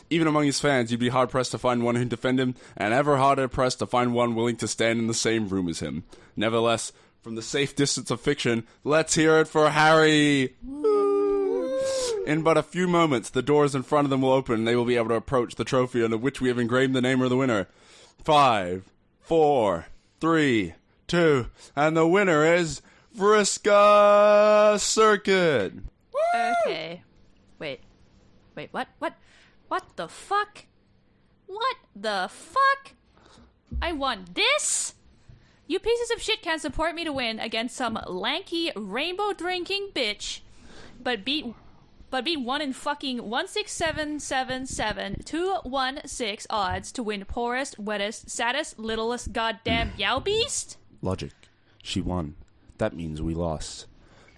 Even among his fans, you'd be hard-pressed to find one who'd defend him, and ever harder pressed to find one willing to stand in the same room as him. Nevertheless, from the safe distance of fiction, let's hear it for Harry! In but a few moments, the doors in front of them will open, and they will be able to approach the trophy under which we have engraved the name of the winner. 5, 4, 3... 2, and the winner is Vriska Circuit. Okay. Wait, what the fuck? What the fuck? I won this? You pieces of shit can't support me to win against some lanky rainbow drinking bitch, but beat one in fucking 167772216 odds to win poorest, wettest, saddest, littlest goddamn yow beast? Logic. She won. That means we lost.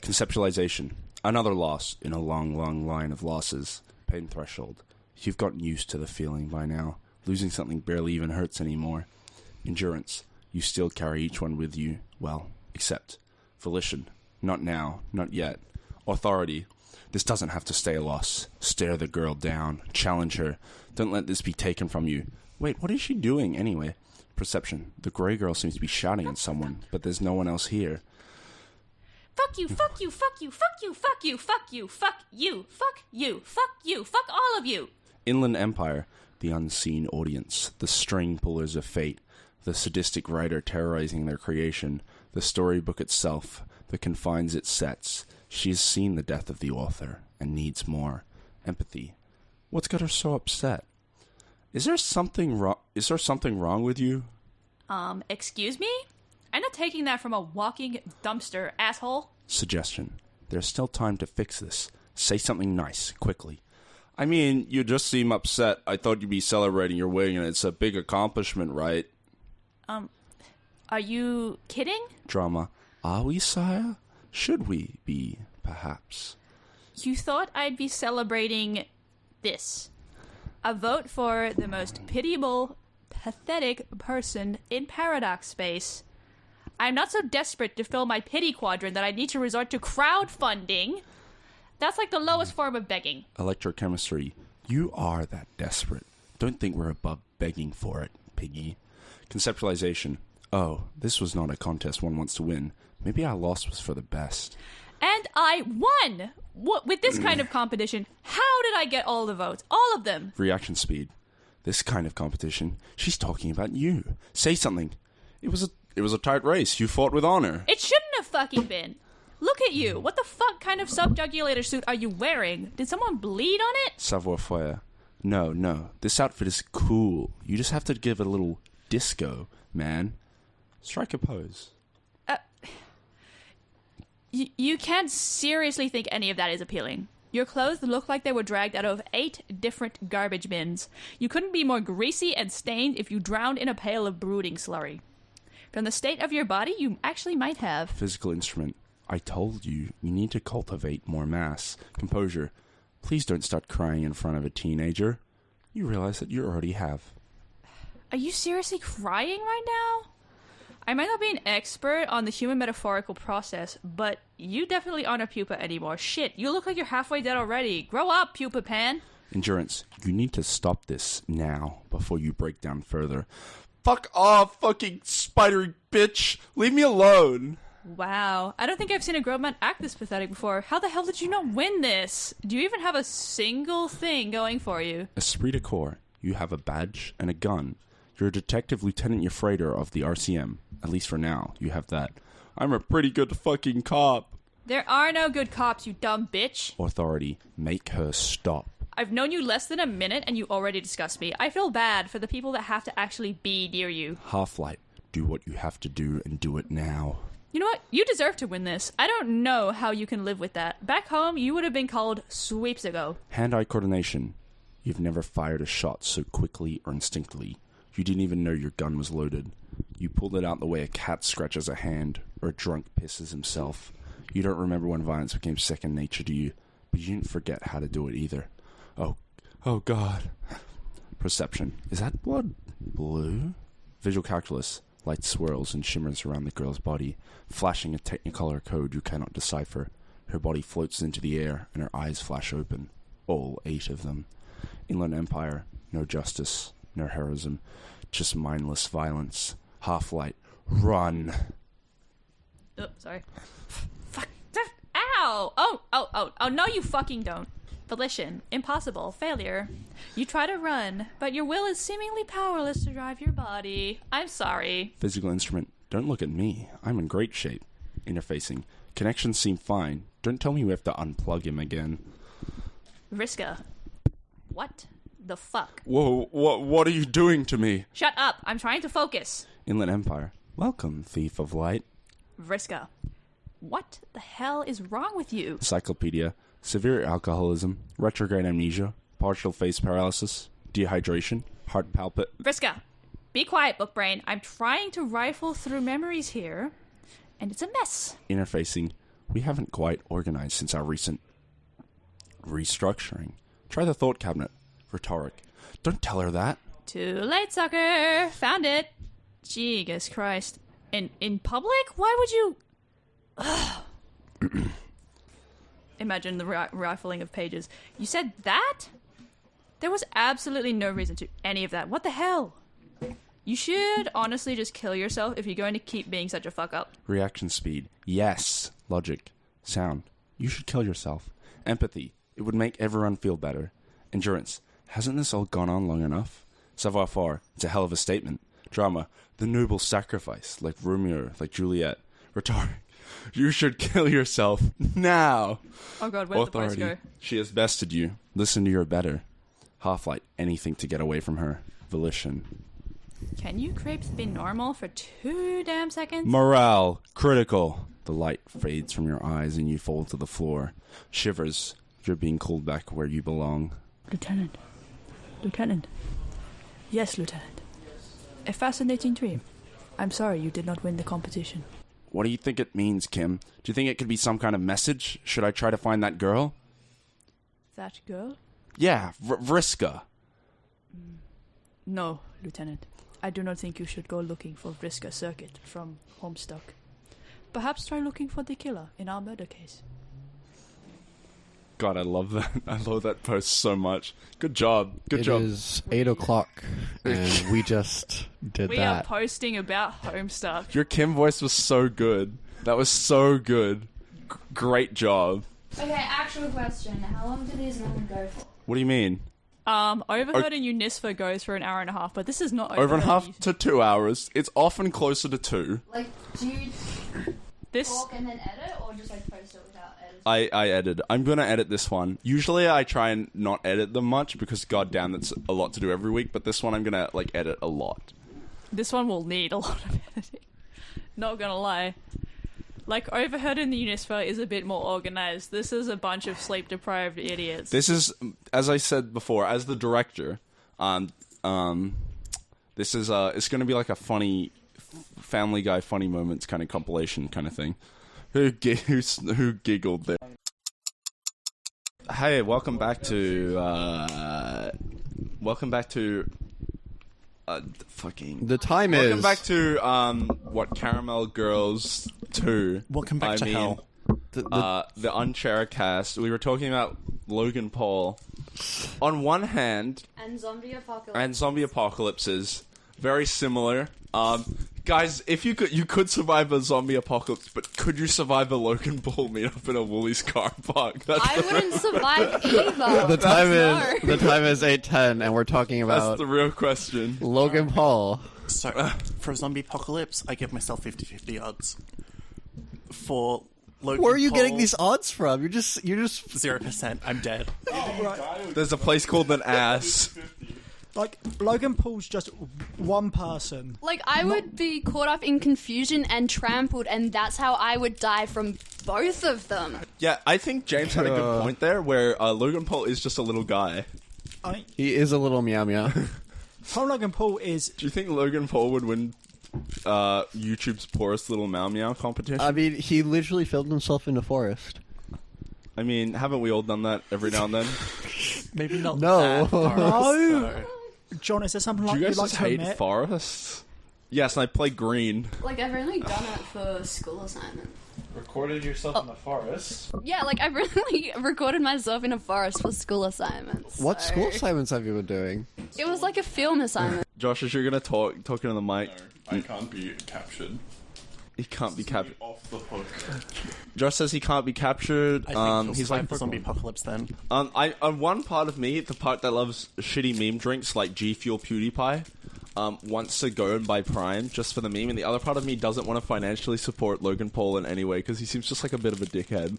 Conceptualization. Another loss in a long, long line of losses. Pain threshold. You've gotten used to the feeling by now. Losing something barely even hurts anymore. Endurance. You still carry each one with you. Well, except. Volition. Not now. Not yet. Authority. This doesn't have to stay a loss. Stare the girl down. Challenge her. Don't let this be taken from you. Wait, what is she doing anyway? Perception. The grey girl seems to be shouting at someone, but there's no one else here. Fuck you, fuck you, fuck you, fuck you, fuck you, fuck you, fuck you, fuck you, fuck you, fuck all of you. Inland Empire. The unseen audience. The string pullers of fate. The sadistic writer terrorizing their creation. The storybook itself. The confines it sets. She has seen the death of the author, and needs more. Empathy. What's got her so upset? Is there something wrong with you? Excuse me? I'm not taking that from a walking dumpster, asshole. Suggestion. There's still time to fix this. Say something nice, quickly. I mean, you just seem upset. I thought you'd be celebrating your wing, and it's a big accomplishment, right? Are you kidding? Drama. Are we, sire? Should we be, perhaps? You thought I'd be celebrating this. A vote for the most pitiable, pathetic person in paradox space. I'm not so desperate to fill my pity quadrant that I need to resort to crowdfunding. That's like the lowest form of begging. Electrochemistry. You are that desperate. Don't think we're above begging for it, piggy. Conceptualization. Oh, this was not a contest one wants to win. Maybe our loss was for the best. And I won! With this kind of competition, how did I get all the votes? All of them! Reaction speed. This kind of competition. She's talking about you. Say something. It was a tight race. You fought with honor. It shouldn't have fucking been. Look at you. What the fuck kind of subjugulator suit are you wearing? Did someone bleed on it? Savoir-faire. No. This outfit is cool. You just have to give it a little disco, man. Strike a pose. You can't seriously think any of that is appealing. Your clothes look like they were dragged out of 8 different garbage bins. You couldn't be more greasy and stained if you drowned in a pail of brooding slurry. From the state of your body, you actually might have. Physical instrument. I told you need to cultivate more mass. Composure. Please don't start crying in front of a teenager. You realize that you already have. Are you seriously crying right now? I might not be an expert on the human metaphorical process, but you definitely aren't a pupa anymore. Shit, you look like you're halfway dead already. Grow up, pupa pan. Endurance. You need to stop this now before you break down further. Fuck off, fucking spidery bitch. Leave me alone. Wow, I don't think I've seen a grown man act this pathetic before. How the hell did you not win this? Do you even have a single thing going for you? Esprit de corps. You have a badge and a gun. You're a Detective Lieutenant Freyja of the RCM. At least for now, you have that. I'm a pretty good fucking cop. There are no good cops, you dumb bitch. Authority. Make her stop. I've known you less than a minute and you already disgust me. I feel bad for the people that have to actually be near you. Half-Light. Do what you have to do and do it now. You know what? You deserve to win this. I don't know how you can live with that. Back home, you would have been called sweeps ago. Hand-eye coordination. You've never fired a shot so quickly or instinctively. You didn't even know your gun was loaded. You pulled it out the way a cat scratches a hand, or a drunk pisses himself. You don't remember when violence became second nature to you, but you didn't forget how to do it either. Oh God. Perception. Is that blood blue? Visual calculus. Light swirls and shimmers around the girl's body, flashing a technicolor code you cannot decipher. Her body floats into the air, and her eyes flash open. All 8 of them. Inland Empire. No justice. No heroism. Just mindless violence. Half-Light. Run. Oh, sorry. Fuck. Ow! Oh, no you fucking don't. Volition. Impossible. Failure. You try to run, but your will is seemingly powerless to drive your body. I'm sorry. Physical instrument. Don't look at me. I'm in great shape. Interfacing. Connections seem fine. Don't tell me we have to unplug him again. Vriska. What the fuck? Whoa, what are you doing to me? Shut up. I'm trying to focus. Inland Empire. Welcome, thief of light. Vriska. What the hell is wrong with you? Encyclopedia. Severe alcoholism, retrograde amnesia, partial face paralysis, dehydration, heart palpit. Vriska, be quiet, book brain. I'm trying to rifle through memories here, and it's a mess. Interfacing. We haven't quite organized since our recent restructuring. Try the thought cabinet. Rhetoric. Don't tell her that. Too late, sucker. Found it. Jesus Christ. In public? Why would you... Imagine the rifling of pages. You said that? There was absolutely no reason to any of that. What the hell? You should honestly just kill yourself if you're going to keep being such a fuck up. Reaction speed. Yes. Logic. Sound. You should kill yourself. Empathy. It would make everyone feel better. Endurance. Hasn't this all gone on long enough? Savoir-faire. It's a hell of a statement. Drama. The noble sacrifice. Like Romeo. Like Juliet. Rhetoric. You should kill yourself now. Oh God, where'd the voice go? She has bested you. Listen to your better. Half-Light, anything to get away from her. Volition. Can you crepes be normal for 2 damn seconds? Morale. Critical. The light fades from your eyes and you fall to the floor. Shivers. You're being called back where you belong. Lieutenant. Lieutenant. Yes, Lieutenant. A fascinating dream. I'm sorry you did not win the competition. What do you think it means, Kim? Do you think it could be some kind of message? Should I try to find that girl? That girl? Yeah, Vriska. No, Lieutenant. I do not think you should go looking for Vriska Circuit from Homestuck. Perhaps try looking for the killer in our murder case. God, I love that. I love that post so much. Good job. Good job. It is 8 o'clock, and we just did We that. are posting about Homestuck. Your Kim voice was so good. That was so good. Great job. Okay, actual question. How long do these normally go for? What do you mean? Overheard in Unisfa goes for an hour and a half, but this is not Over and a Overheard. half to 2 hours. It's often closer to 2. Like, do you This talk and then edit, or just like post it without editing? I edit. I'm going to edit this one. Usually I try and not edit them much because goddamn that's a lot to do every week, but this one I'm going to like edit a lot. This one will need a lot of editing. Not gonna lie. Like, Overheard in the Unisfa is a bit more organized. This is a bunch of sleep-deprived idiots. This is, as I said before, as the director, this is it's going to be like a funny Family Guy funny moments kind of compilation kind of thing. Who giggled there? Hey, welcome back to fucking. The time Welcome is. back to what Caramel Girls 2. Welcome back to hell. The unChariCast. We were talking about Logan Paul. On one hand, And zombie apocalypse. and zombie apocalypses, very similar. Guys, if you could survive a zombie apocalypse, but could you survive a Logan Paul meetup in a Woolies car park? I wouldn't survive either. The time is 8:10, and we're talking That's about the real question. Logan Paul. So, for a zombie apocalypse, I give myself 50-50 odds. For Logan Where are you Paul, getting these odds from? You're just 0%. I'm dead. There's a place called an ass. Like, Logan Paul's just one person. Like, I would be caught up in confusion and trampled, and that's how I would die from both of them. Yeah, I think James had a good point there, where Logan Paul is just a little guy. He is a little meow meow. Paul Logan Paul is... Do you think Logan Paul would win YouTube's poorest little meow meow competition? I mean, he literally filmed himself in a forest. I mean, haven't we all done that every now and then? Maybe not. No. That forest, No. though. John, is there something Do like you guys you'd like just to hate admit? forests? Yes, and I play green. Like, I've only done it for school assignments. Recorded yourself in the forest. Yeah, like, I've really recorded myself in a forest for school assignments. What so- school assignments have you been doing? It was like a film assignment. Josh, as you're gonna talk into the mic. I can't be captured. He can't be captured. Off the hook. Josh says he can't be captured. I think he'll He's survive like the zombie apocalypse then. on one part of me, the part that loves shitty meme drinks like G Fuel PewDiePie, wants to go and buy Prime just for the meme, and the other part of me doesn't want to financially support Logan Paul in any way because he seems just like a bit of a dickhead.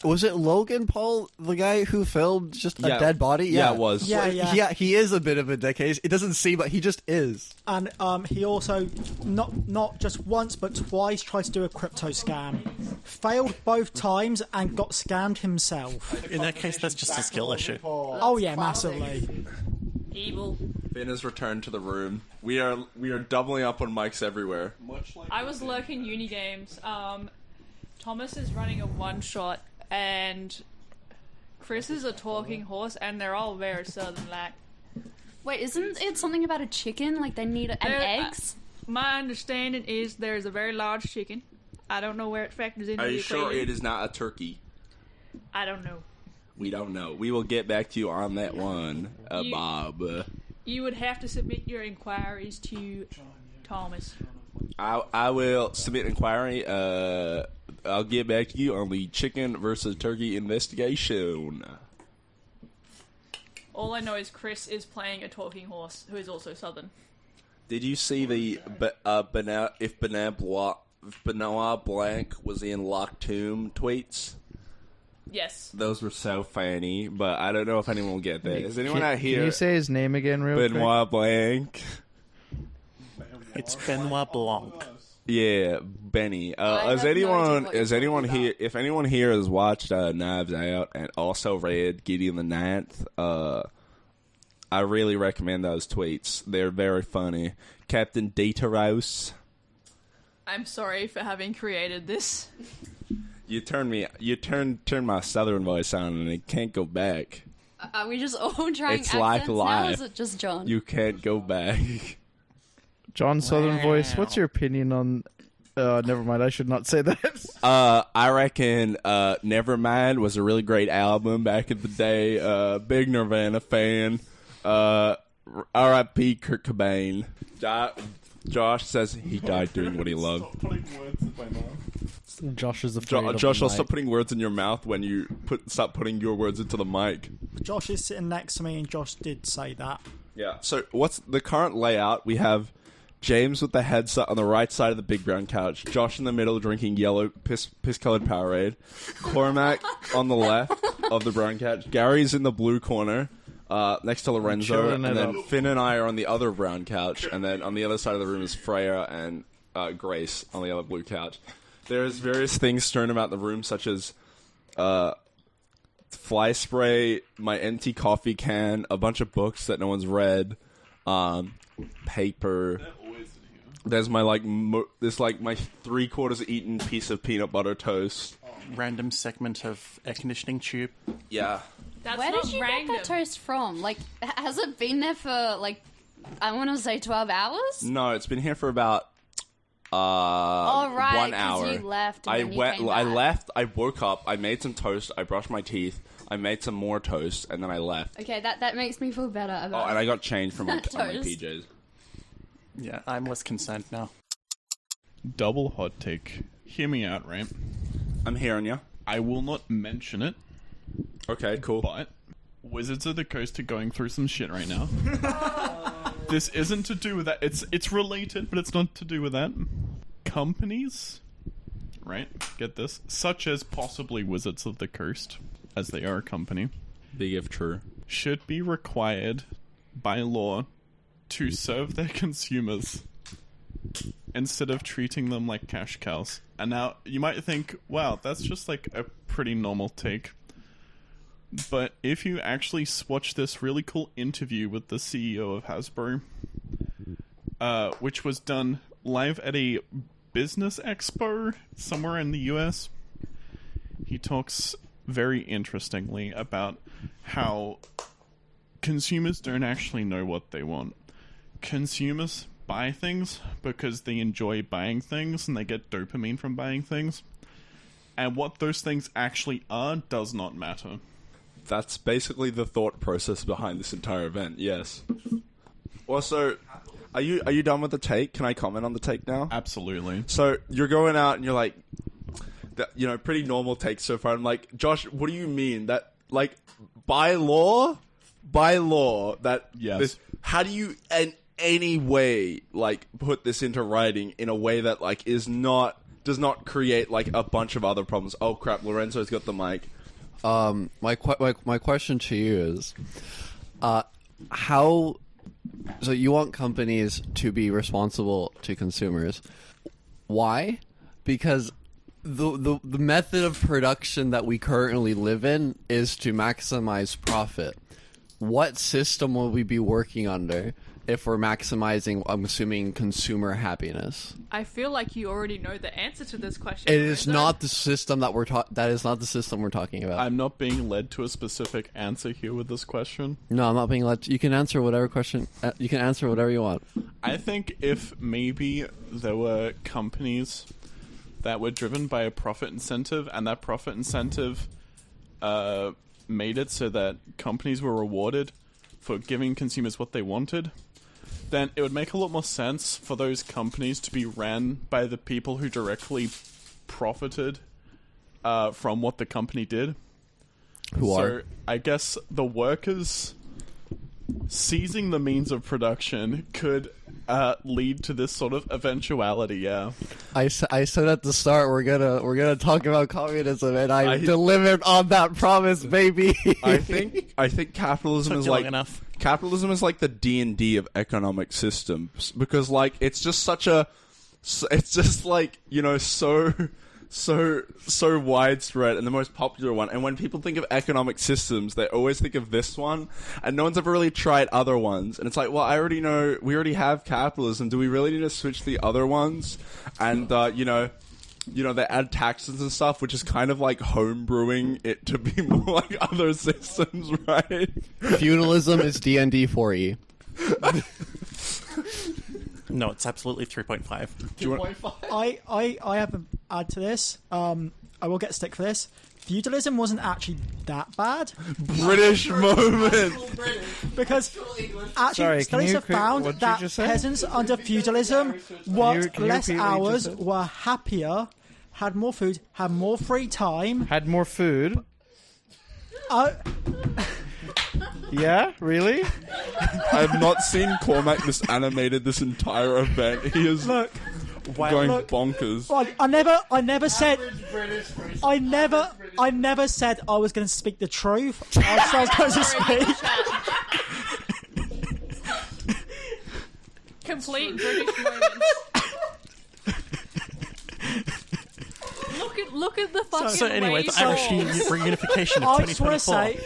Was it Logan Paul, the guy who filmed just a dead body? Yeah, it was. Yeah. He is a bit of a dickhead. It doesn't seem, but he just is. And he also, not just once, but twice tried to do a crypto scam. Failed both times and got scammed himself. In that case, that's just a skill issue. Oh yeah, massively. Evil. Finn has returned to the room. We are doubling up on mics everywhere. I was lurking uni games. Thomas is running a one-shot, and Chris is a talking horse, and they're all very southern-like. Wait, isn't it something about a chicken? Like, they need an eggs? My understanding is there's a very large chicken. I don't know where it factors into Are the you sure equation. it is not a turkey? I don't know. We don't know. We will get back to you on that one, You- Bob. You would have to submit your inquiries to Thomas. I will submit inquiry. I'll get back to you on the chicken versus turkey investigation. All I know is Chris is playing a talking horse who is also southern. Did you see the if Benoit Blanc was in Locked Tomb tweets? Yes. Those were so funny, but I don't know if anyone will get there. Is anyone out here? Can you say his name again real quick? Benoit Blanc. It's Benoit Blanc. Yeah, Benny. I Is have no idea anyone? what Is you're anyone talking here? If anyone here has watched Knives Out and also read Gideon the Ninth, I really recommend those tweets. They're very funny. Captain Dataros. I'm sorry for having created this. You turned my southern voice on, and it can't go back. Are we just all trying It's accents like now? Or life. is it just John? You can't go back. John Southern Voice, what's your opinion on... never mind, I should not say that. I reckon Nevermind was a really great album back in the day. Big Nirvana fan. R.I.P. Kurt Cobain. Josh says he died doing what he loved. Stop putting words in my mouth. Josh is afraid of Josh, the I'll mic. stop putting words in your mouth when you stop putting your words into the mic. Josh is sitting next to me, and Josh did say that. Yeah. So what's the current layout? We have James with the headset on the right side of the big brown couch. Josh in the middle drinking yellow piss-colored Powerade. Cormac on the left of the brown couch. Gary's in the blue corner next to Lorenzo. Chilling And it then up. Finn and I are on the other brown couch. And then on the other side of the room is Freyja and Grace on the other blue couch. There's various things strewn about the room, such as fly spray, my empty coffee can, a bunch of books that no one's read, paper. There's my my 3/4 eaten piece of peanut butter toast. Random segment of air conditioning tube. Yeah. That's Where not did you random. get that toast from? Like, has it been there for, like, I want to say 12 hours? No, it's been here for about Oh, right, 1 'cause hour. you left and I then you went. came I back. left. I woke up. I made some toast. I brushed my teeth. I made some more toast, and then I left. Okay, that makes me feel better Oh, about and I got changed from my, Toast. on my PJs. Yeah, I'm less concerned now. Double hot take. Hear me out, right? I'm hearing you. I will not mention it, Okay, cool. but Wizards of the Coast are going through some shit right now. This isn't to do with that. It's related, but it's not to do with that. Companies, right? Get this, such as possibly Wizards of the Coast, as they are a company, Big if true. should be required by law to serve their consumers instead of treating them like cash cows. And now you might think, wow, that's just like a pretty normal take. But if you actually watch this really cool interview with the CEO of Hasbro, which was done live at a business expo somewhere in the US, he talks very interestingly about how consumers don't actually know what they want. Consumers buy things because they enjoy buying things and they get dopamine from buying things. And what those things actually are does not matter. That's basically the thought process behind this entire event. Yes. Also, are you done with the take? Can I comment on the take now? Absolutely. So you're going out and you're like, pretty normal take so far. I'm like, Josh, what do you mean that like by law, that Yes. how do you in any way like put this into writing in a way that like does not create like a bunch of other problems? Oh crap, Lorenzo's got the mic. My question to you is, how? So you want companies to be responsible to consumers? Why? Because the method of production that we currently live in is to maximize profit. What system will we be working under if we're maximizing, I'm assuming, consumer happiness? I feel like you already know the answer to this question. It is Lorenzo. not the system that that is not the system we're talking about. I'm not being led to a specific answer here with this question. No, I'm not being led. You can answer whatever question. You can answer whatever you want. I think if maybe there were companies that were driven by a profit incentive, and that profit incentive made it so that companies were rewarded for giving consumers what they wanted, then it would make a lot more sense for those companies to be ran by the people who directly profited from what the company did. Who are? I guess the workers seizing the means of production could lead to this sort of eventuality. Yeah, I said at the start we're gonna talk about communism, and I delivered on that promise, baby. I think capitalism Took is you long like enough. Capitalism is like the D&D of economic systems, because like it's just like, you know, so widespread and the most popular one. And when people think of economic systems, they always think of this one, and no one's ever really tried other ones. And it's like, well, we already have capitalism. Do we really need to switch the other ones? And you know, they add taxes and stuff, which is kind of like homebrewing it to be more like other systems, right? Feudalism is D&D 4E. No, it's absolutely 3.5. Do you want... I have an add to this. I will get stick for this. Feudalism wasn't actually that bad. British moment. Because actually, studies have found that peasants under feudalism worked less hours, were happier, had more food, had more free time. Had more food? Yeah? Really? I've not seen Cormac this animated this entire event. He is going bonkers. I never said I was going to speak the truth. I was going to speak. Complete British moments. Look at the fucking So anyway, the rainbow. Irish reunification of I just want to 2024. say,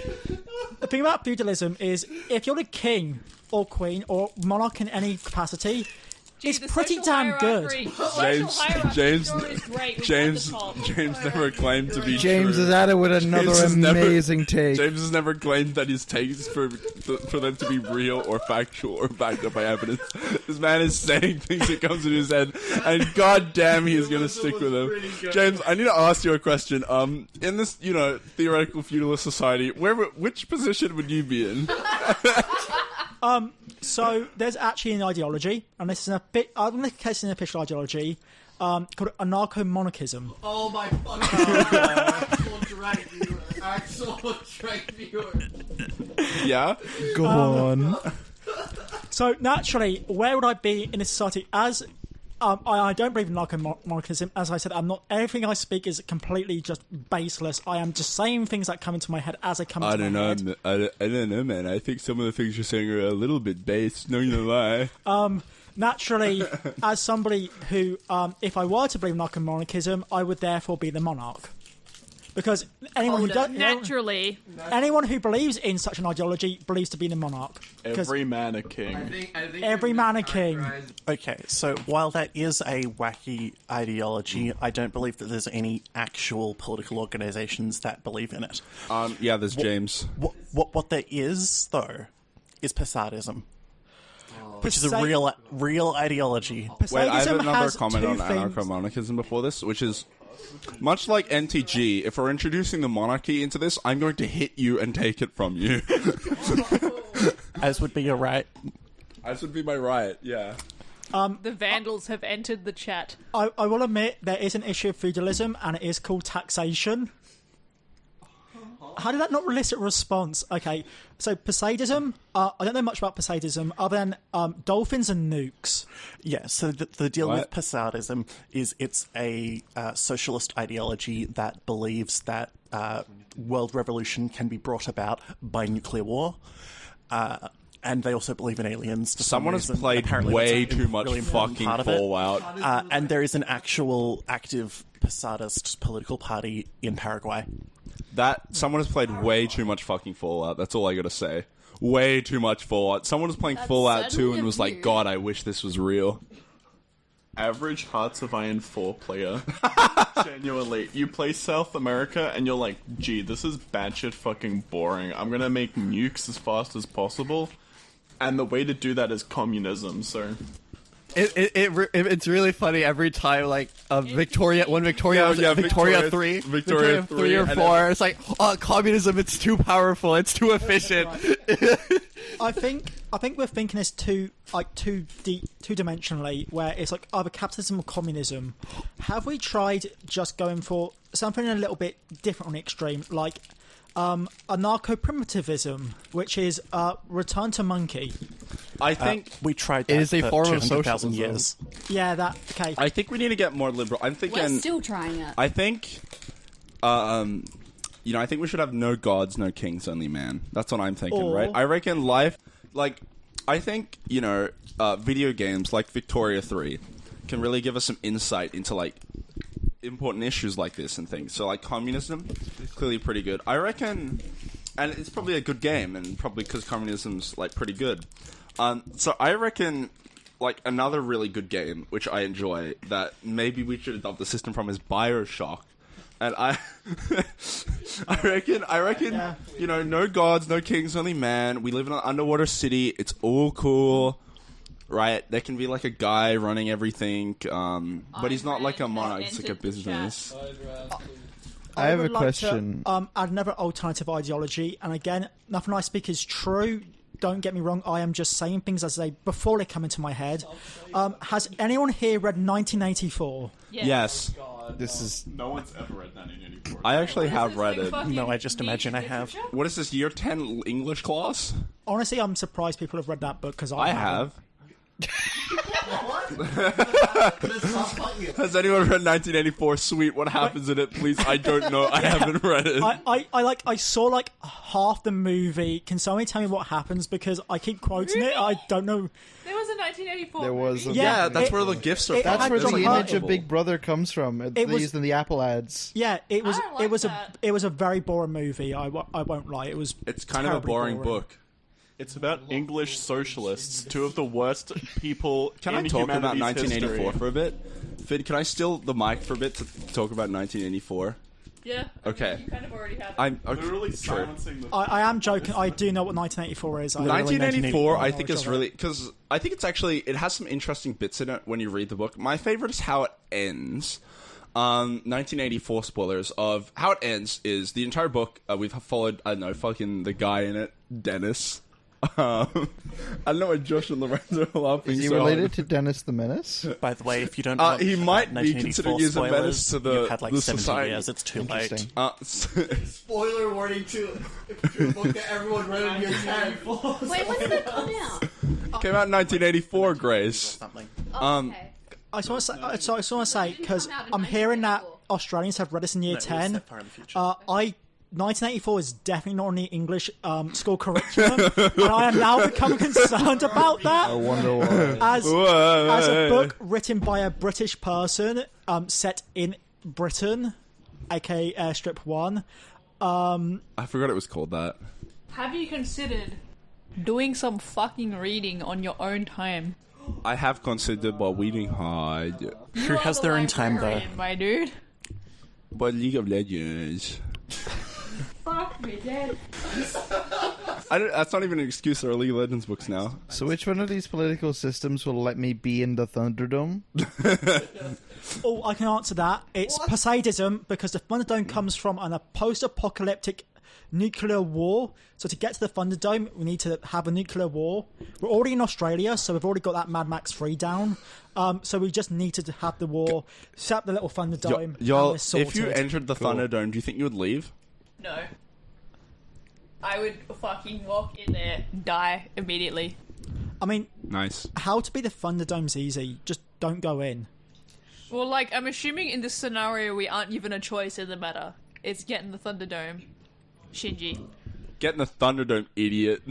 the thing about feudalism is, if you're the king or queen or monarch in any capacity, it's pretty damn good. James never claimed to be James true. is at it with another amazing take. James has never claimed that his takes for them to be real or factual or backed up by evidence. This man is saying things that comes in his head, and goddamn, he is going to stick with them. James, I need to ask you a question. In this, you know, theoretical feudalist society, which position would you be in? So there's actually an ideology, and this is I'm going to case an official ideology called anarcho-monarchism. Oh my fucking god! Actual drag viewer. Yeah? Go on. So naturally, where would I be in a society as... I don't believe in anarcho-monarchism. As I said, everything I speak is completely just baseless. I am just saying things that come into my head as they come into my head. I don't know, man. I think some of the things you're saying are a little bit based. No, you know why. Naturally, as somebody who, if I were to believe in anarcho-monarchism, I would therefore be the monarch. Because anyone who does, naturally, anyone who believes in such an ideology believes to be the monarch. Every man a king. I think Every man a king. Okay, so while that is a wacky ideology, I don't believe that there's any actual political organizations that believe in it. Yeah, there's James. What there is, though, is Posadism. Which is a real ideology. Wait, I have Posadism another has comment two on things. anarcho-monarchism before this, which is... Much like NTG, if we're introducing the monarchy into this, I'm going to hit you and take it from you. As would be your right. As would be my right, yeah. the Vandals have entered the chat. I will admit there is an issue of feudalism, and it is called taxation. How did that not elicit a response? Okay, so Posadism, I don't know much about Posadism other than dolphins and nukes. Yeah, so the deal with Posadism is it's a socialist ideology that believes that world revolution can be brought about by nuclear war. And they also believe in aliens. Someone has played way too much fucking Fallout. And there is an actual active Posadist political party in Paraguay. Someone has played way too much fucking Fallout. That's all I gotta say. Way too much Fallout. Someone was playing Fallout 2 and was like, God, I wish this was real. Average Hearts of Iron 4 player. Genuinely. You play South America and you're like, gee, this is batshit fucking boring. I'm gonna make nukes as fast as possible. And the way to do that is communism, so... It's really funny every time, like, Victoria 3 or 4, it's like, oh, communism, it's too powerful, it's too efficient. I think we're thinking this too dimensionally, where it's like either capitalism or communism. Have we tried just going for something a little bit different on the extreme, like anarcho-primitivism, which is return to monkey. I think we tried that it is a for form of 200,000 socialism. years. Yeah, that okay. I think we need to get more liberal. I'm We're thinking. still trying it. I think. I think we should have no gods, no kings, only man. That's what I'm thinking, right? I reckon life, I think, video games like Victoria 3 can really give us some insight into, important issues like this and things. So, communism, clearly pretty good. I reckon, and it's probably a good game, and probably because communism's, pretty good. So I reckon, another really good game, which I enjoy, that maybe we should adopt the system from is BioShock. And I reckon, no gods, no kings, only man. We live in an underwater city. It's all cool, right? There can be a guy running everything, but he's not like a monarch. It's like a business. I have a would like question. To, add another alternative ideology, and again, nothing I speak is true. Don't get me wrong. I am just saying things as before they come into my head. Has anyone here read 1984? Yes. This is no one's ever read 1984. I actually have read it. No, I just imagine I have. What is this, year 10 English class? Honestly, I'm surprised people have read that book because I have. Has anyone read 1984? Sweet. What happens in it, please? I don't know. I haven't read it. I saw half the movie. Can somebody tell me what happens? Because I keep quoting it. I don't know. There was a 1984 There was movie. Yeah, that's where the gifts are. That's where the John image Hurt. of Big Brother comes from. It's was- used in the Apple ads. Yeah, it was. I don't like It was that. a. It was a very boring movie. I won't lie. It was. It's kind of a terribly boring book. It's about English socialists, two of the worst people Can in I talk about humanity's 1984 history. for a bit? Fid, can I steal the mic for a bit to talk about 1984? Yeah. Okay. You kind of already have. I'm okay, Literally true. silencing the. I am joking. I do know what 1984 is. 1984, I think knowledge is of it. really because I think it's actually it has some interesting bits in it when you read the book. My favorite is how it ends. 1984 spoilers of how it ends is the entire book. We've followed fucking the guy in it, Dennis. I don't know why Josh and Lorenzo are laughing. Is he so related hard. to Dennis the Menace? By the way, if you don't want he might be 1984 considered as a menace spoilers, to the you've had the 70 society. years. It's too late. Interesting. Spoiler warning to a book that everyone read in year 10. Wait, when did it come out? Came out in 1984, Grace. Something. Okay. I just want to say because I'm hearing that Australians have read this in year No, it was 10. set far in the future. 1984 is definitely not on the English school curriculum, and I am now becoming concerned about that. I wonder why. As a book written by a British person, set in Britain, aka Airstrip 1. I forgot it was called that. Have you considered doing some fucking reading on your own time? I have considered while reading hard, Who has their own time, though? Librarian, my dude. but League of Legends. Fuck me, Dad. That's not even an excuse. There are League of Legends books now. So which one of these political systems will let me be in the Thunderdome? Oh, I can answer that. It's Poseidism, because the Thunderdome comes from a post-apocalyptic nuclear war. So to get to the Thunderdome, we need to have a nuclear war. We're already in Australia, so we've already got that Mad Max 3 down. So we just need to have the war, set up the little Thunderdome, and Y'all, we're sorted. if you entered the Thunderdome, do you think you would leave? No. I would fucking walk in there, die immediately. I mean, Nice. how to be the Thunderdome's easy. Just don't go in. Well, I'm assuming in this scenario we aren't given a choice in the matter. It's getting the Thunderdome. Shinji. Get in the Thunderdome, idiot.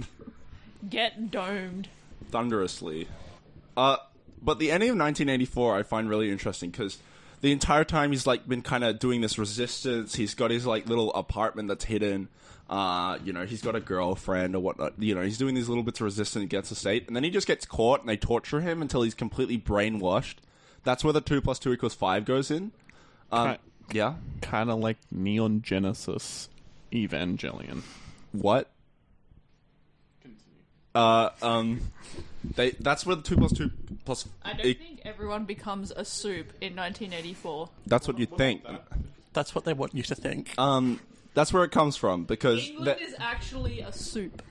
Get domed. Thunderously. But the ending of 1984 I find really interesting because the entire time he's been kind of doing this resistance. He's got his little apartment that's hidden. He's got a girlfriend or whatnot. He's doing these little bits of resistance against the state, and then he just gets caught and they torture him until he's completely brainwashed. That's where the 2 + 2 = 5 goes in. Yeah. Kind of like Neon Genesis Evangelion. What? That's where the 2 + 2 plus. I don't think everyone becomes a soup in 1984. That's what you think. That's what they want you to think. That's where it comes from because England is actually a soup.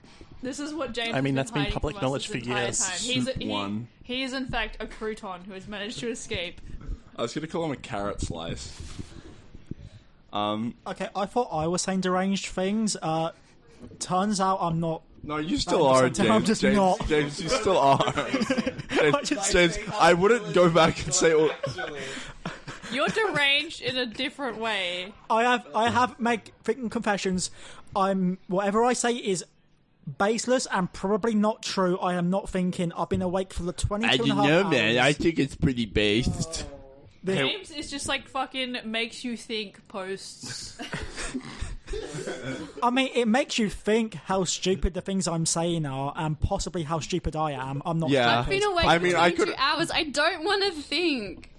This is what James. I mean, has that's been hiding public from us knowledge this for entire years. Time. He is in fact a crouton who has managed to escape. I was going to call him a carrot slice. Okay, I thought I was saying deranged things. Turns out I'm not. No, you still are, James. I'm just not. James, you still are. James, I wouldn't go back and say... You're deranged in a different way. I have made freaking confessions. Whatever I say is baseless and probably not true. I am not thinking. I've been awake for the 22 and a half hours. man. I think it's pretty based. James is just like fucking makes you think posts. I mean, it makes you think how stupid the things I'm saying are, and possibly how stupid I am. I'm not. Yeah. I've been awake for 22 hours. I don't want to think.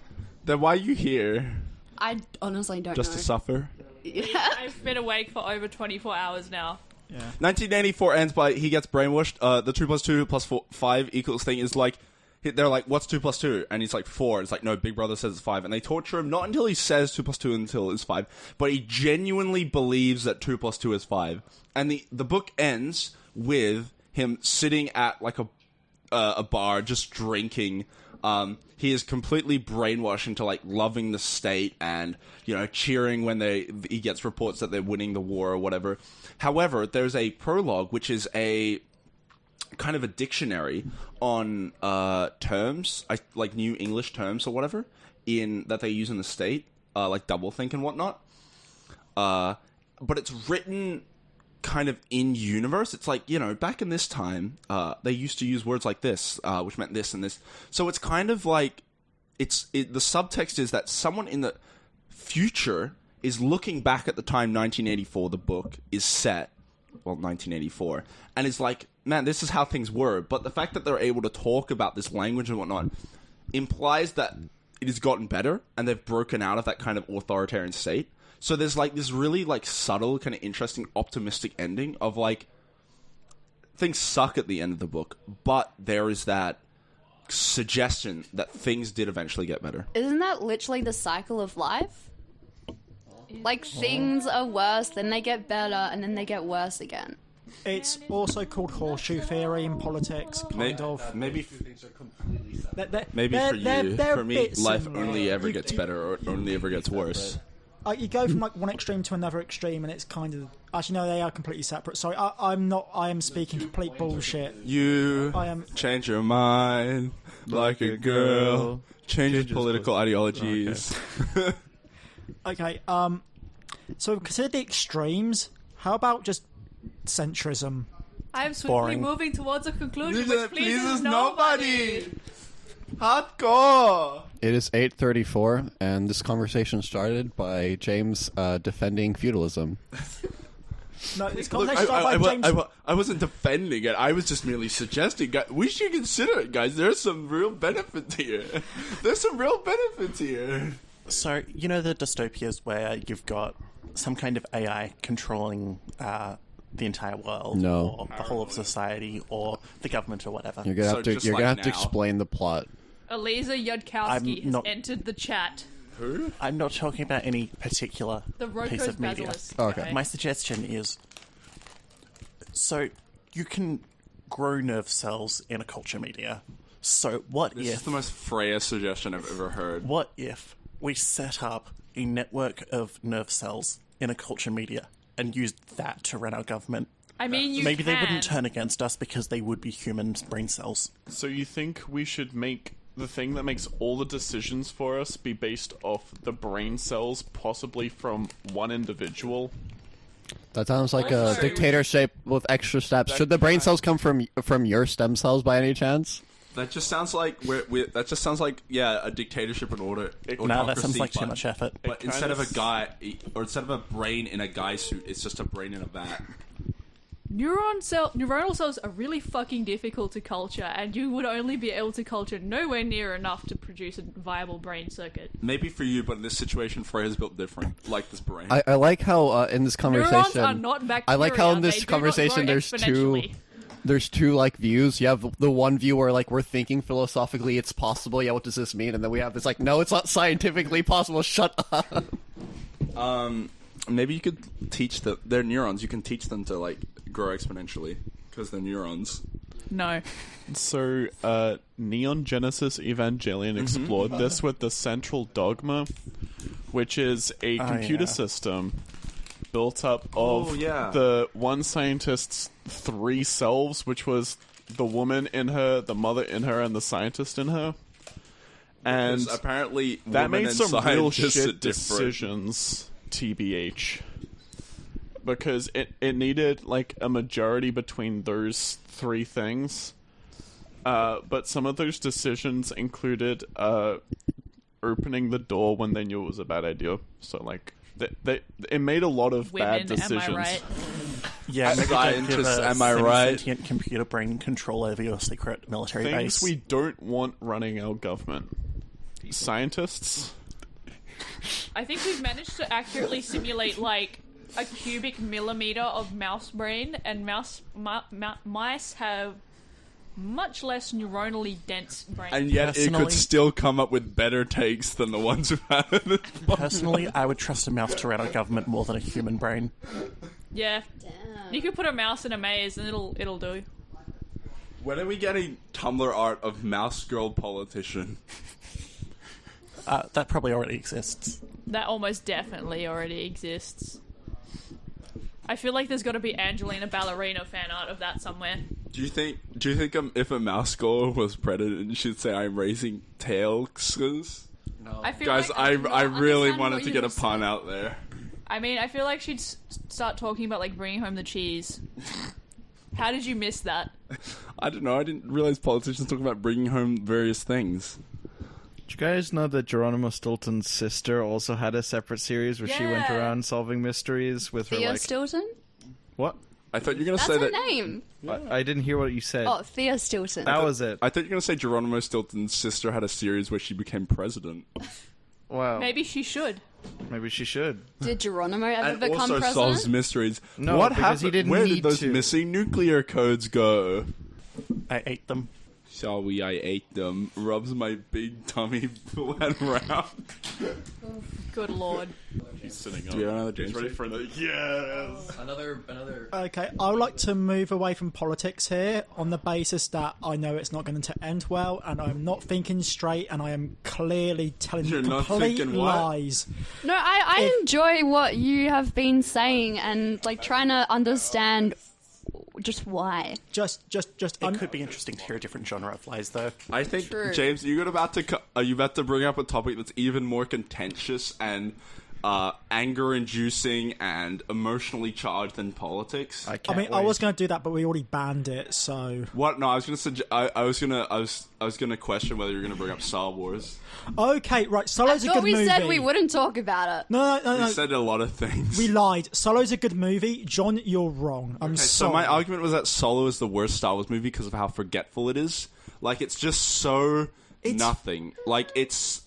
Then why are you here? I honestly don't know. Just to suffer? Yeah. I've been awake for over 24 hours now. Yeah. 1984 ends by he gets brainwashed. The 2 + 2 + 5 equals thing is like, they're like, what's 2 + 2? And he's like, 4. It's like, no, Big Brother says it's 5. And they torture him, not until he says 2 + 2 until it's 5, but he genuinely believes that 2 + 2 is 5. And the book ends with him sitting at like a bar just drinking. He is completely brainwashed into like loving the state and, you know, cheering when he gets reports that they're winning the war or whatever. However, there's a prologue which is a kind of a dictionary on terms, like new English terms or whatever, that they use in the state, like doublethink and whatnot. But it's written kind of in universe. It's like, you know, back in this time, they used to use words like this, which meant this and this. So it's kind of like the subtext is that someone in the future is looking back at the time 1984 the book is set, well, 1984, and is like, man, this is how things were. But the fact that they're able to talk about this language and whatnot implies that it has gotten better and they've broken out of that kind of authoritarian state. So there's like this really like subtle, kind of interesting, optimistic ending of like, things suck at the end of the book, but there is that suggestion that things did eventually get better. Isn't that literally the cycle of life? Like, things are worse, then they get better, and then they get worse again. It's also called horseshoe theory in politics, kind of. Maybe for they're you. For me, bits life and- only ever gets better or only ever gets worse. You go from like one extreme to another extreme, and it's kind of actually no, they are completely separate. Sorry, I'm not. I am speaking complete bullshit. Change your mind like a girl. Change political ideologies. Okay. So consider the extremes. How about just centrism? I am swiftly Boring. moving towards a conclusion That which pleases pleases nobody. Hardcore. It is 8:34, and this conversation started by James defending feudalism. No, this Look, conversation started by James. I wasn't defending it. I was just merely suggesting. We should consider it, guys. There's some real benefits here. So, you know the dystopias where you've got some kind of AI controlling the entire world, No. or the whole of society, or the government, or whatever? You're gonna have to explain the plot. Eliza Yudkowski has entered the chat. Who? I'm not talking about any particular The piece of media. Basilisk. Okay. My suggestion is, so you can grow nerve cells in a culture media. So This is the most Freyja suggestion I've ever heard. What if we set up a network of nerve cells in a culture media and used that to run our government? I mean, you Maybe they can. wouldn't turn against us because they would be human brain cells. So you think we should make the thing that makes all the decisions for us be based off the brain cells, possibly from one individual? That sounds like a dictatorship with extra steps. Should the brain cells come from your stem cells by any chance? That just sounds like a dictatorship in order. No, that sounds like too much effort. But instead of instead of a brain in a guy suit, it's just a brain in a vat. Neuronal cells are really fucking difficult to culture, and you would only be able to culture nowhere near enough to produce a viable brain circuit. Maybe for you, but in this situation, Freyja's built different, like this brain. I like how in this conversation, Neurons are not bacteria. I like how in They this do not conversation grow there's two like views. You have the one view where like we're thinking philosophically it's possible. Yeah, what does this mean? And then we have this like, no, it's not scientifically possible. Shut up. Maybe you could teach they're neurons. You can teach them to like grow exponentially because they're neurons. No. So, Neon Genesis Evangelion explored this with the central dogma which is a computer system built up of yeah. the one scientist's 3 selves, which was the woman in her, the mother in her, and the scientist in her. And Because apparently that women made and some real scientists are shit different. decisions, TBH. Because it needed, like, a majority between those 3 things. But some of those decisions included opening the door when they knew it was a bad idea. So, like, it made a lot of bad decisions. Am I right? Yeah, maybe don't give Scientists, a am I right? sentient computer brain control over your secret military Things base. we don't want running our government. Scientists. I think we've managed to accurately simulate, like, a cubic millimeter of mouse brain, and mice have much less neuronally dense brains. And yet it could still come up with better takes than the ones we've had. Personally, I would trust a mouse to run our government more than a human brain. Yeah. You could put a mouse in a maze and it'll do. When are we getting Tumblr art of mouse girl politician? That probably already exists. That almost definitely already exists. I feel like there's got to be Angelina Ballerina fan art of that somewhere. Do you think if a mouse girl was pregnant, she'd say, "I'm raising tails"? No. I feel Guys, like I really understand wanted what to you get a were pun saying. out there. I mean, I feel like she'd start talking about, like, bringing home the cheese. How did you miss that? I don't know. I didn't realize politicians talk about bringing home various things. Did you guys know that Geronimo Stilton's sister also had a separate series where she went Yeah. around solving mysteries with her, Thea like... Stilton? What? I thought you were going to That's say her that. name. I didn't hear what you said. Oh, Thea Stilton. That was it. I thought you were going to say Geronimo Stilton's sister had a series where she became president. Wow. Maybe she should. Maybe she should. Did Geronimo ever And become also president? solves mysteries. No, what because happened? he didn't Where need did those to. missing nuclear codes go? I ate them. Shall we? I ate them. Rubs my big tummy went round. Good lord. He's sitting Do we have another James? He's ready for another. Yes! Another. Okay, I would like to move away from politics here on the basis that I know it's not going to end well, and I'm not thinking straight, and I am clearly telling You're you not complete thinking what? lies. No, I enjoy what you have been saying and, like, trying to understand just why. Just. It could be interesting to hear a different genre of lies, though. I think, True. James, are you about to bring up a topic that's even more contentious and anger-inducing and emotionally charged than politics? I was going to do that, but we already banned it. So What? No, I was going to I was going to question whether you're going to bring up Star Wars. okay, right. Solo's a Thought good we movie. said we wouldn't talk about it. No. You said a lot of things. We lied. Solo's a good movie. John, you're wrong. I'm Okay, sorry. so my argument was that Solo is the worst Star Wars movie because of how forgetful it is. Like, it's just so nothing. Like, it's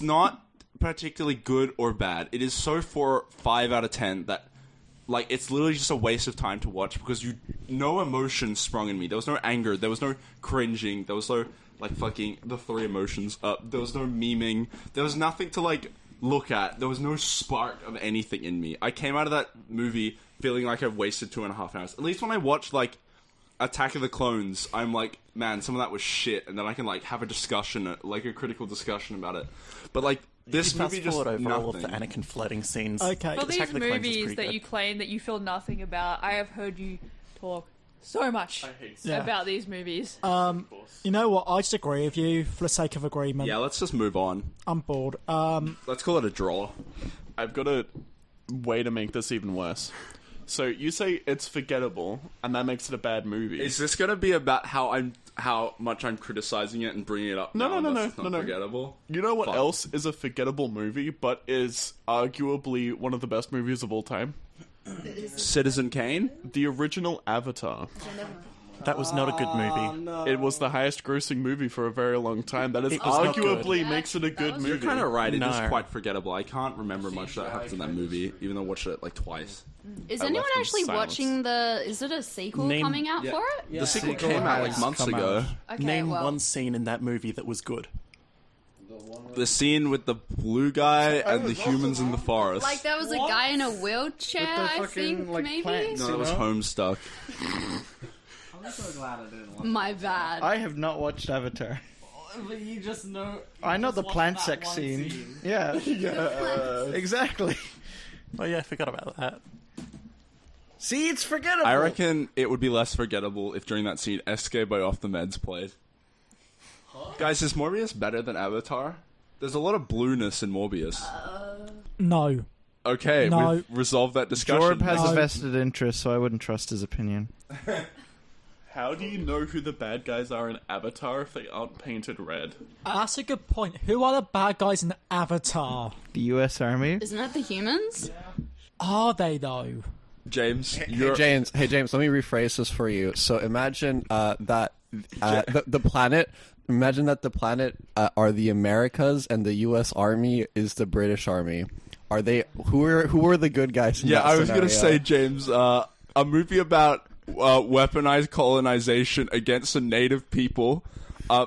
not particularly good or bad. It is so 5 out of 10 that, like, it's literally just a waste of time to watch because no emotion sprung in me. There was no anger. There was no cringing. There was no, like, fucking the 3 emotions. There was no memeing. There was nothing to, like, look at. There was no spark of anything in me. I came out of that movie feeling like I wasted 2.5 hours. At least when I watched, like, Attack of the Clones, I'm like, man, some of that was shit, and then I can, like, have a discussion, like, a critical discussion about it. But, like, this Fast movie just forward over all of nothing. the Anakin flirting scenes. Okay. For Attack these of the Clones is movies pretty that good. you claim that you feel nothing about, I have heard you talk so much Yeah. about these movies. You know what? I just agree with you for the sake of agreement. Yeah, let's just move on. I'm bored. Let's call it a draw. I've got a way to make this even worse. So you say it's forgettable, and that makes it a bad movie. Is this going to be about how much I'm criticizing it and bringing it up? No. It's not forgettable. You know what Fuck. else is a forgettable movie, but is arguably one of the best movies of all time? Citizen Kane? The original Avatar. That was not a good movie. It was the highest grossing movie for a very long time. That is It was not arguably makes it a good movie. You're kind of right. It is No. quite forgettable. I can't remember much that happens in that movie, even though I watched it like twice. Is I anyone left in actually silence. watching is it a sequel Name- coming out Yeah. for it? The sequel Sequel came out like has months come ago. out. Okay, Name well, one scene in that movie that was good. The scene with the blue guy and the humans in the forest. like there was a guy in a wheelchair, With the I fucking, think, like, maybe? plants. No, it was You know? Homestuck. I'm so glad I didn't watch My bad. I have not watched Avatar. But you just know. I know the plant sex scene. Yeah. Exactly. Oh yeah, I forgot about that. See, it's forgettable. I reckon it would be less forgettable if during that scene Escape by Off the Meds played. Guys, is Morbius better than Avatar? There's a lot of blueness in Morbius. No. Okay, No. we've resolved that discussion. Jorb has a vested interest, so I wouldn't trust his opinion. How do you know who the bad guys are in Avatar if they aren't painted red? That's a good point. Who are the bad guys in Avatar? The U.S. Army? Isn't that the humans? Are they, though? James, Hey, James, let me rephrase this for you. So imagine that the planet. Imagine that the planet are the Americas and the U.S. Army is the British Army. Are they? Who are the good guys? In that I was scenario? gonna say, James, a movie about weaponized colonization against the native people.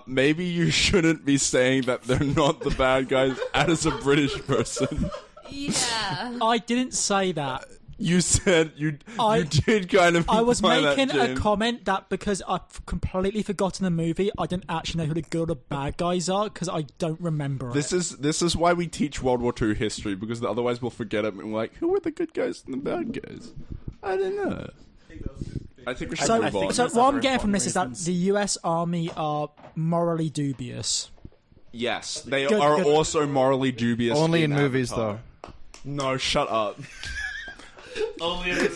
Maybe you shouldn't be saying that they're not the bad guys as a British person. Yeah. I didn't say that. You said you did kind of. I was imply that, making a James. comment that because I've completely forgotten the movie, I didn't actually know who the good or the bad guys are because I don't remember it. This is why we teach World War II history, because otherwise we'll forget it and we're like, who are the good guys and the bad guys? I don't know. I think we should move on. So what I'm getting from this is that the U.S. Army are morally dubious. Yes, they Good, are good. also morally dubious. Only in movies, Avatar. No, shut up. Only in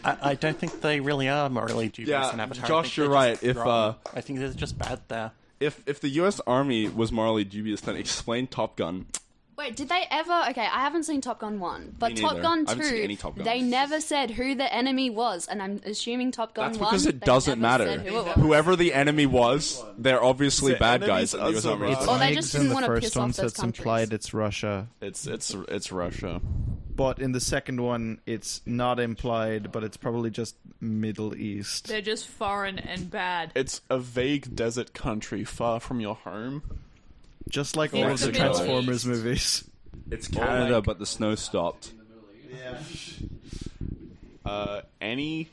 I don't think they really are morally dubious in Avatar. Josh, you're right. I think they're just bad there. If the U.S. Army was morally dubious, then explain Top Gun. Wait, did they ever... Okay, I haven't seen Top Gun 1, but Me Top neither. Gun I haven't seen 2, any Top Guns. they never said who the enemy was, and I'm assuming Top Gun That's 1... because it they doesn't never matter. said who it was. Whoever the enemy was, they're obviously The bad enemies guys in the U.S. are Army. It's Or they Higgs just in didn't the wanna first piss one, off so those it's implied it's Russia. It's Russia. But in the second one, it's not implied, but it's probably just Middle East. They're just foreign and bad. It's a vague desert country far from your home. Just like In all of the the Middle Transformers East. movies. It's Canada, but the snow stopped. Any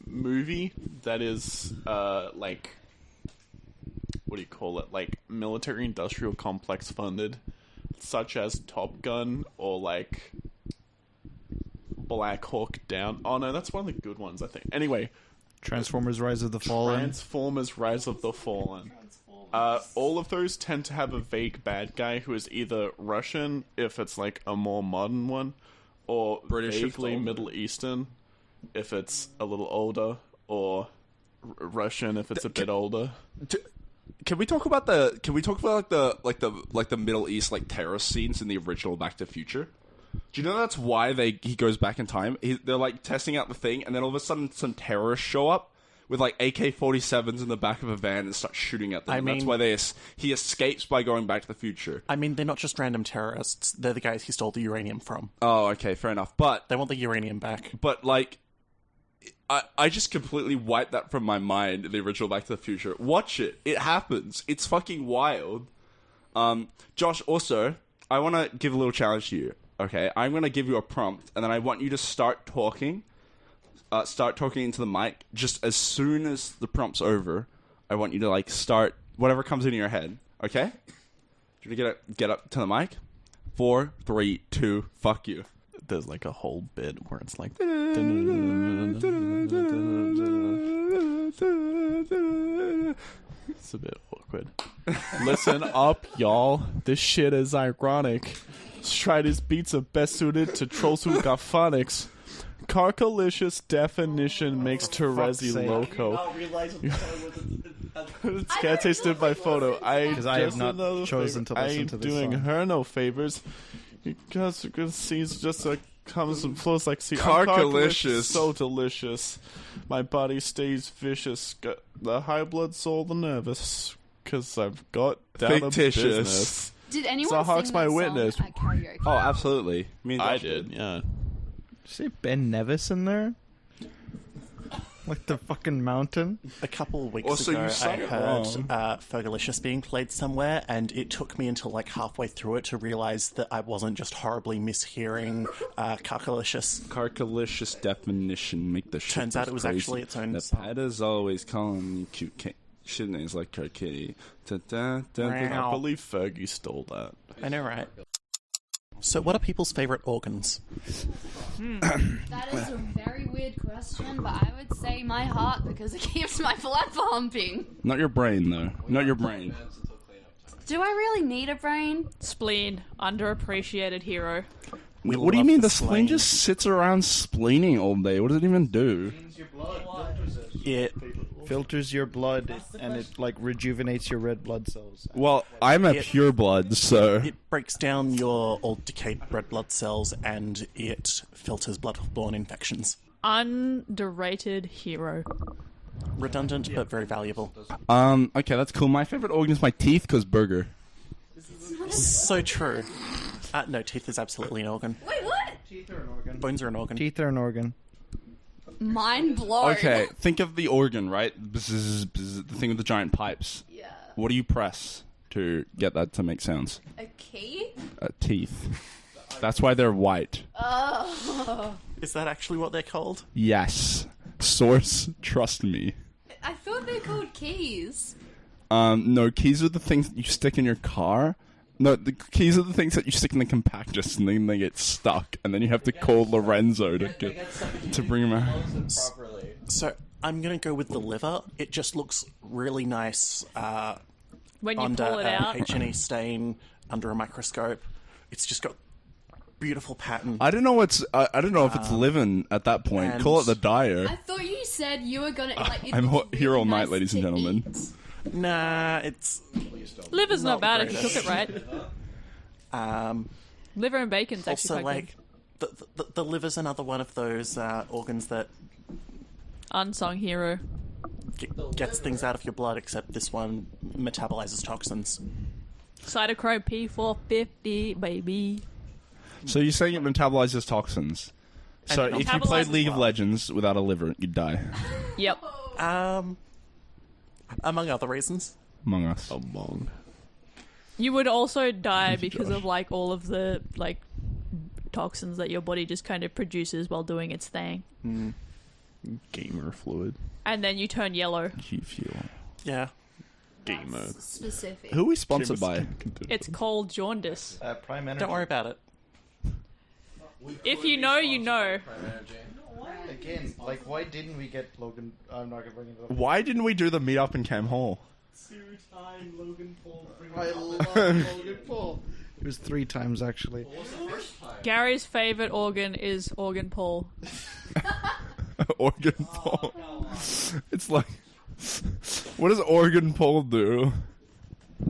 movie that is like, what do you call it? Like military industrial complex funded, such as Top Gun or like Black Hawk Down. Oh no, that's one of the good ones, I think. Anyway, Transformers Rise of the Fallen. Transformers Rise of the Fallen. All of those tend to have a vague bad guy who is either Russian, if it's like a more modern one, or British if it's vaguely older. Middle Eastern, if it's a little older, or Russian if it's a bit older. Can we talk about the Middle East like terrorist scenes in the original Back to the Future? Do you know that's why he goes back in time? They're like testing out the thing, and then all of a sudden some terrorists show up with like AK-47s in the back of a van and start shooting at them. That's why he escapes by going back to the future. I mean, they're not just random terrorists. They're the guys he stole the uranium from. Oh, okay, fair enough. But they want the uranium back. But like, I just completely wiped that from my mind. The original Back to the Future. Watch it. It happens. It's fucking wild. Josh, also, I want to give a little challenge to you. Okay, I'm going to give you a prompt, and then I want you to start talking. Start talking into the mic. Just as soon as the prompt's over, I want you to like start whatever comes into your head. Okay? Do you want to get up to the mic? 4, 3, 2, fuck you. There's like a whole bit where it's like... It's a bit awkward. Listen up, y'all. This shit is ironic. Strider's beats are best suited to trolls who got phonics. Carcalicious definition makes Terezi loco. It's got tasted by photo. Because I have not chosen to I listen ain't to this doing song. her no favors. Because sees just like comes and flows like sea. Carcalicious. So delicious. My body stays vicious. Got the high blood, soul, the nervous. Because I've got down Fictitious. a business. Did anyone So Hawk's sing my that song witness. at karaoke? Oh, absolutely. Me and I Josh did, yeah. Did you say Ben Nevis in there? Like the fucking mountain? A couple of weeks Also, ago, you I sang it heard wrong. Fergalicious being played somewhere, and it took me until like halfway through it to realise that I wasn't just horribly mishearing Carcalicious. Carcalicious definition make the shit Turns out it was crazy. actually its own The song. pad is always calling me cute. Shit is like a kitty. I believe Fergie stole that. I know, right? So, what are people's favourite organs? That is a very weird question, but I would say my heart because it keeps my blood pumping. Not your brain, though. Not your brain. Do I really need a brain? Spleen, underappreciated hero. What do you mean the spleen just sits around spleening all day? What does it even do? It filters your blood and it like rejuvenates your red blood cells. Well, I'm a pure blood, so it breaks down your old decayed red blood cells and it filters blood-borne infections. Underrated hero. Redundant, but very valuable. Okay, that's cool. My favorite organ is my teeth, because burger. So true. No, teeth is absolutely an organ. Wait, what? Teeth are an organ. Bones are an organ. Teeth are an organ. Mind blown. Okay, think of the organ, right? Bzz, bzz, the thing with the giant pipes. Yeah. What do you press to get that to make sounds? A key? Teeth. That's why they're white. Oh. Is that actually what they're called? Yes. Source, trust me. I thought they're called keys. No, keys are the things that you stick in your car. No, the keys are the things that you stick in the compactus and then they get stuck, and then you have to call Lorenzo to bring them out. So I'm going to go with the liver. It just looks really nice when you under pull it out. H&E stain under a microscope. It's just got beautiful pattern. I don't know I don't know if it's living at that point. Call it the dyer. I thought you said you were gonna. I'm here all night, ladies and gentlemen. Nah, it's liver's not bad if you cook it right. Liver and bacon's actually also quite good. The liver's another one of those organs that unsung hero gets things out of your blood. Except this one metabolizes toxins. Cytochrome P450, baby. So you're saying it metabolizes toxins? So if you played League of Legends without a liver, you'd die. Yep. Among other reasons. Among us. You would also die because of like all of the like toxins that your body just kind of produces while doing its thing. Gamer fluid. And then you turn yellow. G fuel. Yeah. Gamer. Specific. Who are we sponsored by? It's called jaundice. Prime Energy. Don't worry about it. If you know, you know. Again, like, why didn't we get Logan? I'm not gonna bring it up. Why didn't we do the meetup in Cam Hall? Two-time Logan Paul. I love Logan Paul. It was 3 times actually. Gary's favorite organ is organ Paul. Organ Paul. It's like, what does organ Paul do?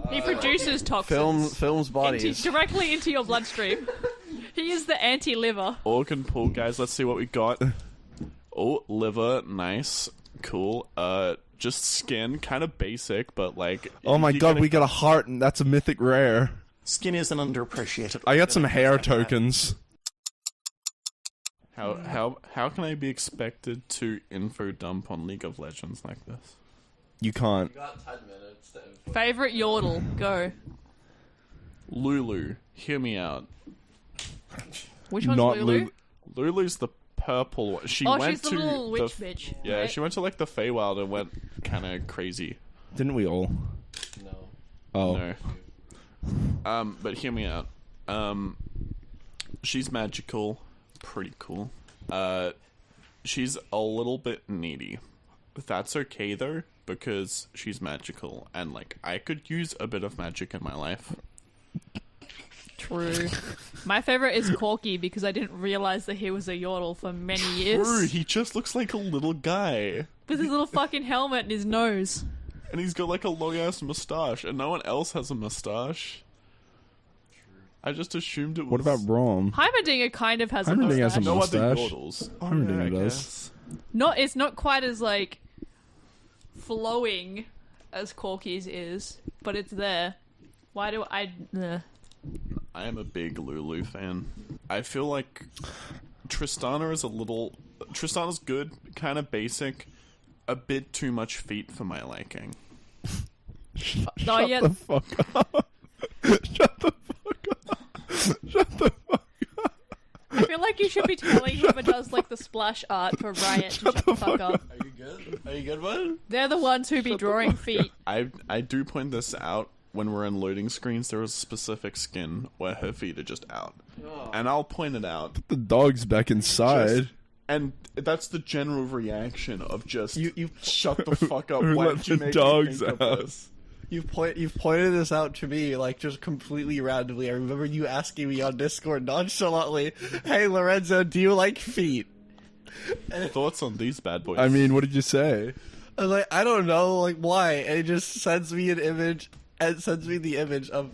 He produces toxins. Films bodies. Directly into your bloodstream. He is the anti-liver. Organ pool, guys. Let's see what we got. Oh, liver. Nice. Cool. Just skin. Kind of basic, but like... Oh my god, we got a heart, and that's a mythic rare. Skin is an underappreciated... I got some hair tokens. How can I be expected to info dump on League of Legends like this? You can't. You got 10 minutes to info. Favorite yodel. Go. Lulu. Hear me out. Which one's Lulu? Lulu's the purple one. She's the little witch bitch. Yeah, right? she went to like the Feywild and went kind of crazy. Didn't we all? No. Oh. No. But hear me out. She's magical. Pretty cool. She's a little bit needy. That's okay though, because she's magical and like I could use a bit of magic in my life. True. My favorite is Corky because I didn't realize that he was a yodel for many years. True, he just looks like a little guy. With his little fucking helmet and his nose. And he's got like a long ass moustache, and no one else has a moustache. I just assumed it was... What about Braum? Heimerdinger kind of has a Heimerdinger has a moustache. No other mustache. yodels. Heimerdinger I does. guess. It's not quite as like flowing as Corky's is, but it's there. Why do I... I am a big Lulu fan. I feel like Tristana is a little... Tristana's good, kind of basic, a bit too much feet for my liking. Shut the fuck up. Shut the fuck up. Shut the fuck up. I feel like you should be telling whoever does like the splash art for Riot to shut the fuck up. Are you good? Are you good, bud? They're the ones who be drawing feet. I do point this out. When we're in loading screens, there is a specific skin where her feet are just out. And I'll point it out. The dog's back inside. And that's the general reaction of just, you shut the fuck up. Who Why let did you the make dogs me think out? of this? You've pointed this out to me, like, just completely randomly. I remember you asking me on Discord nonchalantly, "Hey, Lorenzo, do you like feet?" Thoughts on these bad boys? I mean, what did you say? I was like, I don't know, like, why? And it just sends me an image, and sends me the image of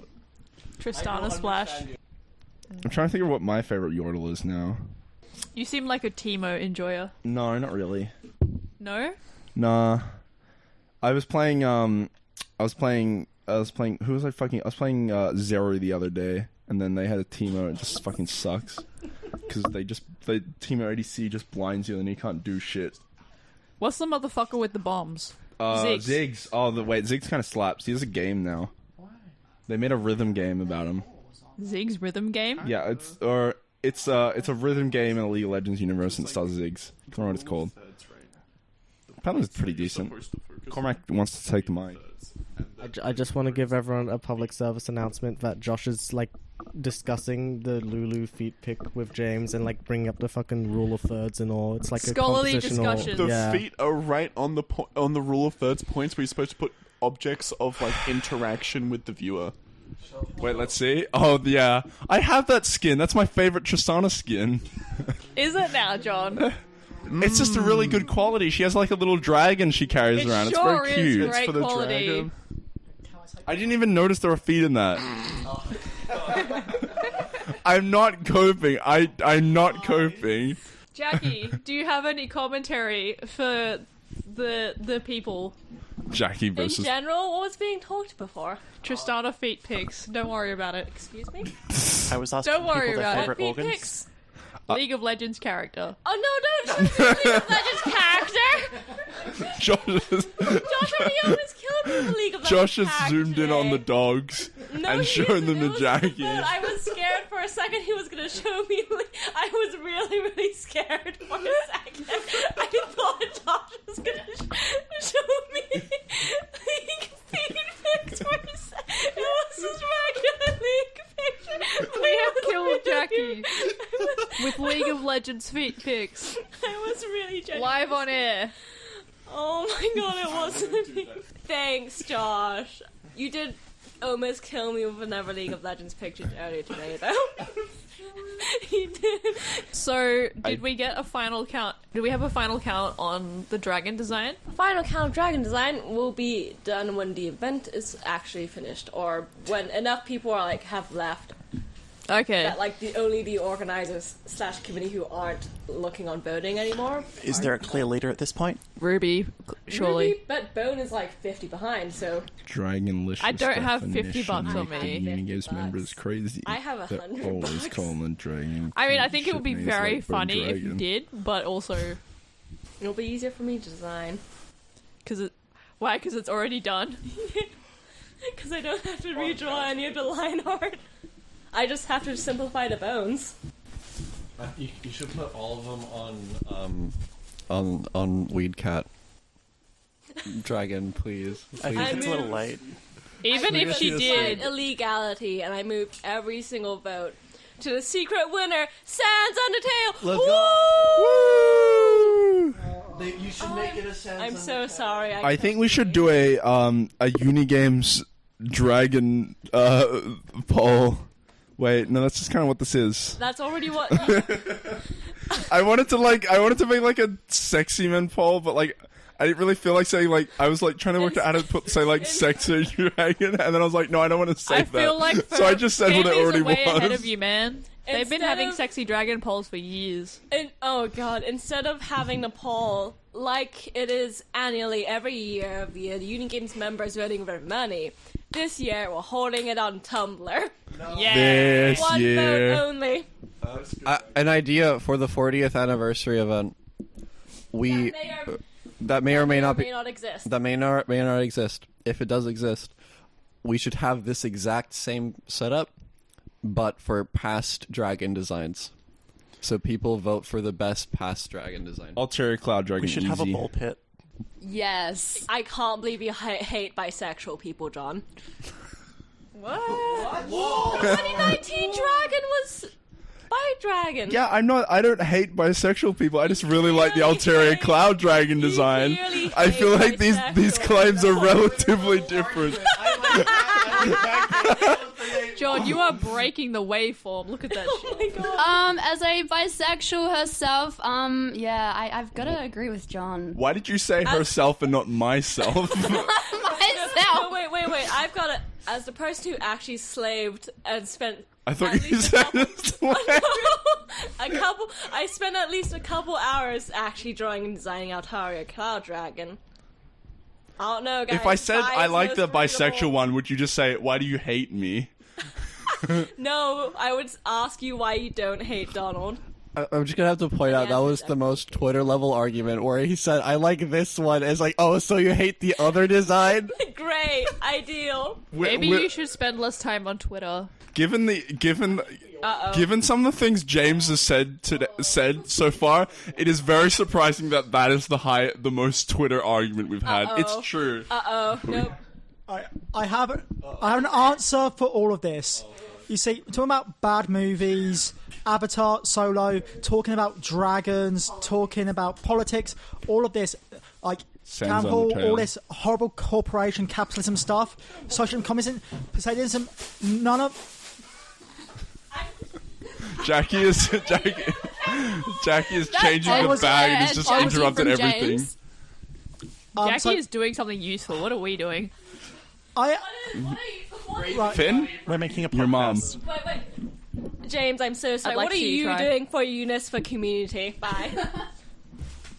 Tristana Splash. I'm trying to think of what my favorite Yordle is now. You seem like a Teemo enjoyer. No, not really. No? Nah. I was playing, who was I playing Zero the other day, and then they had a Teemo, and it just fucking sucks. Because the Teemo ADC just blinds you, and you can't do shit. What's the motherfucker with the bombs? Ziggs. Oh, wait, Ziggs kind of slaps. He has a game now. Why? They made a rhythm game about him. Ziggs rhythm game? Yeah, it's a rhythm game in a League of Legends universe, and it stars Ziggs. I don't know what it's called. Apparently it's pretty decent. Cormac wants to take the mic. I just want to give everyone a public service announcement that Josh is, like, discussing the Lulu feet pick with James and, like, bringing up the fucking rule of thirds and all. It's like scholarly a discussion. The feet are right on the rule of thirds points where you're supposed to put objects of, like, interaction with the viewer. Wait, let's see. Oh, yeah. I have that skin. That's my favorite Tristana skin. Is it now, John? It's just a really good quality. She has like a little dragon she carries around. It's very cute. It's great quality. Dragon. I didn't even notice there were feet in that. I'm not coping. I'm not coping. Jackie, do you have any commentary for the people? Jackie In versus... general, what was being talked before? Tristana feet pics. Don't worry about it. Excuse me? I was asking Don't worry people their about it. favorite Feet organs. pics? League of Legends character. Oh, no, don't show me League of Legends character! Josh already almost killed me with League of Legends Josh has character zoomed in on today. the dogs No, and he shown isn't. them It to was Jackie. good. I was scared for a second he was going to show me. I was really, really scared for a second. I thought Josh was going to show me feet pics for a second. It was just regular League picture. We have killed Jackie with League of Legends feet pics. I was really genuine. Live on air. Oh my god, it wasn't me. Thanks, Josh. You did almost kill me with another League of Legends picture earlier today, though. He did. So, did we get a final count? Do we have a final count on the dragon design? Final count of dragon design will be done when the event is actually finished, or when enough people are have left. Okay. That only the organizers / committee who aren't looking on voting anymore. Is there a clear leader at this point? Ruby, surely. Ruby, but Bone is 50 behind, so Dragonlicious I don't have 50 definition bucks on make me. the Unigames members crazy. I have They're 100 always bucks. calling dragon. I mean, I think it would be Shit, very names like funny if you Dragon. did, but also it'll be easier for me to design. Why? Because it's already done. Because I don't have to redraw any of the line art. I just have to simplify the bones. You should put all of them on Weed Cat. Dragon, please. I think it's a little late. Even if she did, illegality, and I moved every single vote to the secret winner, Sans Undertale. Let's Woo! You should make it a sense. I'm so sorry. I think we should do a Unigames dragon poll. Wait, no, that's just kind of what this is. That's already what. I wanted to make a sexy men poll, but I didn't really feel like saying I was trying to work out how to say sexy dragon, and then I was like, no, I don't want to say I that. feel like so I just said what it already way was. ahead of you, man. They've been Instead having of- sexy dragon polls for years. Oh god, instead of having the poll like it is annually every year via the Union Games members voting for money, this year we're holding it on Tumblr. Yeah. This One year. vote only. An idea for the 40th anniversary event. That may or may not exist. That may not exist. If it does exist, we should have this exact same setup, but for past dragon designs. So people vote for the best past dragon design. I'll cherry cloud dragon. We should have a easy. ball pit. Yes. I can't believe you hate bisexual people, John. What? 2019 dragon was bi dragon. Yeah, I don't hate bisexual people. I just really like the Altaria Cloud Dragon design. really I feel like these bisexual claims are relatively different. John, you are breaking the waveform. Look at that shit. Oh my god. As a bisexual herself, yeah, I've got to agree with John. Why did you say herself and not myself? Myself. Wait. I've got it. As the person who actually slaved and spent. I thought you said this way. I spent at least a couple hours actually drawing and designing Altaria Cloud Dragon. I don't know, guys. If I said I like the bisexual relatable. one, would you just say, why do you hate me? No, I would ask you why you don't hate Donald. I'm just gonna have to point out that was the most Twitter level argument where he said, "I like this one." It's like, oh, so you hate the other design? Great, ideal. Maybe you should spend less time on Twitter. Given some of the things James has said so far, it is very surprising that is the most Twitter argument we've had. It's true. Nope. I have an answer for all of this. You see, talking about bad movies, Avatar, Solo, talking about dragons, talking about politics, all of this, like Sans Town Hall, Undertale. all this horrible corporation capitalism stuff, socialism, communism, Poseidism, none of... Jackie is changing the bag and has just interrupted everything. Jackie is doing something useful. What are we doing? Finn? We're making a podcast. Your mom. Wait. James, I'm so sorry. I'd like What are to you try. doing for Eunice for community? Bye.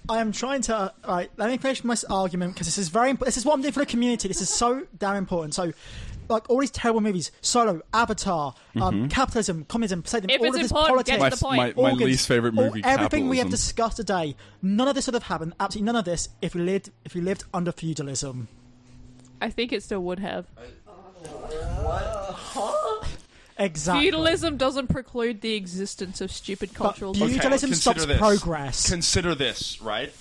I am trying to... Right, let me finish my argument, because this is very important. This is what I'm doing for the community. This is so damn important. So, like, all these terrible movies, Solo, Avatar, capitalism, communism, Poseidon, If all it's of this important, politics... get to the point. My organs, least favorite movie, everything we have capitalism. discussed today, none of this would have happened, absolutely none of this, if we lived under feudalism. I think it still would have. Exactly. Feudalism doesn't preclude the existence of stupid cultural... feudalism stops progress. Consider this, right?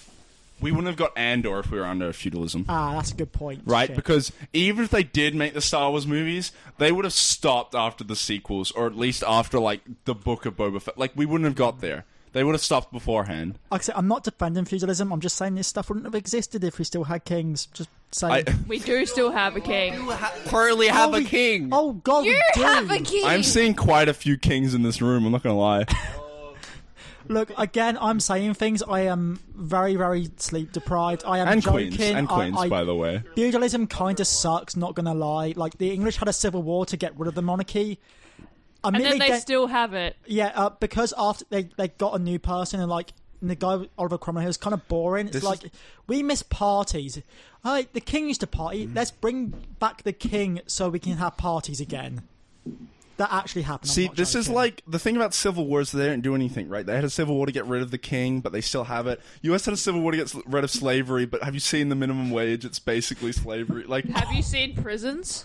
We wouldn't have got Andor if we were under feudalism. Ah, that's a good point. Right? Shit. Because even if they did make the Star Wars movies, they would have stopped after the sequels, or at least after, like, the Book of Boba Fett. Like, we wouldn't have got there. They would have stopped beforehand. Like I said, I'm not defending feudalism. I'm just saying this stuff wouldn't have existed if we still had kings. Just saying. We do still have a king. Currently have a king. Oh, God, You we do. have a king! I'm seeing quite a few kings in this room, I'm not going to lie. Look, again, I'm saying things. I am very, very sleep deprived. I am And joking. queens, by the way. Feudalism kind of sucks, not going to lie. Like, the English had a civil war to get rid of the monarchy. And then they still have it. Yeah, because after they got a new person, and like the guy Oliver Cromwell, he was kind of boring. It's we miss parties. The king used to party. Let's bring back the king so we can have parties again. That actually happened. See, this is like the thing about civil wars. They didn't do anything, right? They had a civil war to get rid of the king, but they still have it. U.S. had a civil war to get rid of slavery, but have you seen the minimum wage? It's basically slavery. Like, Have you seen prisons?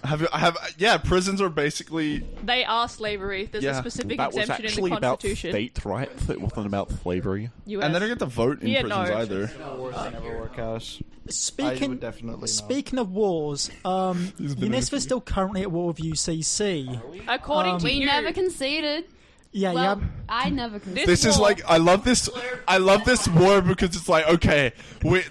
Yeah, prisons are basically. They are slavery. There's a specific that was exemption in actually the about Constitution. state rights. It wasn't about slavery. US. And they don't get to vote in prisons either. Wars never work out. Speaking of wars, been Eunice is still currently at war with UCC. According to We you. never conceded. Yeah, Well, I never conceded. This is like I love this war because it's like, okay,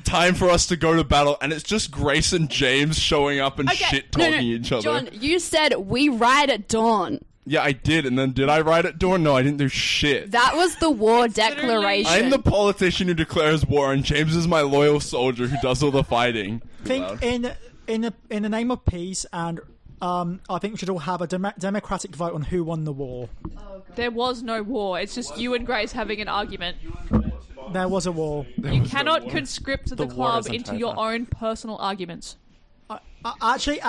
time for us to go to battle, and it's just Grace and James showing up and shit talking each other. John, you said we ride at dawn. Yeah, I did, and then did I ride at dawn? No, I didn't do shit. That was the war declaration. I'm the politician who declares war, and James is my loyal soldier who does all the fighting. I think in the name of peace, and I think we should all have a democratic vote on who won the war. There was no war. It's just you and Grace having an argument. There was a war. You cannot conscript the war club isn't into your over. own personal arguments. Actually,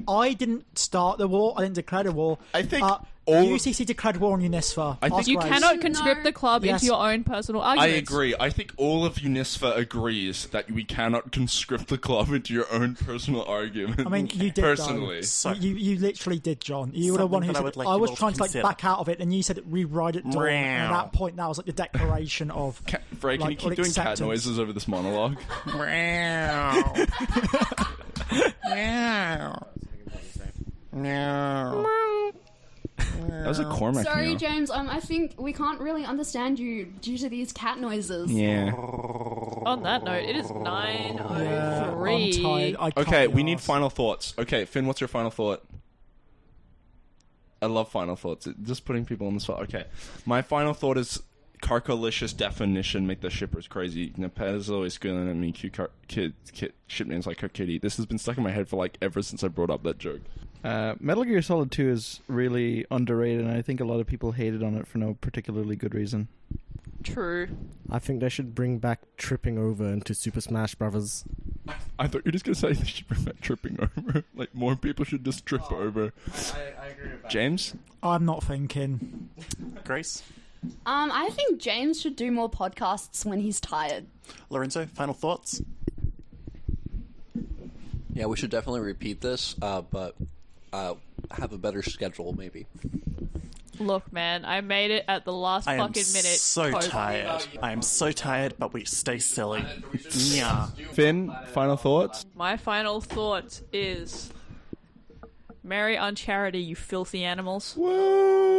I didn't start the war. I didn't declare the war. I think UCC declared war on UNISFA. I think you cannot conscript the club into your own personal arguments. I agree. I think all of UNISFA agrees that we cannot conscript the club into your own personal arguments. I mean, you did personally. You literally did, John. You were the one who said, I was trying to back out of it, and you said rewrite it, Dawn. And at that point, that was like the declaration of. Frey, can you keep doing cat noises over this monologue? That was a Cormac. Sorry, meow. James. I think we can't really understand you due to these cat noises. Yeah. On that note, it is 9:03. Okay, we need final thoughts. Okay, Finn, what's your final thought? I love final thoughts. Just putting people on the spot. Okay, my final thought is Carcolicious definition make the shippers crazy. Nepez is always squealing at me. Cute ship names like Kitty. This has been stuck in my head for like ever since I brought up that joke. Metal Gear Solid 2 is really underrated, and I think a lot of people hated on it for no particularly good reason. True. I think they should bring back tripping over into Super Smash Brothers. I thought you were just going to say they should bring back tripping over. Like, more people should just trip over. I agree with that. James? I'm not thinking. Grace? I think James should do more podcasts when he's tired. Lorenzo, final thoughts? Yeah, we should definitely repeat this, but have a better schedule, maybe. Look, man, I made it at the last fucking minute. So tired. I am so tired, but we stay silly. Yeah. Finn, final thoughts? My final thought is, marry unCharity, you filthy animals. Woo!